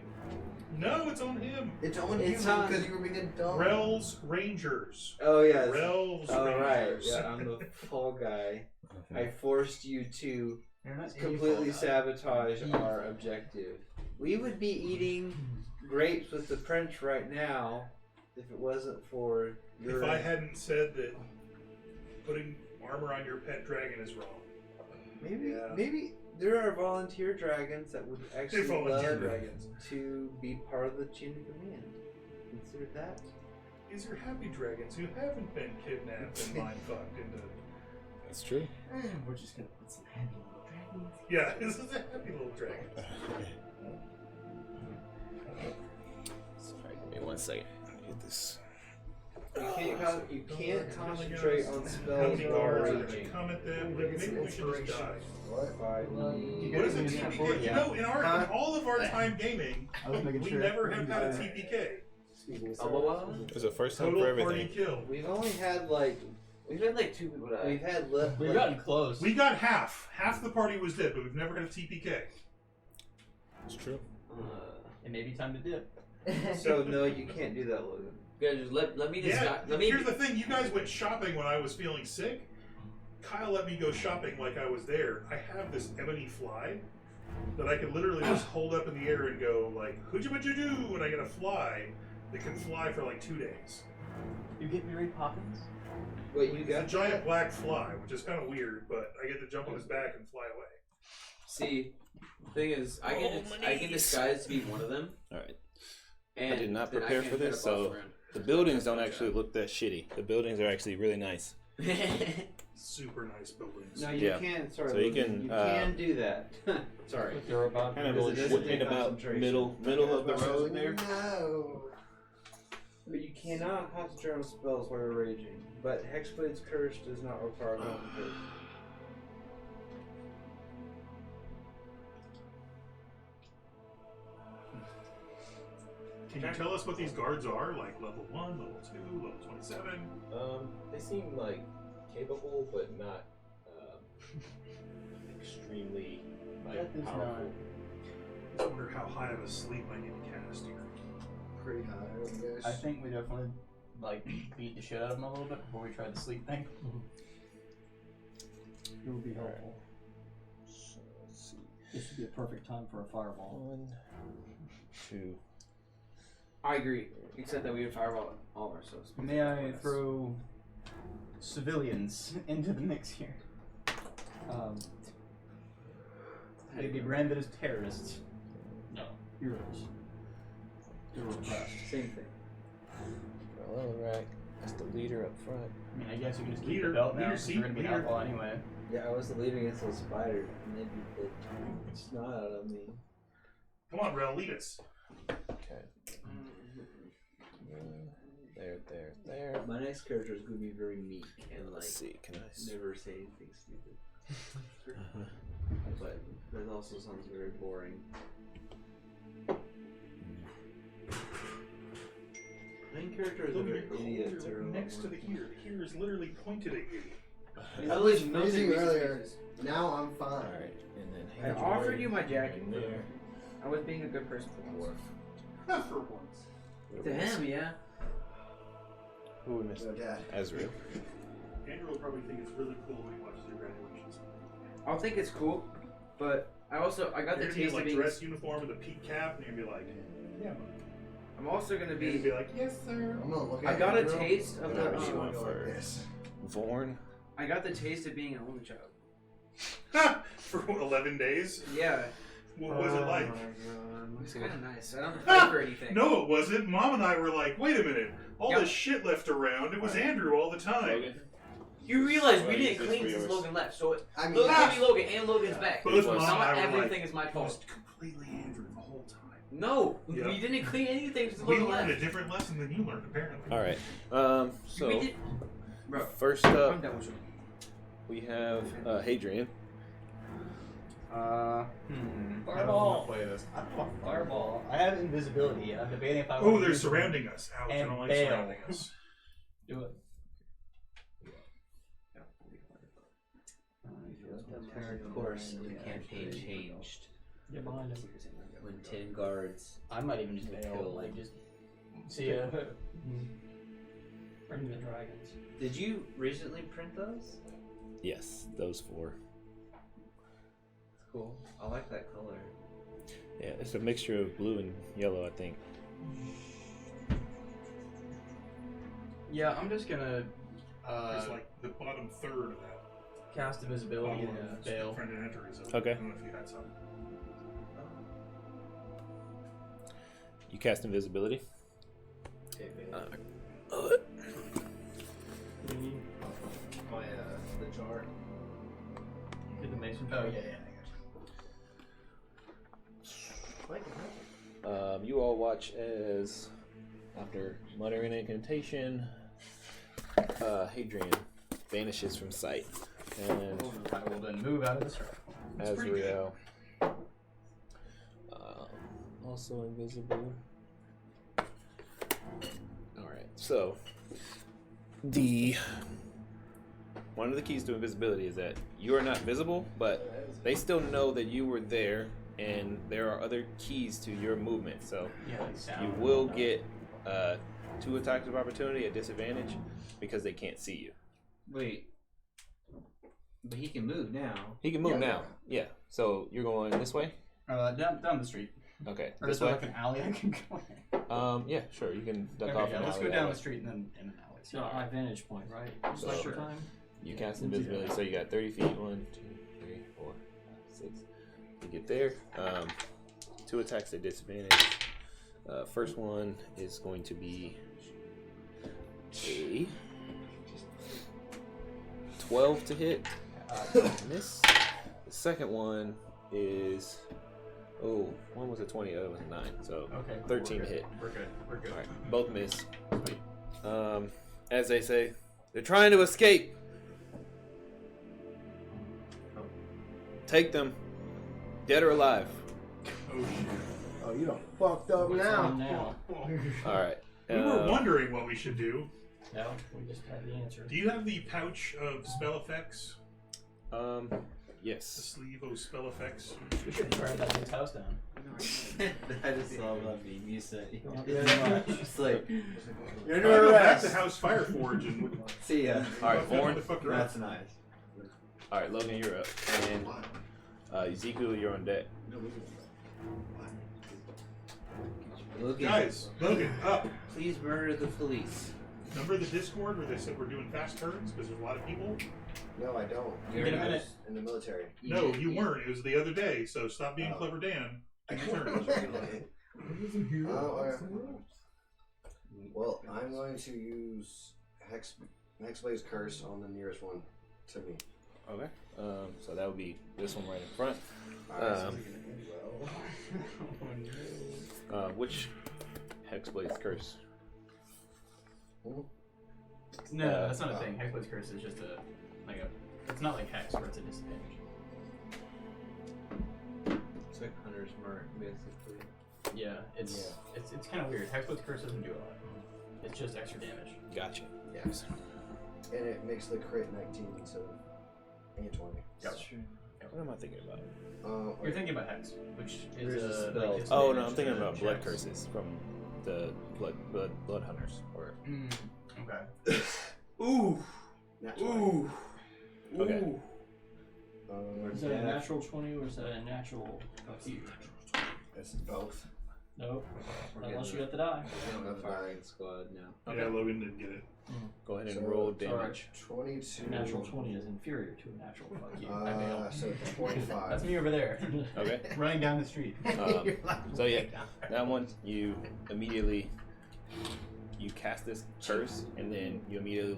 No, it's on him. It's on It's you on- because you were being a dumb. Rel's Rangers. Oh yeah. Rel's Oh right. Rangers. Yeah, I'm the fall guy. I forced you to You're not completely sabotage our objective. We would be eating grapes with the prince right now if it wasn't for your. If I hadn't said that putting armor on your pet dragon is wrong. Maybe there are volunteer dragons that would actually volunteer love dragons. to be part of the chain of command. Consider that. These are happy dragons who haven't been kidnapped and mind fucked into. That's true. We're just gonna put some happy little dragons. Yeah, this is a happy little dragon. Sorry, give me 1 second. Get this. You can't concentrate on How spells many while guards are going to raging. come at them? Like, maybe we should just die. What? What is a TPK? You know, in all of our time gaming, I was making we sure. never have had a TPK. Excuse me, There's a first time Total for party everything. kill. We've only had like We've had like 2 people die. we've had We've gotten close. We got half. Half the party was dead, but we've never had a TPK. It's true. It may be time to dip. so no, you can't do that, Logan. Yeah, just let me Yeah, disguise. Let me. here's the thing. You guys went shopping when I was feeling sick. Kyle let me go shopping like I was there. I have this ebony fly that I can literally just hold up in the air and go like, "Hooja-ba-joo-doo," and I get a fly that can fly for like 2 days. You get Mary Poppins? Wait, you It's a got giant black fly, which is kind of weird, but I get to jump on his back and fly away. See, the thing is, I can disguise to be one of them. Alright. And did not then prepare can for kind this, of boss so- around. The buildings don't actually look that shitty. The buildings are actually really nice. Super nice buildings. no, you Yeah. can't. Sorry, So you Logan, can, you can do that. Sorry. They're about Kind of Because it doesn't take about concentration. middle of the road there. No. But you cannot concentrate on spells while you're raging. But Hexblade's Curse does not require concentration. Can you tell us what these guards are? Like level 1, level 2, level 27? They seem like capable, but not extremely Death is powerful. I wonder how high of a sleep I need to cast here. Pretty high, I guess. I think we definitely like beat the shit out of them a little bit before we tried the sleep thing. It would be helpful. So let's see. This would be a perfect time for a fireball. 1, 2. I agree, except that we would fireball all of ourselves. May I throw civilians into the mix here. They'd be branded as terrorists. No, heroes. They were oppressed. Same thing. Well, alright. That's the leader up front. I mean, I guess you can just keep Leader- the belt now leader because seat, you're going to be an leader. outlaw anyway. Yeah, I was the leader against those spiders, and they beat the snot out of me. Come on, Rel, lead us. Okay. There. My next character is going to be very meek and like Let's see, can I never say anything stupid. But that also sounds very boring. Main character is a Look at very your idiot. corner next to the ear. The ear is literally pointed at you. I was freezing earlier. Now I'm fine. Alright, and then I offered you my jacket. there. I was being a good person before. Not for once. To him, yeah. Who we missed? No, Dad. Ezreal. Andrew will probably think it's really cool when he watches your graduations. I'll think it's cool, but I got You're the gonna be in, taste of like being. dress uniform with a peak cap, and you're gonna be like, yeah. I'm also gonna You're gonna be. be like, yes, sir. I'm gonna look I at got it, a bro. taste of Yeah, the. she went Go for like this. Vorn. I got the taste of being an only child. For 11 days? Yeah, What was it like? it was kind of nice. I don't have to fight for anything. No, it wasn't. Mom and I were like, wait a minute. All Yep. this shit left around. It was Andrew all the time. Logan. You realize we Well, didn't this clean for since yours. Logan left, so I mean, Logan, Ah! baby Logan, and Logan's back. Both So Mom and now I were everything like, is my it fault. was completely Andrew the whole time. No, Yep. we didn't clean anything since We Logan learned a left. different lesson than you learned, apparently. Alright. we So did. Bro, first I'm up done with you. we have Hadrian. Fireball. Fireball. Play this. Fireball. I have invisibility. I'm debating if I Oh, want they're to use surrounding us. Ouch, I and don't like bail. surrounding us. Do it. The entire course of the campaign changed Get behind him. when 10 guards. I might even just bail. Kill. Like just see ya. Bring the dragons. Did you recently print those? Yes, those four. Cool. I like that color. Yeah, it's a mixture of blue and yellow, I think. Yeah, I'm just gonna It's like the bottom third of that. cast invisibility bottom and of bail. friend and entries. Okay. I don't know if you had some. You cast invisibility. Okay, babe. My the jar. Did the mason? Oh yeah, yeah. You all watch as, after muttering an incantation, Hadrian vanishes from sight, and I will then move out of the circle. That's pretty good. Azrael, also invisible. All right, so one of the keys to invisibility is that you are not visible, but they still know that you were there, and there are other keys to your movement. So Yeah, like sound. you will get 2 attacks of opportunity at disadvantage because they can't see you. Wait. But he can move now. He can move Yeah. now. Yeah. So you're going this way? Down the street. Okay. Or This is there way? like an alley I can go in? Yeah, sure. You can duck Okay, off. yeah, an let's alley go that down way. the street and then in an alley. So high vantage point, right? Just like Sure. your time. You cast invisibility, so you got 30 feet. 1, 2, 3, 4, 5, 6. You get there. 2 attacks at disadvantage. First one is going to be a 12 to hit. Miss. The second one is one was a 20, the other was a 9. So Okay. 13 we're to good. hit. We're good. We're good. All right, both miss. As they say, they're trying to escape. Take them, dead or alive. Oh, you done fucked up What's on now. now? All right. We were wondering what we should do. No, we just had the answer. Do you have the pouch of spell effects? The Yes. sleeve of spell effects? We should burn that dude's house down. I just saw that meme you sent. Yeah. It's like, You're I under go back to arrest. House Fireforge and see ya. All right, Vorn. motherfucker That's nice. All right, Logan, you're up, and Ezekiel, you're on deck. Logan, Guys, Logan, up. please murder the police. Remember the Discord where they said we're doing fast turns because there's a lot of people? No, I don't. You get a minute. In the military. No, you weren't. It was the other day. So stop being clever, Dan. I Take your turn. Well, I'm going to use Hexblade's Curse on the nearest one to me. Okay. So that would be this one right in front. Which Hexblade's Curse? No, that's not a thing. Hexblade's Curse is just it's not like Hex where it's a disadvantage. It's like Hunter's Mark, basically. Yeah, it's kind of weird. Hexblade's Curse doesn't do a lot. It's just extra damage. Gotcha. Yes. And it makes the crit 19 instead of 20. That's true. What am I thinking about? You're thinking about Hex, which There's is a a spell. like, Oh no, I'm thinking disadvantage about blood checks. curses from the blood hunters. Or Okay. Ooh. That's Ooh. Okay. Ooh. Is that a natural 20 or is that a natural fuck you? It's both. Nope. We're Unless you getting got the die. on the firing squad now. Yeah, Logan didn't get it. Go ahead and So, roll sorry. damage. 22. A natural 20 is inferior to a natural fuck you. I fail. So 25. That's me over there, Okay. running down the street. So yeah, that one you immediately cast this curse, and then you immediately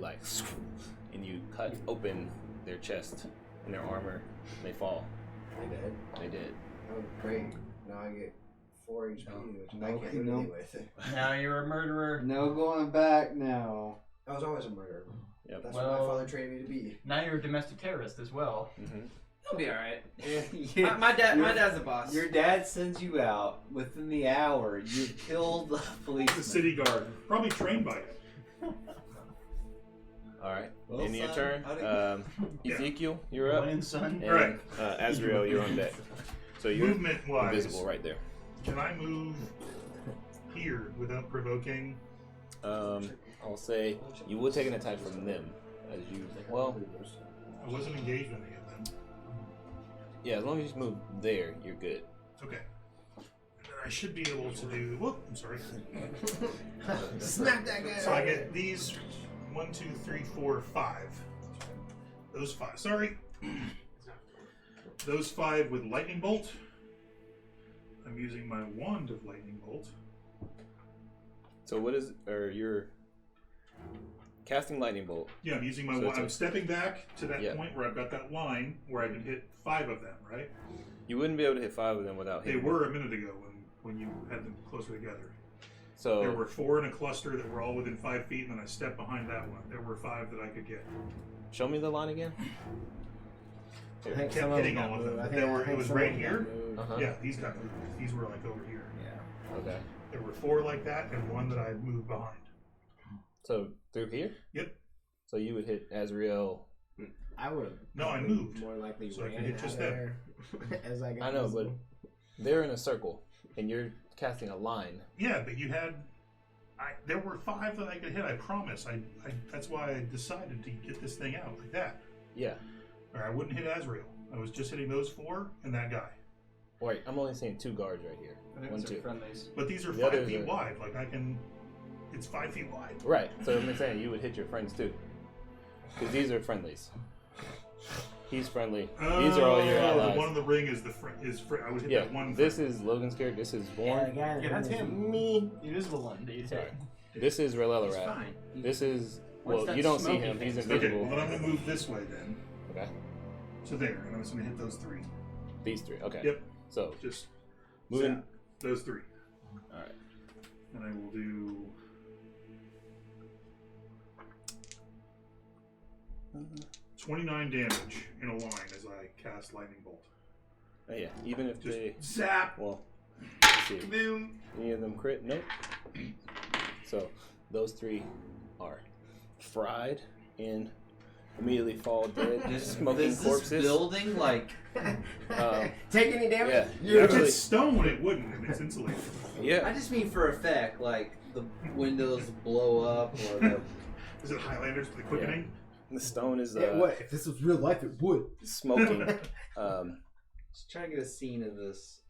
and you cut open their chest and their armor. And they fall. They did. They did. Oh, great. Now I get 4 HP, which I can't do no. anything with. Now you're a murderer. No going back now. I was always a murderer. Yep. That's what my father trained me to be. Now you're a domestic terrorist as well. Mm-hmm. I'll be alright. Yeah. My dad's a boss. Your dad sends you out within the hour. You killed the policeman. The city guard. Probably trained by it. All right. Well, In your son, turn, how do Yeah. Ezekiel, you're up. Win, son. And Alright. Azrael, you're on deck. So you're Movement wise, invisible right there. can I move here without provoking? I'll say you will take an attack from them as you. Well, I wasn't engaged with any of them. yeah, as long as you move there, you're good. Okay. And then I should be able to do. Whoop! I'm sorry. Smack that guy! So I get these 1, 2, 3, 4, 5. Those 5. Sorry. Those 5 with lightning bolt. I'm using my wand of lightning bolt. So what is, or you're casting lightning bolt? Yeah, I'm using my So wand. it's I'm stepping back to that Yeah. point where I've got that line where I can hit 5 of them. Right? You wouldn't be able to hit 5 of them without They hitting. were a minute ago when you had them closer together. So There were 4 in a cluster that were all within 5 feet, and then I stepped behind that one. There were 5 that I could get. show me the line again. I Here. think Kept some of hitting them all got of them. moved. I But think, they were, I it think was some right of them here. got moved. Uh-huh. Yeah, these got moved. These were like over here. Yeah. Okay. There were 4 like that, and 1 that I had moved behind. So through here. Yep. So you would hit Azrael. I would. No, I moved. More likely So I could ran hit out just of there as I got I know, but visible. they're in a circle, and you're casting a line. Yeah, but you had. There were 5 that I could hit. I promise. That's why I decided to get this thing out like that. Yeah. Or I wouldn't hit Azrael. I was just hitting those 4 and that guy. Wait, I'm only seeing 2 guards right here. I think 1, those are 2. friendlies. But these are The 5 others feet are- wide. Like I can. It's 5 feet wide. Right. So I'm saying you would hit your friends too, because these are friendlies. He's friendly. These are all your The allies. one in the ring is I would hit Yeah. that one. This is Logan's character. This is Yeah, Born. the guy Yeah, that's was him. Me. The invisible one that you Sorry. hit. This is He's Relelarat. fine. This is What's well, that you don't see smoky him. thing? He's Okay, invisible. well then I'm gonna move this way then. Okay. So there, and I was gonna hit those 3. These 3. Okay. Yep. So Just moving. zap those 3. All right. And I will do. 29 damage in a line as I cast lightning bolt. Oh, yeah. Even if Just they zap. well, let's see. Boom. Any of them crit? Nope. So those 3 are fried and immediately fall dead. Smoking Is this corpses. building like? Take any damage? Yeah. If Actually, it's stone, it wouldn't, and it's insulated. yeah. I just mean for effect, like the windows blow up or the. Is it Highlanders for the quickening? The stone is Yeah, what? If this was real life, it would. smoking. Just trying to get a scene of this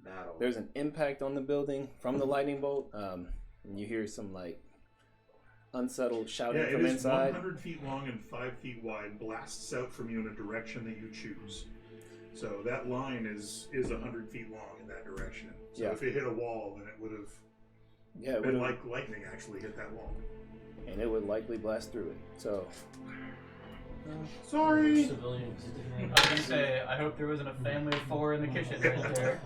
battle. There's an impact on the building from the lightning bolt. And you hear some like unsettled shouting Yeah, it from is inside. 100 feet long and 5 feet wide, blasts out from you in a direction that you choose. So that line is 100 feet long in that direction. So Yeah. if it hit a wall, then it would have Yeah, it been would, like lightning actually hit that wall. and it would likely blast through it. So, Sorry. Civilians. I was gonna say, I hope there wasn't a family of 4 in the kitchen right there.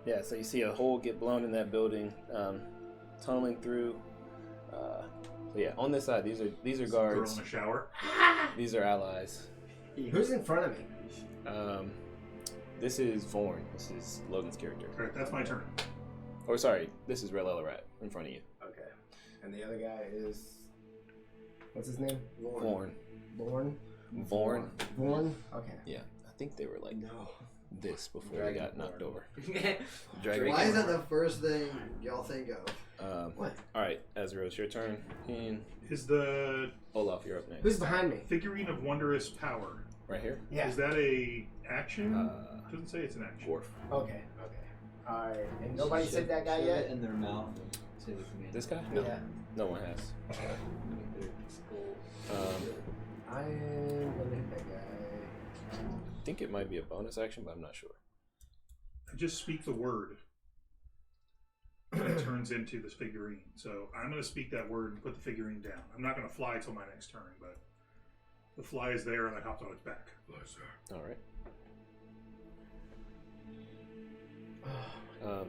yeah. So you see a hole get blown in that building, tunneling through. So yeah, on this side, these are Girl guards. in the shower. These are allies. Who's in front of me? This is Vorn. This is Logan's character. Alright, that's my turn. Or sorry, this is Rel Elarat in front of you. Okay. And the other guy is. What's his name? Vorn. Born? Vorn. Born? Okay. Yeah, I think they were like No. this before Dragonborn. they got knocked over. Why is that the first thing y'all think of? What? All right, Azrael, it's your turn. And Is the Olaf, you're up next. Who's behind me? figurine of wondrous power, Right here. Yeah. is that a action? Doesn't say it's an action. Dwarf. Okay. Alright. And nobody said that guy Shove yet? it in their mouth and say the command. This guy? No. Yeah. No one has. I'm gonna hit that guy. I think it might be a bonus action, but I'm not sure. I just speak the word. And it turns into this figurine. So I'm going to speak that word and put the figurine down. I'm not going to fly till my next turn, but the fly is there and I hopped on its back. All right.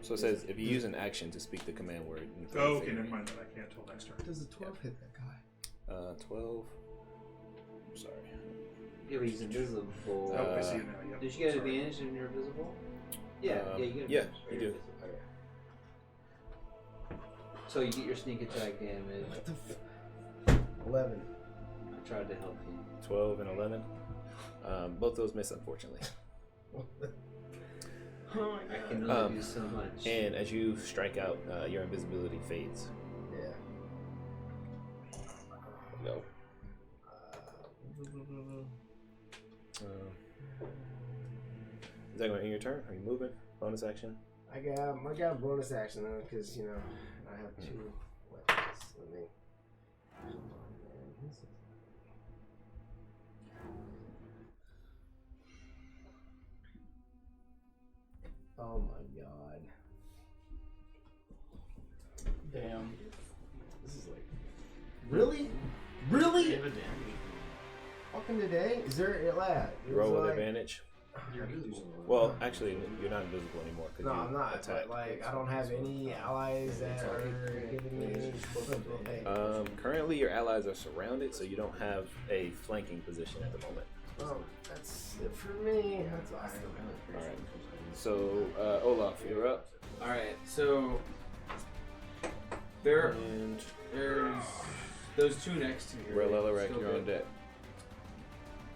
So it says if you use an action to speak the command word. in front of the Oh, okay, figurine. never mind that. I can't till next turn. Does a 12 hit that guy? 12. Sorry. Yeah, but he's invisible. Oh, I see it now. Yep. Did you get Sorry. advantage when you're invisible? Yeah, you get yeah, advantage. you do. So you get your sneak attack damage. What the 11. I tried to help you. 12 and 11. Both those miss, unfortunately. I can only do so much. And as you strike out, your invisibility fades. Yeah. Go. Is that going to end your turn? Are you moving? Bonus action? I got a bonus action though, because I have 2 weapons. Let me. Oh my god. Damn. This is like. Really? Really? Give advantage. Fucking today? Is there a lad? Roll with advantage. Well, actually, you're not invisible anymore. No, I'm not. Attack. But, I don't have any allies that are giving me. Currently, your allies are surrounded, so you don't have a flanking position at the moment. Oh, that's it for me. That's awesome. All right. So, Olaf, you're up. Alright, so there's those 2 next to me. Rel right? Elarak, Still you're on good. deck.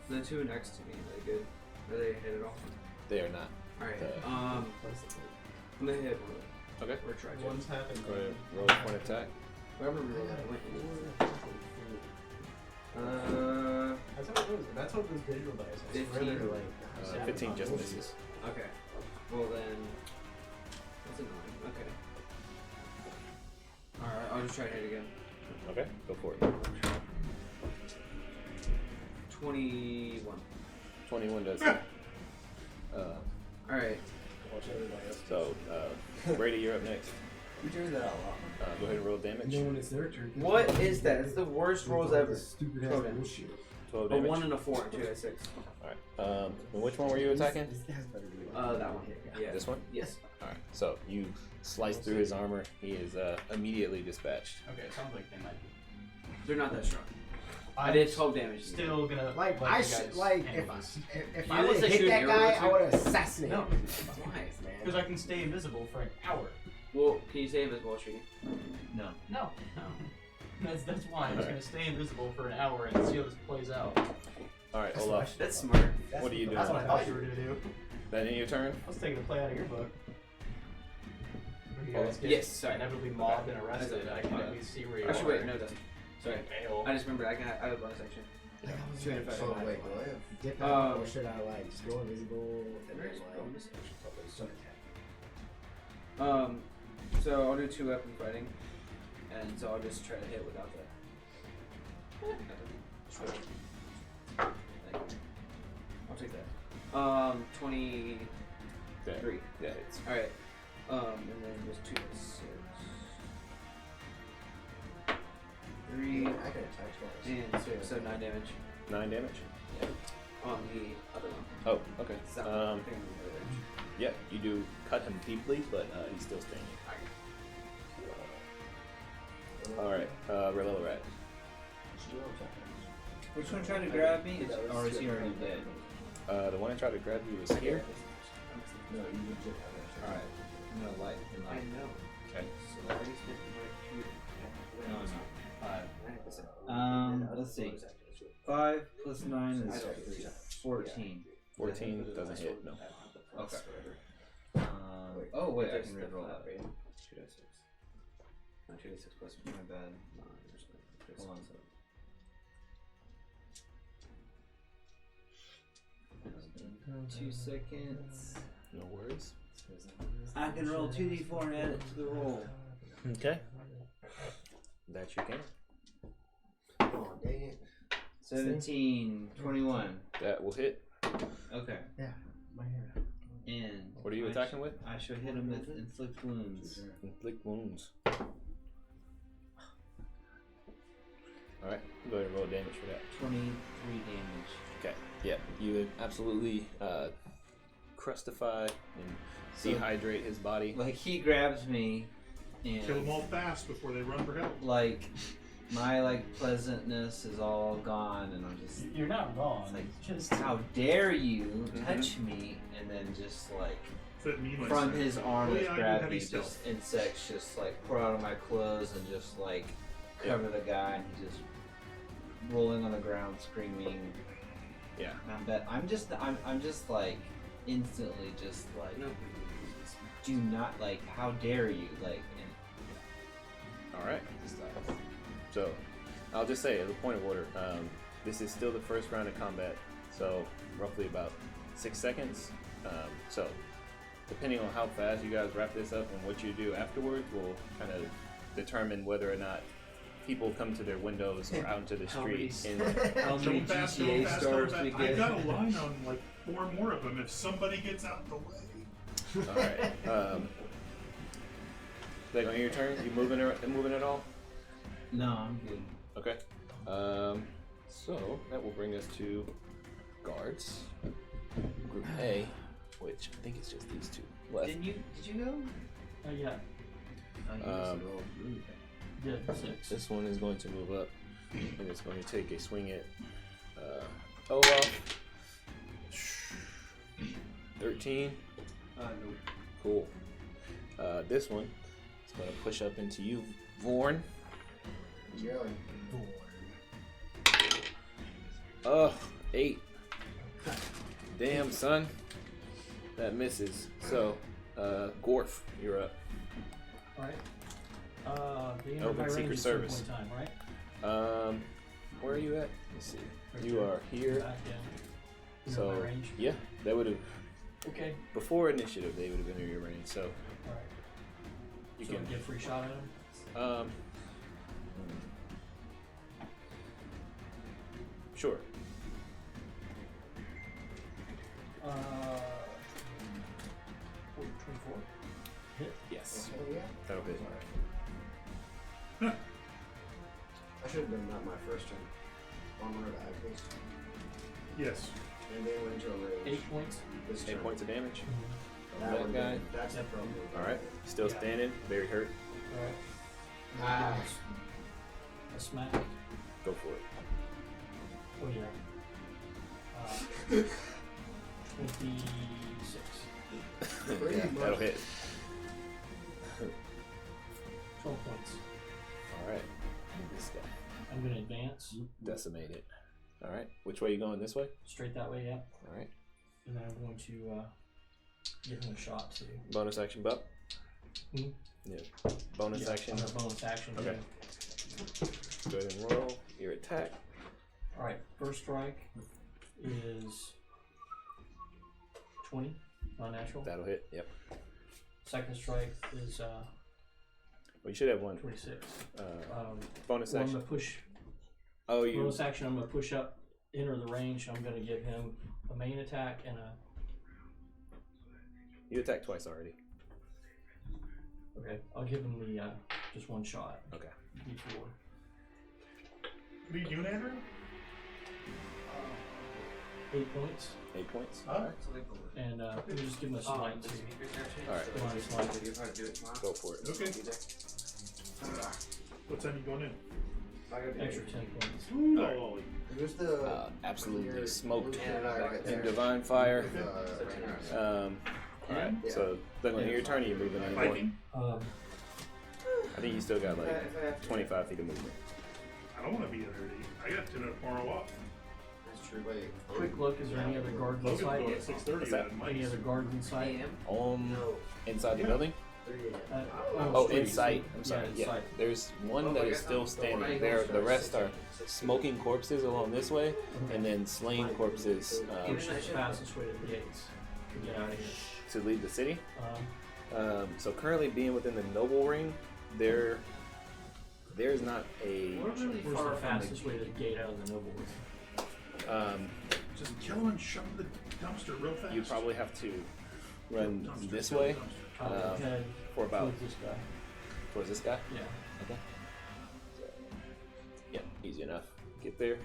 The 2 next to me, are they good? Are they hit at all? They are not. Alright, Okay. I'm gonna hit one. Okay. Or try to. One's happened. Go ahead. Roll a point attack. Whoever rolled that went. That's what those visual dice are. 15. 15 just misses. Okay. Well then, that's annoying. Okay. Alright, I'll just try to hit again. Okay, go for it. 21. 21 does it. Alright. So, Brady, you're up next. We turned that out a lot. Go ahead and roll damage. when it's their turn. What is that? It's the worst rolls ever. Stupid ass 12 damage. bullshit. 12 A damage. 1 and a 4 and 2 and 6. Alright. And which one were you attacking? This guy's better do it. That one. Yeah. This one? Yes. Alright. So, you slice through his armor. He is immediately dispatched. Okay, it sounds like they might be. They're not that strong. I did 12 damage. Still gonna Like let I you should guys like handle if this. if You I want would to have hit shoot that an guy, arrow I would have assassinated No. him. Why? Because I can stay invisible for an hour. Well, can you say invisible shooting? No. That's why I'm just gonna stay invisible for an hour and see how this plays out. Alright, That's Olaf. That's smart. What are you doing? That's what I thought you were gonna do. That in your turn? I was taking a play out of your book. Where you guys get Yes, sorry. inevitably mobbed and arrested. That's I can okay. at least see where you Actually, are. wait, no, it doesn't. Sorry. Fail. I just remembered I have a bonus action. Like, I was 2 and 5. So wait, do I have? dip out or should I like just go invisible and then There's like bonus action. start attacking? So I'll do 2 weapon fighting. And so I'll just try to hit without that. I'll take that. 23. That hits. Alright. And then just 2 to 6. 3 I can attack twice. and 6, so 9 damage. 9 damage? Yeah. On the other one. Oh, okay. So, Yeah, you do cut him deeply, but he's still standing. Alright, Relilla Rat. Which one tried to grab me? Or is he already dead? The one that tried to grab you was here. No, you legit have it. Alright. I'm gonna light him I know. Okay. So at least with my computer. No, I'm not. 5. 5. Let's see. 5 plus 9 is 14. 14 doesn't hit, no. Okay. Oh wait, I can reroll that. 2 to 6. No, 2 to 6 plus my bad. Hold on. 2 seconds. No worries. I can roll 2d4 and add it to the roll. Okay. That you can. Oh, dang it. 17, 21. That will hit. Okay. Yeah, my hair. And What are you attacking with? I shall hit him with inflict wounds. Inflict wounds. Alright, go ahead and roll damage for that. 23 damage. Okay. Yeah, you would absolutely crustify and dehydrate his body. Like he grabs me and Kill them all fast before they run for help. like my pleasantness is all gone and I'm just You're not wrong. it's like just how dare you touch me, and then just like Fit me from myself. his arm Oh, that's yeah, I do grabbed heavy me, stealth. just insects just like pour out of my clothes and just like cover the guy, and he's just rolling on the ground screaming. Yeah. I'm just like instantly just like do not like how dare you like and Alright. So, I'll just say, as a point of order, this is still the first round of combat, so roughly about 6 seconds. So, depending on how fast you guys wrap this up and what you do afterwards will kind of determine whether or not people come to their windows or out into the street. how many GTA stars we I get. got a line on like 4 more of them if somebody gets out the way. Alright. Like on your turn, you moving at all? No, I'm good. Okay. So that will bring us to guards. Group A, which I think it's just these two left. Did you go? yeah, Oh, you must have rolled really bad. did 6. This one is going to move up, and it's going to take a swing at Olaf. 13. No. Cool. This one is going to push up into you, Vorn. Really? 8. Damn, son. That misses. So, Gorf, you're up. Alright. The Open by Secret range is Service. 2 point time, right? Where are you at? Let's see. Right You there. are here. Back in. You know So, my range? yeah, that would have, Okay. before initiative, they would have been in your range. So, Alright. you So can, get a free shot at him? Sure. 24. Hit. Yes. Oh, yeah? That'll hit. I should have done that my first turn. Armor of Agnes. Yes. And they went into a range. 8 points. This 8 turn. points of damage. That That one guy. did. That's the problem. Alright. Still Yeah. standing. Very hurt. Alright. Ah. A smack. Go for it. Oh yeah. 26. Yeah, that'll hit. 12 points. Alright. This guy. I'm gonna advance. Decimate it. Alright. Which way you going? This way? Straight that way, yeah. Alright. And then I'm going to give him a shot too. Bonus action, Buck? Hmm? Yeah. Bonus Yeah, action. on a bonus action. Okay. Go ahead and roll your attack. Alright, first strike is 20, non-natural. That'll hit. Yep. Second strike is you should have one. 26. Bonus Well, I'm action. gonna push. Oh, you. Bonus action. I'm gonna push up, enter the range. I'm gonna give him a main attack and a. You attacked twice already. Okay, I'll give him the just one shot. Okay. D4. What are you doing, Andrew? 8 points. 8 points. Huh? And let me just give him a slide too. Alright. Minus one. Go for it. Okay. What time are you going in? Extra 10 points. Ooh, Alright. no. Who's the Absolutely smoked. right In there? divine fire. Uh, Alright, Yeah. so Douglas, in your turn, you're moving in. Viking? I think you still got like 25 feet of movement. I don't want to be there. I got tomorrow off. That's true. Wait. Quick look, is there any other guards Logan's inside? going at 6:30. What's that? Any other guards inside? Inside the Yeah. building? 3 a.m. Oh, street. in sight. I'm sorry. Yeah, Yeah, inside. there's one that is still standing. There, the rest are smoking corpses along this way, and then slain corpses Which is the fastest way to the gates to get out of here? to leave the city. Um, So currently, being within the noble ring, there's not a. We're really far the fastest way to the gate out of the noble ring. Just kill him and shove him in the dumpster real fast. You probably have to run Dumpster, this kill way the dumpster. I'll head for about towards this guy. towards this guy. Yeah. Okay. Yep, easy enough. Get there.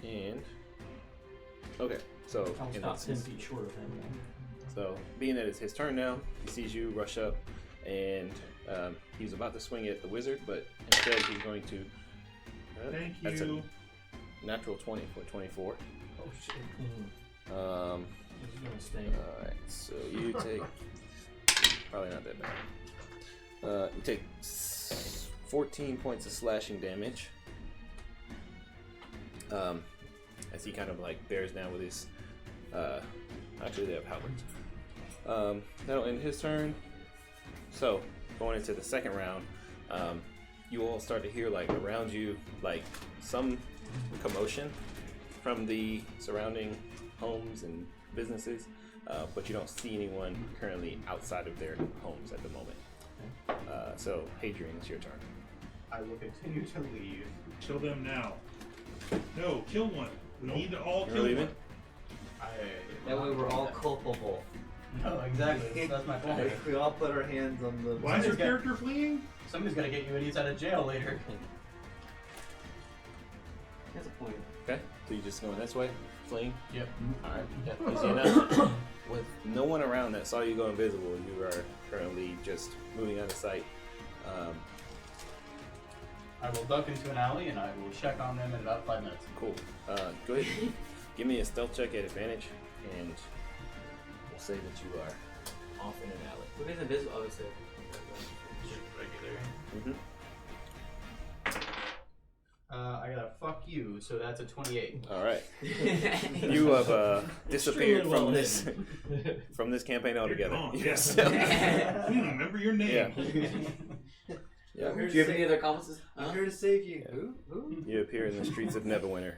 And okay, so I'll in stop this 10 is- feet short of him. so being that it's his turn now, he sees you rush up, and he's about to swing at the wizard, but instead he's going to. Thank That's you. a natural 20 for 24. Oh shit. Mm-hmm. He's gonna stay. All right, so you take probably not that bad. You take 14 points of slashing damage. As he kind of like bears down with his. Actually, they have halberds. That'll end his turn. So going into the second round, you all start to hear like around you like some commotion from the surrounding homes and businesses, but you don't see anyone currently outside of their homes at the moment. So Hadrian, it's your turn. I will continue to leave. Kill them now. No, kill one. We need to all You're kill leaving? one. That way we're all culpable. No, exactly. That's my point. We all put our hands on the. Why is your character fleeing? Somebody's gonna get you idiots out of jail later. That's a point. Okay, so you just going this way, fleeing. Yep. All right. Yeah, easy enough. With no one around that saw you go invisible, you are currently just moving out of sight. I will duck into an alley and I will check on them in about 5 minutes. Cool. Go ahead. Give me a stealth check at advantage, and we'll say that you are off in an alley. What is invisible? Oh, it's Regular. I got a fuck you, so that's a 28. All right. You have disappeared Extremely well from this from this campaign altogether. gone. Yes. Remember your name. Yeah. Yeah. Do you have any other comments? I'm here to save you. Yeah. Who? You appear in the streets of Neverwinter.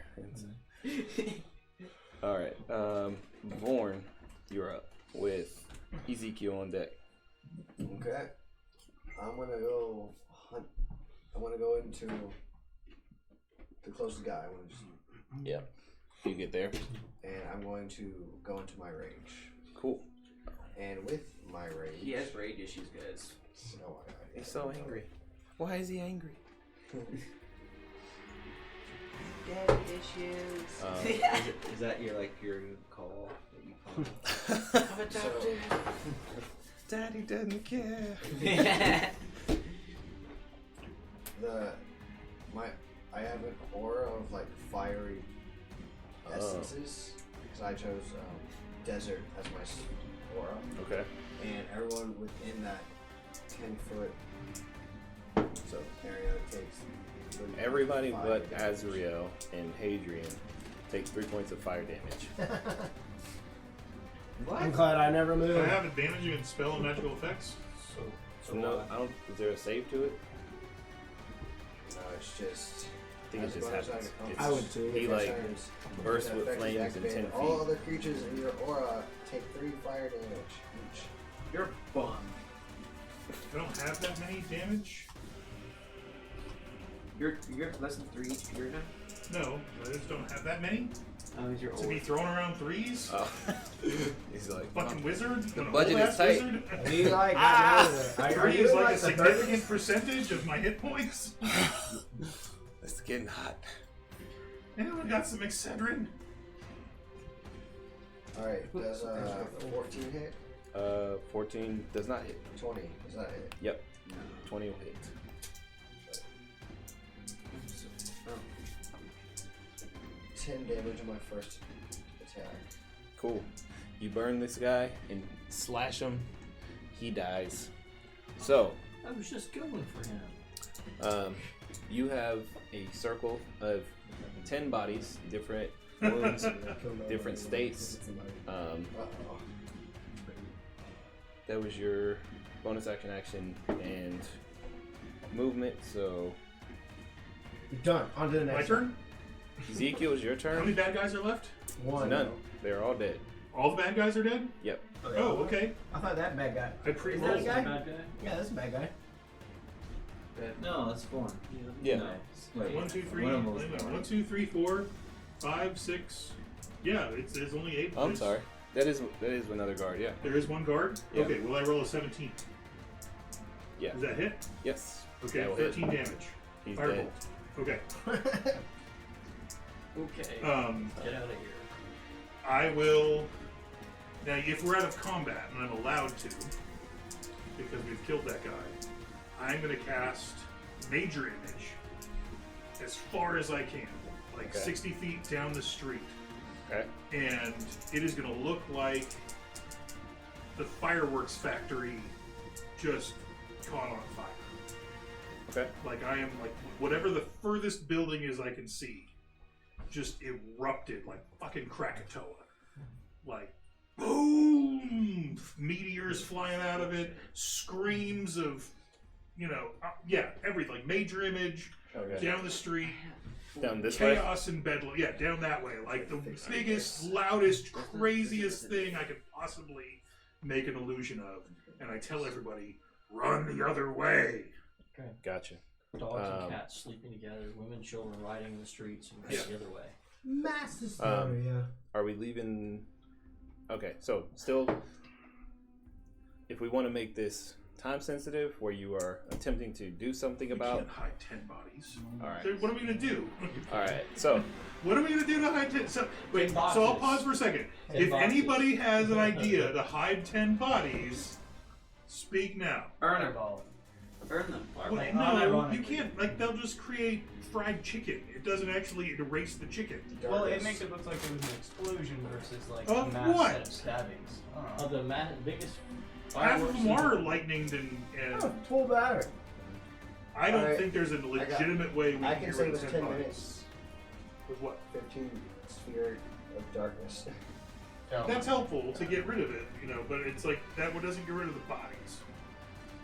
All right. Vorn, you're up with Ezekiel on deck. Okay. I'm gonna go hunt. I want to go into the closest guy. I want to just, Yeah. You get there. and I'm going to go into my rage. Cool. And with my rage, He has rage issues, guys. Oh, He's so angry. Why is he angry? Daddy issues. Is that your your call that you call? I'm adopted. Daddy doesn't care. I have an aura of like fiery essences because I chose desert as my aura, Okay. and everyone within that 10-foot So area takes. everybody 5 but damage. Azriel and Hadrian takes 3 points of fire damage. I'm glad I never Do I moved. have advantage against spell and magical effects? So no, I don't. Is there a save to it? No, it's just. I think it just happens. I would too. He Your like turns, bursts that with effect is flames in activated. 10 All feet. other creatures in your aura take 3 fire damage each. You're bummed. I don't have that many damage. You're less than 3 HP right now? No, I just don't have that many. Oh, you're To be throwing around 3s? Oh. He's like, Fucking wizard? the An budget old-ass is tight. Wizard? We like Three is like a significant percentage of my hit points. it's getting hot. Anyone got some Excedrin? Alright, does 14 hit? 14 does not hit. 20 does not hit. Yep. 20 will hit. 10 damage on my first attack. Cool. You burn this guy and slash him. He dies. So, I was just going for him. you have a circle of 10 bodies, different wounds, different states. Uh-oh. That was your bonus action, and movement. So, You're done. On to the My next turn? Ezekiel, is your How many turn. bad guys are left? one. None. They're all dead. All the bad guys are dead? Yep. Oh, okay. I thought that bad guy. I Is that a pre-rolled. guy? Bad guy? Yeah, that's a bad guy. No, that's 4. Yeah. No. Wait, 1, 2, 3. one of them Wait was a minute. four. 1, 2, 3, 4, 5, 6. Yeah, there's only 8. Oh, I'm sorry. That is another guard. Yeah. There is one guard? Yeah. Okay, will I roll a 17? Yeah. Does that hit? Yes. Okay, That will hit. 13 damage. He's Firebolt. dead. Okay. Okay. Um, Get out of here. I will. Now, if we're out of combat and I'm allowed to, because we've killed that guy, I'm going to cast Major Image as far as I can, like Okay. 60 feet down the street. Okay. And it is going to look like the fireworks factory just caught on fire. Okay. Like I am like whatever the furthest building is I can see, just erupted like fucking Krakatoa. Like boom, meteors flying out of it, screams of, yeah, everything. Like Major Image Okay. down the street. Down this way. Chaos and bedlam. Yeah, down that way. Like the biggest, loudest, craziest thing I could possibly make an illusion of. And I tell everybody, run the other way. Gotcha. Dogs Um, and cats sleeping together, women, children riding in the streets, and Yeah. the other way. Massive story, yeah. Are we leaving? Okay, so still, if we want to make this time sensitive, where you are attempting to do something You about. can't hide 10 bodies. All right. What are we going to do? All right. So What are we going to do to hide 10? So, wait, 10 so I'll boxes. pause for a second. 10 If boxes. anybody has an idea to hide 10 bodies, speak now. Burn them. Fireball. Burn them. Well, Like, no, unironically. you can't. Like, they'll just create fried chicken. It doesn't actually erase the chicken. Well, it makes it look like there was an explosion versus like Of a mass what? set of stabbings. I don't know. Of the biggest Half of fireworks. them are lightninged and Oh, full battery. I don't Alright, think there's a legitimate way we I can can get save rid us of 10 10 minutes. bodies. With what? 15 sphere of darkness. Oh. That's helpful to get rid of it, but it's like that one doesn't get rid of the bodies.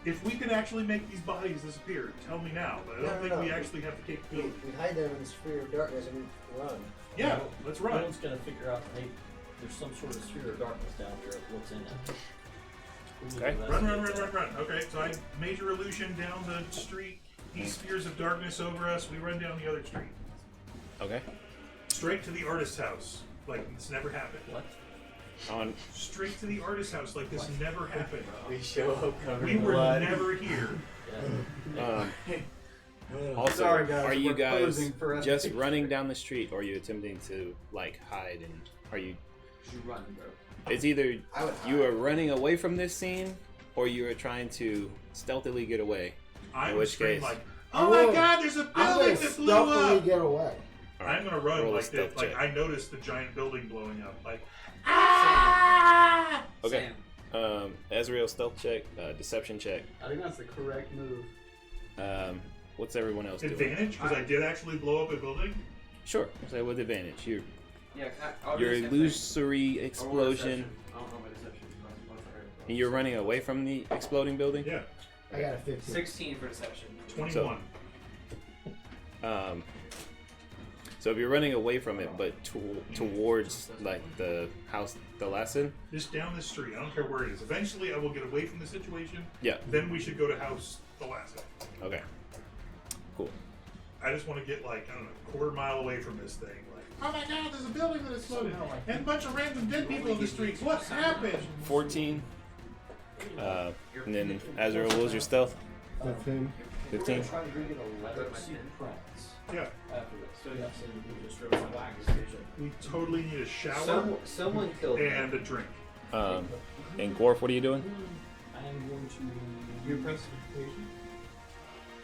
If we could actually make these bodies disappear, tell me now, but I don't No, think no. we actually have the capability. We hide them in the sphere of darkness and we run. Yeah, let's No run. one's gonna figure out. Hey, there's some sort of sphere of darkness down here. What's in it? We need Okay. to Run. investigate that. Okay, so I major illusion down the street. These spheres of darkness over us. We run down the other street. okay. Straight to the artist's house. Like this never happened. What? On. Straight to the artist's house. Like this never happened. We show up covered We were never here. Yeah. Also, Sorry, guys, are you we're guys posing for us. just running down the street, or are you attempting to like hide? And are you? You run, bro. It's either I would you hide. are running away from this scene, or you are trying to stealthily get away. I In would which scream case- like, I "Oh my will- God! There's a I'm building gonna that blew stealthily up!" get away. All I'm gonna run roll a like stealth this. Like check. I noticed the giant building blowing up. Like, Okay. Sam. Ezreal stealth check, deception check. I think that's the correct move. What's everyone else doing? advantage because I did actually blow up a building. Sure. Say with advantage. Yeah, I'll do Your the same thing. illusory Or explosion, deception. I don't know my deception. and you're running away from the exploding building. Yeah, I got a 15. 16 for deception. 21. So if you're running away from it, but towards like the house, the lesson. Just down the street. I don't care where it is. Eventually, I will get away from the situation. Yeah. Then we should go to house the lesson. Okay. Cool. I just want to get like I don't know, a quarter mile away from this thing. Like, oh my God, there's a building that exploded and a bunch of random dead people in the streets. What happened? 14. And then Azrael, what was your stealth? 15. 15. We're trying to get 11 prints Yeah. after this. So Yeah. you just throw some wax station. We totally need a shower Someone killed me. and a drink. And Gorf, what are you doing? I am going to. Your precipitation?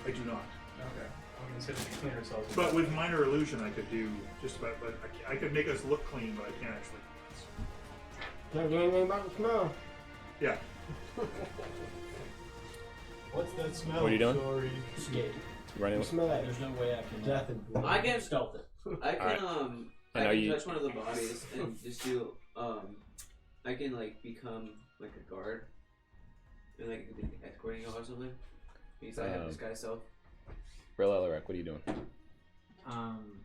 I do not. Okay. I'm considering to clean ourselves. But with minor illusion, I could do just about. But I could make us look clean, but I can't actually. Can't do anything about the smell. Yeah. What's that smell? What are you doing? Sorry. Escape. Running. You smell like There's no way I can. death and blood. I can stealth it. I can Alright. I And are can you- touch one of the bodies and just do I can like become like a guard and like escorting or something. Because I have this guy's self. Real Elorek, what are you doing? I'm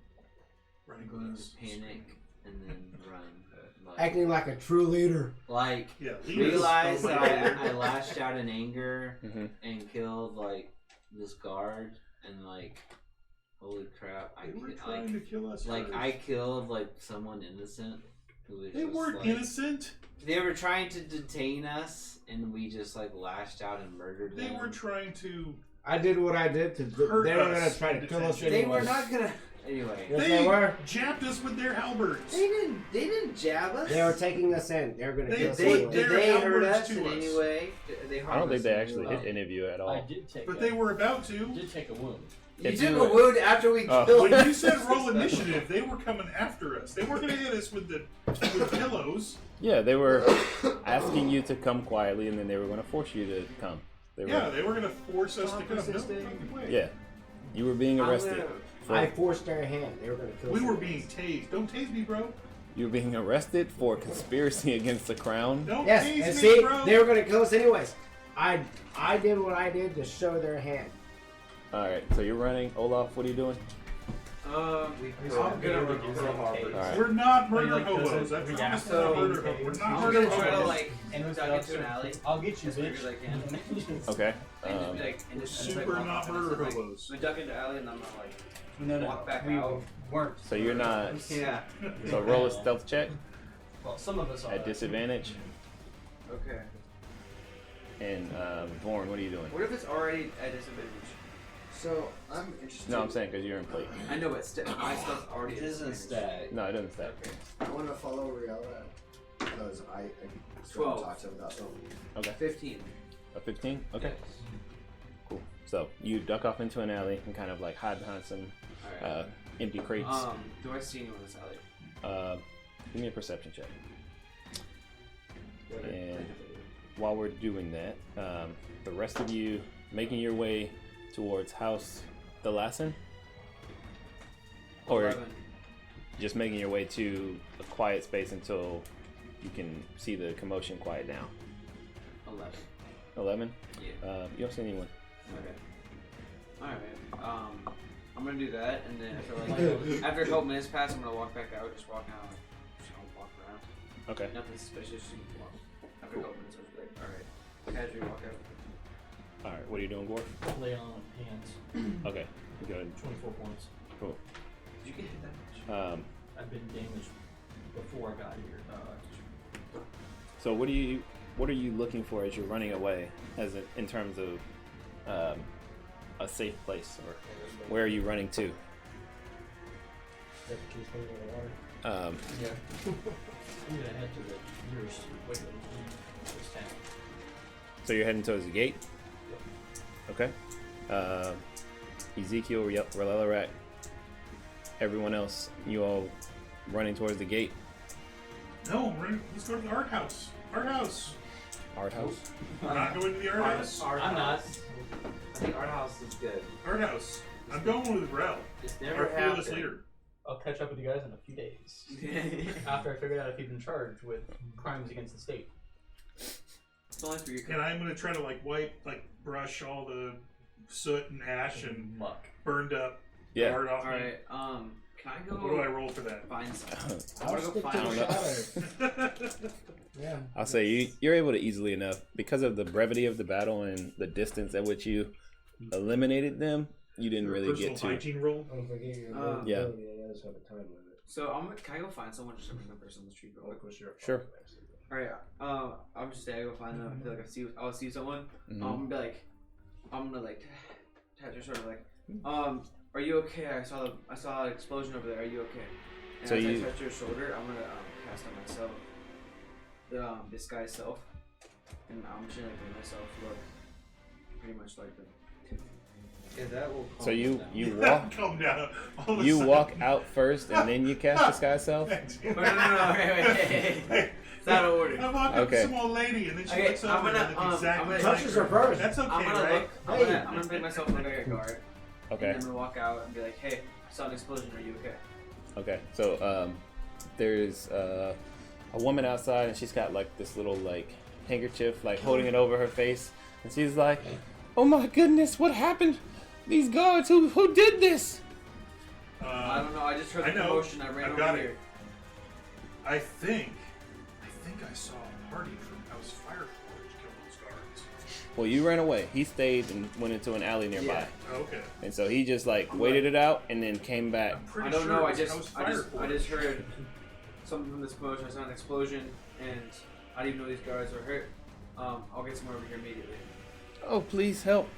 Running going this. to panic and then run. Like, Acting like a true leader. like Yeah. realize that leaders. I lashed out in anger Mm-hmm. and killed like this guard and like holy crap They were I trying to kill us. like first. I killed like someone innocent who was They just, weren't like, innocent. They were trying to detain us and we just like lashed out and murdered They them. were trying to. I did what I did to. Hurt They were us gonna try and to kill us defend They anyway. were not gonna anyway. Yes, They they were. jabbed us with their halberds. They didn't jab us. They were taking us in. They were gonna They- kill us they- anyway. Did Their they hurt halberds us to in us. any way? Did they I harm don't think us they in any actually way? hit any of you at I all. did take. But a, they were about to. did take a wound. You If took you- a wound after we Oh. killed When you said roll initiative, they were coming after us. They weren't going to hit us with pillows. Yeah, they were asking you to come quietly, and then they were going to force you to come. They were, Yeah, they were going to force us to come. No fucking way. Yeah, you were being I'm arrested. gonna- For, I forced their hand. They were gonna kill us. We were anyways. being tased. Don't tase me, bro. you were being arrested for conspiracy against the crown. Don't Yes, tase and me, see, bro. they were gonna kill us anyways. I did what I did to show their hand. All right, so you're running. Olaf, what are you doing? I'm gonna reduce the All right. We're not murder Like, does hobos. it I promise react we're not to murder being hobos. We're tased? not I'm murder gonna try to hobos. like duck into an alley I'll get you, as quick bitch. as I can. Okay. And just be like, and just Super walk not off and murder just, like, hobos. we duck into alley and I'm not like No, walk back we out. weren't. So you're not. Yeah. So roll a stealth check Well, some of us are. at disadvantage. Okay. And Vaughn, what are you doing? What if it's already at disadvantage? So I'm interested. No, I'm saying because you're in plate. I know, but my stuff's already It at doesn't disadvantage. stack. No, it doesn't stack. I want to follow Riella because I still 12. talk to him about something. Okay. 15. A 15. Okay. Cool. So you duck off into an alley and kind of like hide behind some Alright. empty crates. Do I see anyone in this alley? Give me a perception check. And while we're doing that, the rest of you making your way towards House the Lassen, or 11. just making your way to a quiet space until you can see the commotion quiet down. 11. 11. Yeah. You don't see anyone. Okay. Alright. I'm gonna do that, and then after a couple minutes pass, I'm gonna walk back out, just walk out, walk around. Okay. Nothing suspicious. Just walk. After a couple minutes, I'll just be like, alright. Casually walk out. All right. What are you doing, Gore? Lay on hands. Okay. Good. 24 points. Cool. Did you get hit that much? I've been damaged before I got here. So what are you looking for as you're running away, as in terms of a safe place, or where are you running to? Is that the case when you're in the water? Yeah. I'm gonna head to the nearest window in this town. So you're heading towards the gate. Okay. Ezekiel, Relelarak, everyone else, you all running towards the gate. No, let's go to the art house. Art house. Art house. We're not going to the art house. I'm not. I think our house is good. Art house. I'm going with Rel, It's our never fearless happened. leader. I'll catch up with you guys in a few days. After I figured out if you've been charged with crimes against the state. It's only for your And I'm gonna try to brush all the soot and ash and Muck. burned up Yeah. art off me. Alright, Can I go? What do I roll for that? Find something. I I'll want to stick go to find the something. shadow. Yeah. I'll say you're able to easily enough because of the brevity of the battle and the distance at which you eliminated them. You didn't Your really personal get to. hygiene roll. Don't forget your Yeah. ability. It does have a time limit. So can I go find someone just to bring the person on the street real quick? Of course, you're Sure. All right. I'm just say I go find them. I feel like I'll see someone. Mhm. I'm gonna like touch her shoulder like, are you okay? I saw an explosion over there. Are you okay? And So as you- I touch her shoulder, I'm gonna cast on myself the disguise self, and I'm just gonna make myself look pretty much like them. Yeah, that will. So you calm walk Calm down. All of a you sudden- walk out first and then you cast disguise self. Thanks. Wait, no, wait. It's not an order. I walk up to Okay. some old lady and then she Okay, looks over I'm gonna, and look exactly I'm gonna- like Touches her. her first. That's okay, I'm gonna right? look. I'm gonna make myself look like a guard. Okay. And then I'm gonna walk out and be like, hey, saw an explosion. Are you okay? Okay. So there's a woman outside and she's got like this little like handkerchief like holding it over her face and she's like, "Oh my goodness, what happened? These guards, who did this?" I don't know. I just heard I the know. commotion. I ran I've over got here. it. I think I saw a party from House Fireforge kill those guards. Well, you ran away. He stayed and went into an alley nearby. Yeah. Oh, okay. And so he just like waited it out and then came back. I'm pretty I don't sure know. it was House I just Fireforge. heard something from this commotion. I saw an explosion, and I didn't even know these guards were hurt. I'll get someone over here immediately. Oh, please help.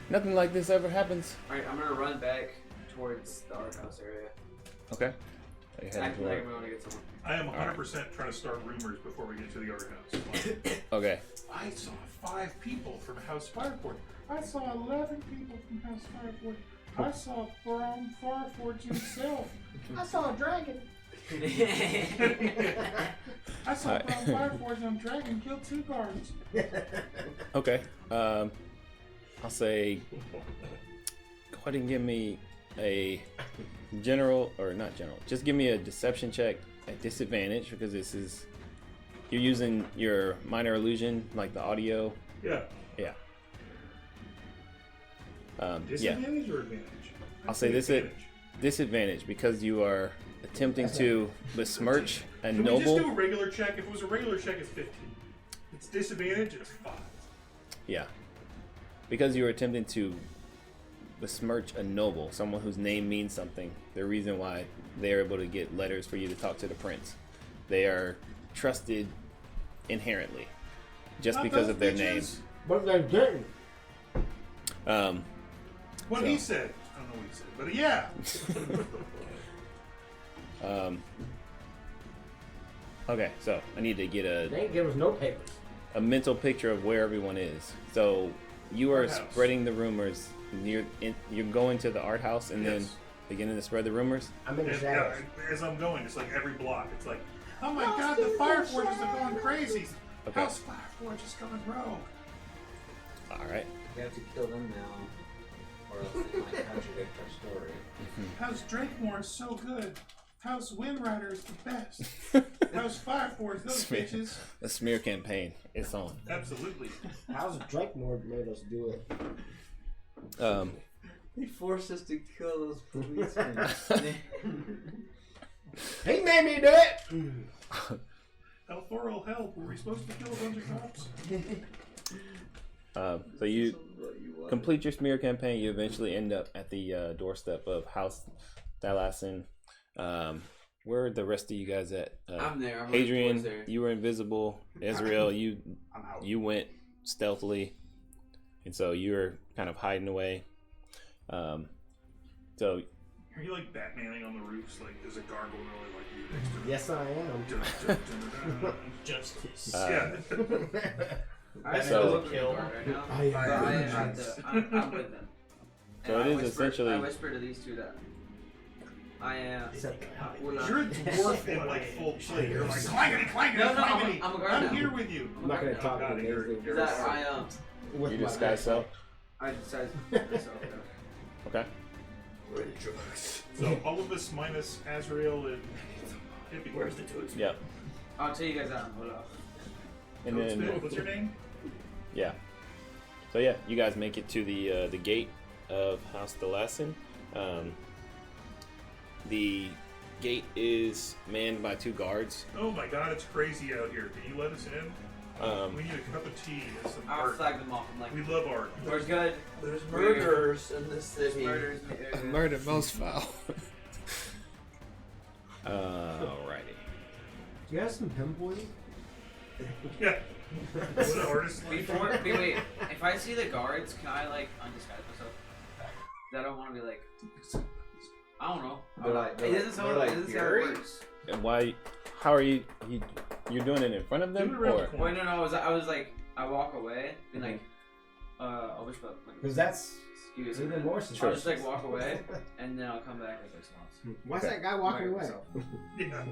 Nothing like this ever happens. All right, I'm gonna run back towards the art house area. Okay. So you're heading Acting like toward- I'm gonna get someone. I am 100% trying to start rumors before we get to the art house. Okay. I saw 5 people from House Fireforge. I saw 11 people from House Fireforge. I saw from Fireforge himself. I saw a dragon. I saw Alright. from Fireforge on dragon killed 2 guards. Okay. I'll say go ahead and give me a general, or not general, just give me a deception check at disadvantage because this is, you're using your minor illusion, like the audio. Yeah. Yeah. Yeah. Disadvantage or advantage? I'll say this advantage. Disadvantage because you are attempting to besmirch a Can we just do noble. a regular check? If it was a regular check, it's 15. It's disadvantage, it's 5. Yeah. Because you are attempting to besmirch a noble, someone whose name means something. The reason why they're able to get letters for you to talk to the prince. They are trusted inherently, just Not because those of their bitches. name. But they didn't. What So- he said. I don't know what he said, but yeah. Okay, so I need to get They didn't give us no papers. a mental picture of where everyone is. So you are Art house. spreading the rumors. You're going to the art house and then Yes. beginning to spread the rumors. I'm in the And, shadows. as I'm going, it's like every block. It's like, oh my god, the Fire Forges are going crazy. Okay. House Fire Forge is going rogue. All right. We have to kill them now, or else they might contradict our story. House Drakemore is so good. House Windrider is the best. House Fire Forge, those Smear. bitches. The smear campaign. It's on. Absolutely. How's Drakemore made us do it? They forced us to kill those policemen. He made me do it! Elthor will help. Were we supposed to kill a bunch of cops? So you complete your smear campaign. You eventually end up at the doorstep of House Thalassin. Where are the rest of you guys at? I'm there. I'm running Hadrian, towards there. you were invisible. Ezreal, I'm out. you went stealthily, and so you're kind of hiding away. So Are you like Batmaning on the roofs? Like there's a gargoyle like you next to Yes, I am. Dun, dun, dun, dun. Justice. Yeah. I So- still look kill right now. I But I'm with them. So And it I is whisper- essentially- I whisper to these two that I am. You're a dwarf in like full play. You're like clangety, clangety, No, no, clangety. I'm a guard I'm now. here with you. I'm not gonna No, talk God, to you're- you. you're- That I With you my disguise self. I decided myself. Okay. So all of us minus Azrael and Hippie. Where's the toads? Yep. I'll tell you guys that. Hold up. And Toadspit, then what's your name? yeah. So yeah, you guys make it to the gate of House Thalassin. The gate is manned by 2 guards. Oh my god, it's crazy out here. Can you let us in? We need a cup of tea and some I'll art. flag them off. I'm like, We love art. we're good. There's murderers in this There's city. murders. Murder most foul. Alrighty. Do you have some pinboy? Yeah. What an artist. Before, wait. If I see the guards, can I like undisguise myself? 'Cause I don't want to be like. I don't know. They're like- it doesn't sound like it doesn't sound how it Fury? works. And why? How are you? You're doing it in front of them, Do it around or the corner. Wait, no. I was like, I walk away, being like, I wish, but like, Because that's excuse me. even more I'll suspicious. just like walk away, and then I'll come back. Why's that guy walking away? Myself. Yeah.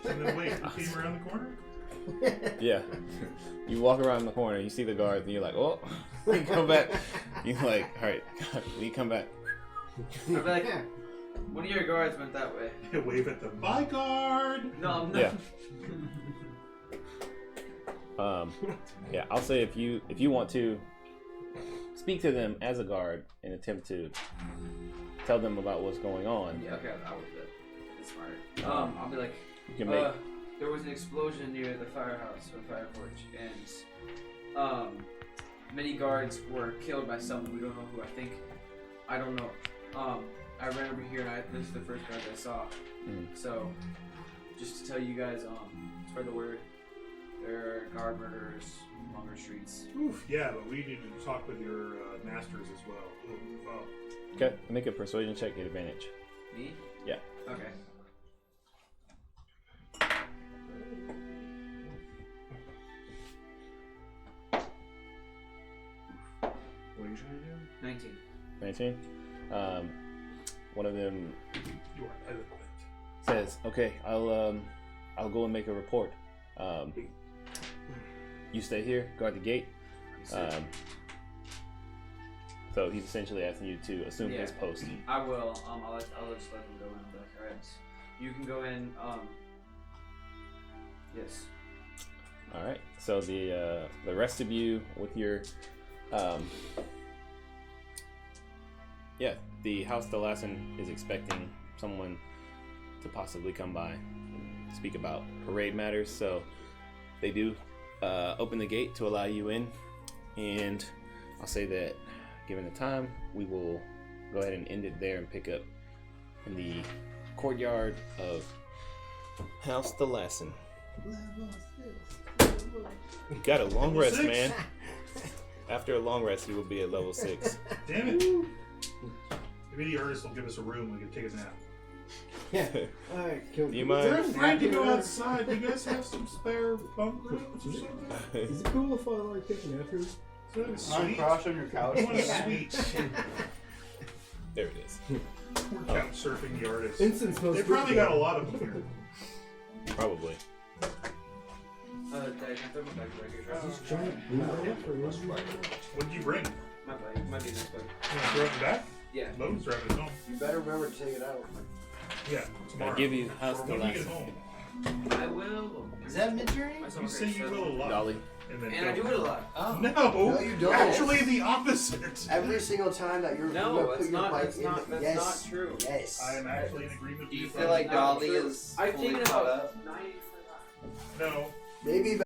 And then wait, he came around the corner? yeah, you walk around the corner, you see the guards, and you're like, oh, you come back. You're like, all right, you come back. I'd be like, one of your guards went that way. Wave at them. Bye, guard! No, I'm not. Yeah. Yeah, I'll say if you want to speak to them as a guard and attempt to tell them about what's going on, Yeah, okay, I would do that. It's smarter. I'll be like, you can make. there was an explosion near the firehouse or fire forge, and many guards were killed by someone. We don't know who. I don't know. I ran over here, and this is the first guard I saw. So, just to tell you guys, spread the word. There are guard murderers along our streets. Oof, yeah, but we need to talk with your masters as well. Ooh, oh. Okay, make a persuasion check, get advantage. Me? Yeah. Okay. What are you trying to do? 19. 19. One of them You are eloquent. says, "Okay, I'll go and make a report. You stay here, guard the gate." So he's essentially asking you to assume his post. I will. I'll just let them go in. I'll be like, all right, you can go in. Yes. All right. So the rest of you with your, the House de Lassen is expecting someone to possibly come by and speak about parade matters. So they do open the gate to allow you in, and I'll say that given the time, we will go ahead and end it there and pick up in the courtyard of House de Lassen. You got a long Level rest, 6? man. After a long rest, you will be at level 6. Damn it. Maybe the artist will give us a room we can take a nap. Yeah. Alright, kill Do you We're mind? afraid to go outside. Do you guys have some spare bunk rooms or something? Is it cool if I like take a nap here? Is that a suite? on your couch. I want a suite. There it is. We're couch surfing the artist. Incense smells They good, probably though. got a lot of them here. Probably. Dad, can I throw my bag right here? This giant blue one for one. What did you bring? You My bag. Might be this bag. want to throw it back? Yeah. Logan's driving us home. You better remember to take it out. Yeah, tomorrow. I'll give you House Or de when we get Lassen. home. I will. Is that mid-journey? You say you will a lot. Dolly. And then And I do it a lot. Oh. No, No, you don't. Actually, the opposite. Every single time that you're No, gonna that's put your not. bike That's in not. the, That's yes, not true. Yes. I am actually in agreement with Do you you. feel like Not Dolly true. is I've fully taken caught about up? 90%. No. Maybe